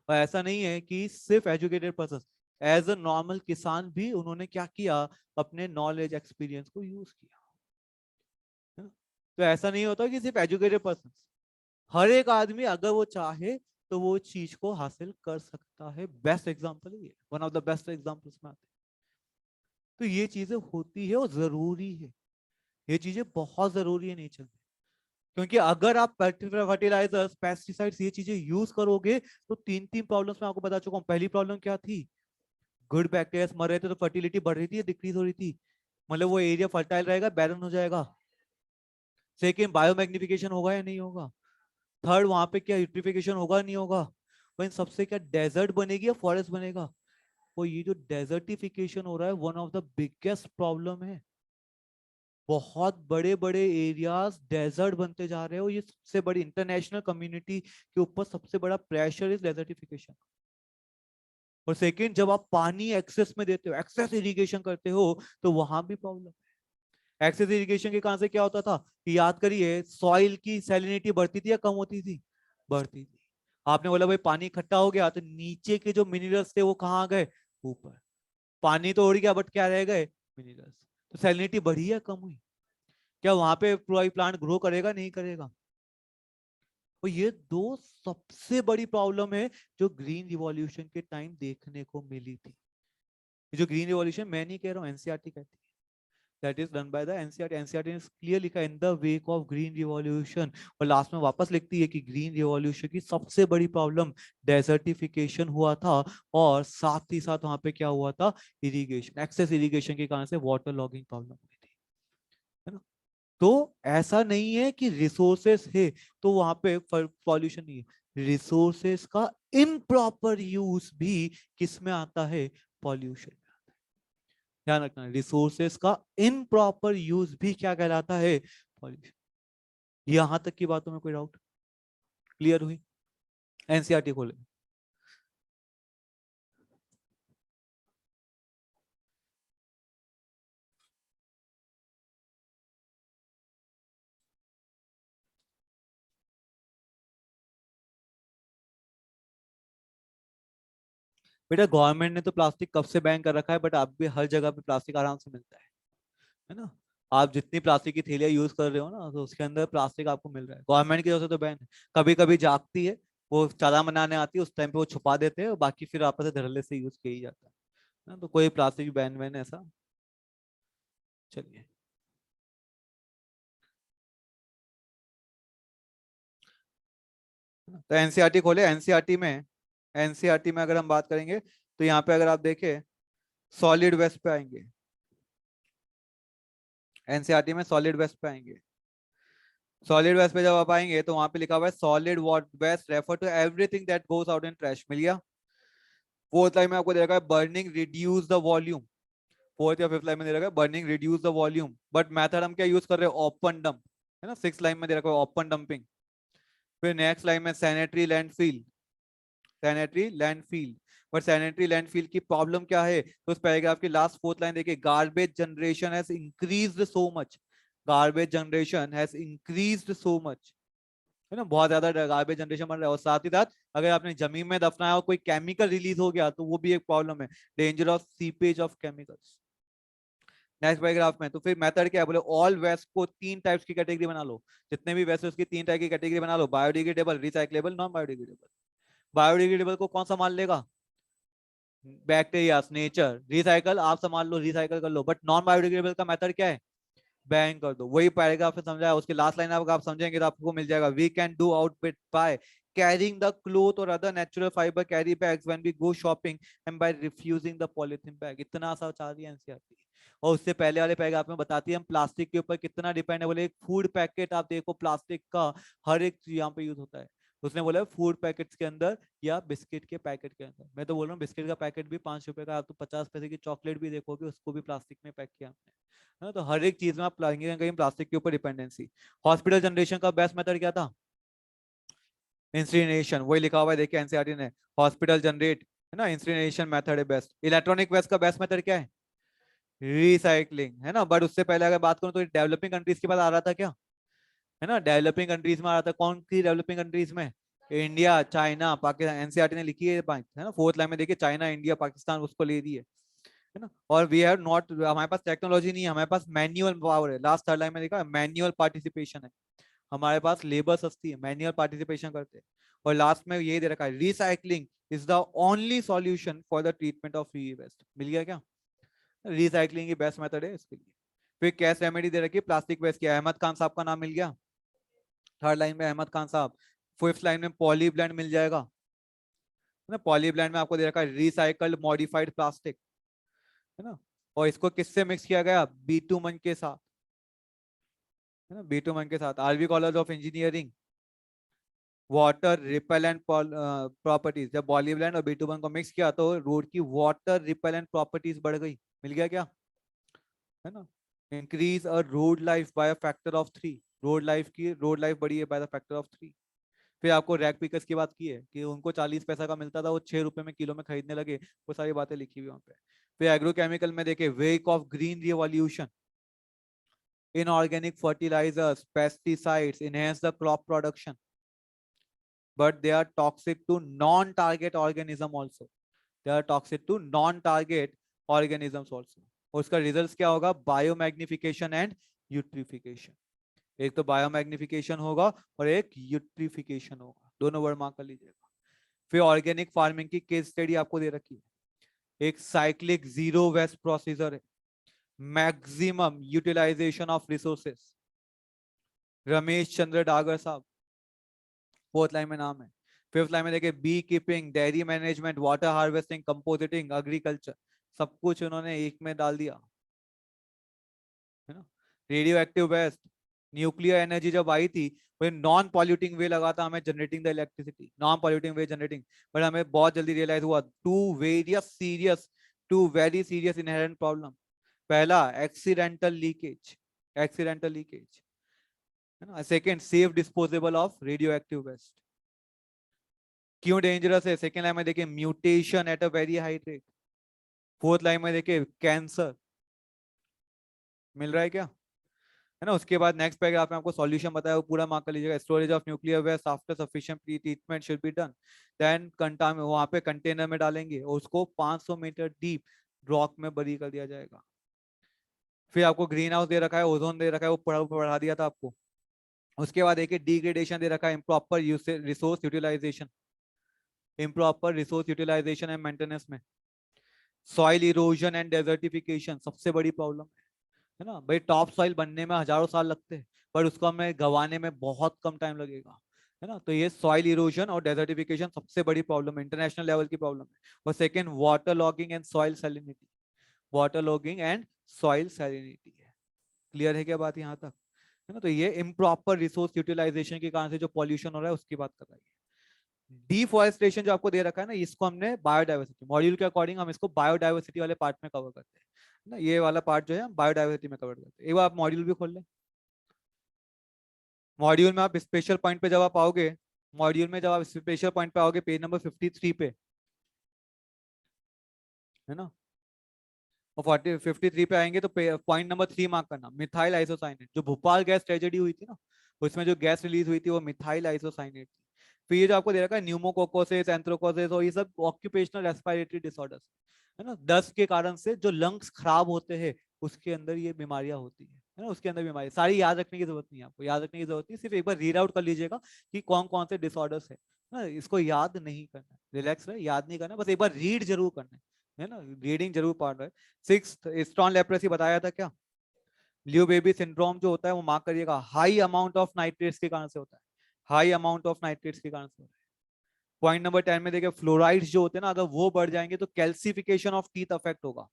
और ऐसा नहीं है कि सिर्फ educated person, as a normal किसान भी उन्होंने क्या किया? अपने नॉलेज एक्सपीरियंस को यूज किया, है ना? तो ऐसा नहीं होता कि सिर्फ एजुकेटेड पर्सन, हर एक आदमी अगर वो चाहे तो वो चीज को हासिल कर सकता है। बेस्ट एग्जांपल है ये, one of the best examples में आते हैं। तो ये चीजें होती है और जरूरी है, ये चीजें बहुत जरूरी है नेचर में। क्योंकि अगर आप फर्टिलाइजर्स, पेस्टिसाइड्स, ये चीजें यूज करोगे तो तीन तीन प्रॉब्लम्स मैं आपको बता चुका हूँ। पहली प्रॉब्लम क्या थी? गुड बैक्टीरिया मर रहे थे तो फर्टिलिटी बढ़ रही थी या डिक्रीज हो रही थी? मतलब वो एरिया फर्टाइल रहेगा, बैरन हो जाएगा। सेकेंड, बायोमैग्निफिकेशन होगा या नहीं होगा? थर्ड, वहां पे क्या यूट्रिफिकेशन होगा नहीं होगा? और इन सबसे क्या डेजर्ट बनेगी या फॉरेस्ट बनेगा? वो ये जो डेजर्टिफिकेशन हो रहा है, one of the biggest problem है। बहुत बड़े बड़े एरियाज डेजर्ट बनते जा रहे हो, ये सबसे बड़ी इंटरनेशनल कम्युनिटी के ऊपर सबसे बड़ा प्रेशर इज डेजर्टिफिकेशन। और सेकंड, जब आप पानी एक्सेस में देते हो, एक्सेस इरिगेशन करते हो, तो वहां भी प्रॉब्लम है। एक्सेस इरिगेशन के कारण से क्या होता था कि याद करिए, सॉइल की सैलिनिटी बढ़ती थी या कम होती थी? बढ़ती थी। आपने बोला भाई पानी इकट्ठा हो गया तो नीचे के जो मिनरल्स थे वो कहाँ गए? ऊपर। पानी तो उड़ गया बट क्या रह गए? मिनरल्स। तो सैलिनिटी बढ़ी या कम हुई? क्या वहां पे पूरा प्लांट ग्रो करेगा नहीं करेगा? और ये दो सबसे बड़ी प्रॉब्लम है जो ग्रीन रिवॉल्यूशन के टाइम देखने को मिली थी। ये जो ग्रीन रिवॉल्यूशन मैं नहीं कह रहा हूँ, एनसीईआरटी कहती है, that is done by the NCERT. NCERT ने क्लियर लिखा in the wake of green revolution, और लास्ट में वापस लिखती है कि ग्रीन रिवॉल्यूशन की सबसे बड़ी प्रॉब्लम डेजर्टिफिकेशन हुआ था, और साथ ही साथ वहां पे क्या हुआ था? इरिगेशन, एक्सेस इरिगेशन के कारण से वाटर लॉगिंग प्रॉब्लम हुई थी, है ना? तो ऐसा नहीं है कि रिसोर्सेस है तो वहां पे पॉल्यूशन नहीं है, रिसोर्सेस का इम्प्रॉपर यूज भी किस में आता है? पॉल्यूशन में आता है। ध्यान रखना, रिसोर्सेस का इम्प्रॉपर यूज भी क्या कहलाता है, पॉल्यूशन। यहां तक की बातों में कोई डाउट क्लियर हुई? एनसीईआरटी खोले। बेटा गवर्नमेंट ने तो प्लास्टिक कब से बैन कर रखा है, बट अब भी हर जगह पे प्लास्टिक आराम से मिलता है ना। आप जितनी प्लास्टिक की थैलियां यूज कर रहे हो ना, तो उसके अंदर प्लास्टिक आपको मिल रहा है, गवर्नमेंट की तरफ से तो बैन है। कभी कभी जागती है, वो चालान बनाने आती है, उस टाइम पे वो छुपा देते हैं, और बाकी फिर आपस से धड़ल्ले से यूज किया ही जाता है ना। तो कोई प्लास्टिक बैन वैन ऐसा, चलिए। तो एनसीईआरटी खोले। एनसीईआरटी में अगर हम बात करेंगे, तो यहाँ पे अगर आप देखें, सॉलिड वेस्ट पे आएंगे। एनसीईआरटी में सॉलिड वेस्ट पे आएंगे। सॉलिड वेस्ट पे जब आप आएंगे, तो वहां पे लिखा हुआ है solid waste refer to everything that goes out in trash. मिल गया। फोर्थ लाइन में आपको दे रखा है burning reduce the volume. Fourth या फिफ्थ लाइन में दे रखा है burning reduce the volume, but method हम क्या यूज कर रहे हैं, ओपन डंप, है ना। सिक्स लाइन में दे रखा है ओपन डंपिंग। फिर नेक्स्ट लाइन में sanitary landfill, sanitary landfill. But sanitary landfill की प्रॉब्लम क्या है, तो उस पैराग्राफ की लास्ट फोर्थ लाइन देखिए, garbage generation has increased so much. Garbage generation has increased so much, है ना। बहुत ज्यादा गार्बेज जनरेशन बन रहा है, और साथ ही साथ अगर आपने जमीन में दफनाया और कोई केमिकल रिलीज हो गया, तो वो भी एक प्रॉब्लम है, danger of seepage of chemicals. Next paragraph में तो फिर मेथड क्या है, बोले ऑल वेस्ट को तीन टाइप्स की कैटेगरी बना लो। जितने भी वेस्ट उसकी तीन टाइप की कैटेगरी बना लो, biodegradable, recyclable, non biodegradable. Biodegradable को कौन संभाल लेगा, बैक्टीरिया, नेचर। रिसाइकल आप संभाल लो, रिसाइकल कर लो, बट नॉन बायोडिग्रेडेबल का मेथड क्या है, बैन कर दो। वही पैराग्राफ में समझाया, उसके लास्ट लाइन आप समझेंगे तो आपको मिल जाएगा, we can do out bit by carrying the cloth और other natural fibre carry bags when we go shopping and by refusing the polythene bag. इतना सा चाह रही है एनसीईआरटी। और उससे पहले वाले पैराग्राफ में बताती है हम प्लास्टिक के ऊपर कितना डिपेंड है। बोले एक फूड पैकेट आप देखो प्लास्टिक का, हर एक चीज यहाँ पे यूज होता है। उसने बोला फूड पैकेट्स के अंदर या बिस्किट के पैकेट के अंदर। मैं तो बोल रहा हूँ बिस्किट का पैकेट भी 5 रुपए का, आप तो 50 पैसे की चॉकलेट भी देखोगे उसको भी प्लास्टिक में पैक किया हमने, है ना। तो हर एक चीज में आप कहीं ना कहीं प्लास्टिक के ऊपर डिपेंडेंसी। हॉस्पिटल जनरेशन का बेस्ट मेथड क्या था, इंसिनरेशन। वही लिखा हुआ है देखिए एनसीईआरटी ने, हॉस्पिटल जनरेट, है ना, इंसिनरेशन मेथड है बेस्ट। इलेक्ट्रॉनिक वेस्ट का बेस्ट मेथड क्या है, रिसाइकलिंग, है ना। बट उससे पहले अगर बात करूं तो डेवलपिंग कंट्रीज के पास आ रहा था क्या, है ना। डेवलपिंग कंट्रीज में आ रहा था, कौन सी डेवलपिंग कंट्रीज में, इंडिया, चाइना, पाकिस्तान। एनसीईआरटी ने लिखी है ना, फोर्थ लाइन में देखिए, चाइना, इंडिया, पाकिस्तान उसको ले रही है ना। और वी हैव नॉट, हमारे पास टेक्नोलॉजी नहीं है, हमारे पास मैन्युअल पावर है। लास्ट थर्ड लाइन में देखा मैन्युअल पार्टिसिपेशन है, हमारे पास लेबर सस्ती है, मैन्युअल पार्टिसिपेशन करते हैं। और लास्ट में ये दे रखा है, recycling is the only solution for the treatment of e waste. मिल गया क्या, रिसाइकलिंग की बेस्ट मेथड है इसके लिए। फिर कैश रेमेडी दे रखी है प्लास्टिक वेस्ट की, अहमद खान साहब का नाम मिल गया, थर्ड लाइन में अहमद खान साहब। फिफ्थ लाइन में पॉली ब्लेंड मिल जाएगा ना। पॉली ब्लेंड में आपको दे रखा है रिसाइकल्ड मॉडिफाइड प्लास्टिक, है ना। और इसको किससे मिक्स किया गया, बीटूमन के साथ, है ना, बीटूमन के साथ। RV college of engineering, water repellent properties. जब बॉलीब्लैंड और बीटूमन को मिक्स किया तो रोड की वाटर रिपेलेंट प्रॉपर्टीज बढ़ गई। मिल गया क्या, है ना। Increase a road life by a factor of 3। Road life बढ़ी है बाय द फैक्टर ऑफ 3। फिर आपको रैक पिकर्स की बात की है कि उनको 40 पैसा का मिलता था, वो 6 रुपए में किलो में खरीदने लगे, वो सारी बातें लिखी हुई वहां पे। फिर एग्रोकेमिकल में देखे, wake of green revolution, inorganic fertilizers, pesticides enhance the crop production, but they are toxic to non-target organism also. They are toxic to non-target organisms also. और उसका रिजल्ट क्या होगा, बायोमैग्निफिकेशन एंड यूट्रिफिकेशन। एक तो biomagnification होगा और एक eutrophication होगा, दोनों वर्ड मार्क कर लीजिएगा। फिर ऑर्गेनिक फार्मिंग की केस स्टडी आपको दे रखी है, एक साइक्लिक जीरो वेस्ट प्रोसीजर है, maximum utilisation of resources, Ramesh Chandra Dagar साहब, फोर्थ लाइन में नाम है। फिफ्थ लाइन में देखिए, bee keeping, dairy management, water harvesting, composting, agriculture, सब कुछ उन्होंने एक में डाल दिया, है ना। Radioactive waste, nuclear energy जब आई थी, नॉन पॉल्यूटिंग वे लगा था हमें generating the electricity, non polluting way generating. But हमें बहुत जल्दी रियलाइज हुआ two very serious inherent problem, पहला एक्सीडेंटल लीकेज, एक्सीडेंटल लीकेज है ना। Second safe disposable of radioactive waste. क्यों डेंजरस है? सेकंड लाइन में देखिए mutation at a very high rate. Fourth line में देखिए कैंसर। मिल रहा है क्या? है ना। उसके बाद नेक्स्ट पैराग्राफ में आपको सॉल्यूशन बताया, वो पूरा मार्क कर लीजिएगा। Storage of nuclear waste after sufficient pre treatment should be done, then कंटाम वहां पे कंटेनर में डालेंगे और उसको 500 मीटर डीप रॉक में बरी कर दिया जाएगा। फिर आपको ग्रीन हाउस दे रखा है, ओजोन दे रखा है, वो पढ़ा दिया था आपको। उसके बाद देखिए डिग्रेडेशन दे रखा है, improper resource utilisation, improper resource utilisation and maintenance में। सॉइल इरोजन एंड डेजर्टिफिकेशन सबसे बड़ी प्रॉब्लम है ना भाई। टॉप सॉइल बनने में हजारों साल लगते हैं, पर उसको हमें गंवाने में बहुत कम टाइम लगेगा, है ना। तो ये सॉइल इरोजन और डेजर्टिफिकेशन सबसे बड़ी प्रॉब्लम है, इंटरनेशनल लेवल की प्रॉब्लम है। और second water logging and soil salinity, water logging and soil salinity है। क्लियर है क्या बात यहाँ तक? है ना। तो ये इम्प्रॉपर रिसोर्स यूटिलाइजेशन के कारण से जो पॉल्यूशन हो रहा है उसकी बात कर रहा है। डिफॉरेस्टेशन जो आपको दे रखा है ना, इसको हमने बायोडाइवर्सिटी मॉड्यूल के अकॉर्डिंग हम इसको बायोडाइवर्सिटी वाले पार्ट में कवर करते हैं ना। ये वाला पार्ट जो है हम बायोडाइवर्सिटी में कवर करते हैं। एक बार आप मॉड्यूल भी खोल लें। मॉड्यूल में आप स्पेशल पॉइंट पे जब आप आओगे, मॉड्यूल में जब आप स्पेशल पॉइंट पे आओगे पेज नंबर 53 पे, है ना, और 53 पे आएंगे तो पॉइंट नंबर 3 मार्क करना, मिथाइल आइसोसाइनेट। जो भोपाल गैस ट्रेजेडी हुई थी ना, उसमें जो गैस रिलीज हुई थी वो मिथाइल आइसोसाइनेट थी। फिर ये जो आपको दे रखा है न्यूमोकोकोसिस, एंथ्रोकोसिस और ये सब ऑक्यूपेशनल रेस्पिरेटरी डिसऑर्डर्स, है ना। दस्त के कारण से जो लंग्स खराब होते हैं उसके अंदर ये बीमारियां होती है ना। उसके अंदर बीमारी सारी याद रखने की जरूरत नहीं है, आपको याद रखने की जरूरत नहीं, सिर्फ एक बार रीड आउट कर लीजिएगा कि कौन कौन से डिसऑर्डर्स है ना। इसको याद नहीं करना, रिलैक्स रहे, याद नहीं करना, बस एक बार रीड जरूर करना है ना। रीडिंग जरूर पार्ट है। सिक्स्थ स्टोन लेप्रेसी बताया था क्या? लियो बेबी सिंड्रोम जो होता है वो मार्क करिएगा, हाई अमाउंट ऑफ नाइट्रेट्स के कारण से होता है, हाई अमाउंट ऑफ नाइट्रेट्स के कारण से होता है। पॉइंट नंबर 10 में देखिए फ्लोराइड्स जो होते हैं ना, अगर वो बढ़ जाएंगे तो कैल्सिफिकेशन ऑफ टीथ अफेक्ट होगा।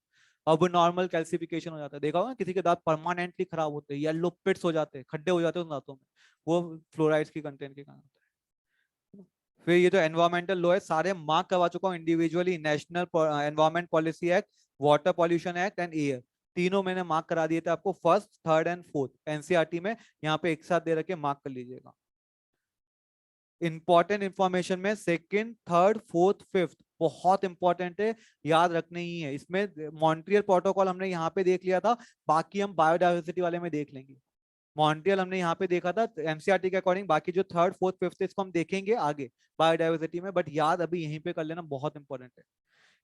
अब नॉर्मल कैल्सिफिकेशन हो जाता है, देखा होगा किसी के दांत परमानेंटली खराब होते हैं, येलो पिट्स हो जाते हैं, खड्डे हो जाते हैं उन दांतों में, वो फ्लोराइड्स की कंटेंट के कारण होता है। फिर ये जो एनवायरमेंटल लॉ है सारे मार्क करवा चुका हूँ individually, national environment policy act, water pollution act and air, तीनों मैंने मार्क करा दिए थे आपको, first third and fourth NCERT में, यहाँ पे एक साथ दे रखे, मार्क कर लीजिएगा। इंपॉर्टेंट इंफॉर्मेशन में सेकंड थर्ड फोर्थ फिफ्थ बहुत इंपॉर्टेंट है, याद रखने ही है। इसमें मॉन्ट्रियल प्रोटोकॉल हमने यहाँ पे देख लिया था, बाकी हम बायोडाइवर्सिटी वाले में देख लेंगे। मॉन्ट्रियल हमने यहाँ पे देखा था एनसीईआरटी के अकॉर्डिंग, बाकी जो थर्ड फोर्थ फिफ्थ इसको हम देखेंगे आगे बायोडाइवर्सिटी में, बट याद अभी यहीं पे कर लेना बहुत इंपॉर्टेंट है।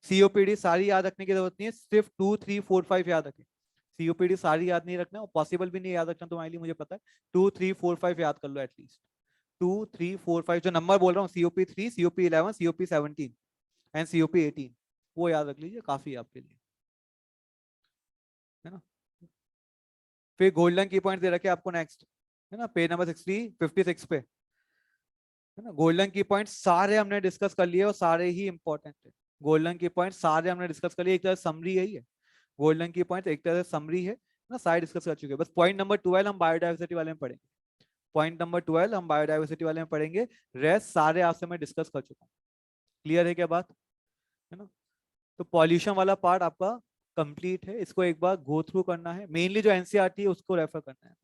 सीओपीडी सारी याद रखने की जरूरत नहीं है, सिर्फ 2 3 4 5 याद रखें। सीओपीडी सारी याद नहीं रखना और पॉसिबल भी नहीं याद रखना तुम्हारे लिए, मुझे पता है। 2 3 4 5 याद कर लो एटलीस्ट, 2 3 4 5 जो नंबर बोल रहा हूँ, COP3 COP11 COP17 and COP18, वो याद रख लीजिए, काफी है आपके लिए, है ना। फिर गोल्डन की पॉइंट दे रखे आपको नेक्स्ट, है ना, पेज नंबर 56 पे, है ना। गोल्डन की पॉइंट सारे हमने डिस्कस कर लिए और सारे ही इंपॉर्टेंट है। गोल्डन की पॉइंट सारे हमने डिस्कस कर लिए, एक तरह समरी है, गोल्डन की पॉइंट एक तरह से समरी है ना, सारे डिस्कस कर चुके हैं। बस पॉइंट नंबर 12 हम बायोडाइवर्सिटी वाले में पढ़ेंगे, पॉइंट नंबर 12 हम बायोडाइवर्सिटी वाले में पढ़ेंगे, रेस्ट सारे आपसे मैं डिस्कस कर चुका हूँ। क्लियर है क्या बात? है ना। तो पॉल्यूशन वाला पार्ट आपका कंप्लीट है, इसको एक बार गो थ्रू करना है, मेनली जो एनसीईआरटी है उसको रेफर करना है,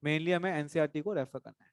मेनली हमें एनसीईआरटी को रेफर करना है।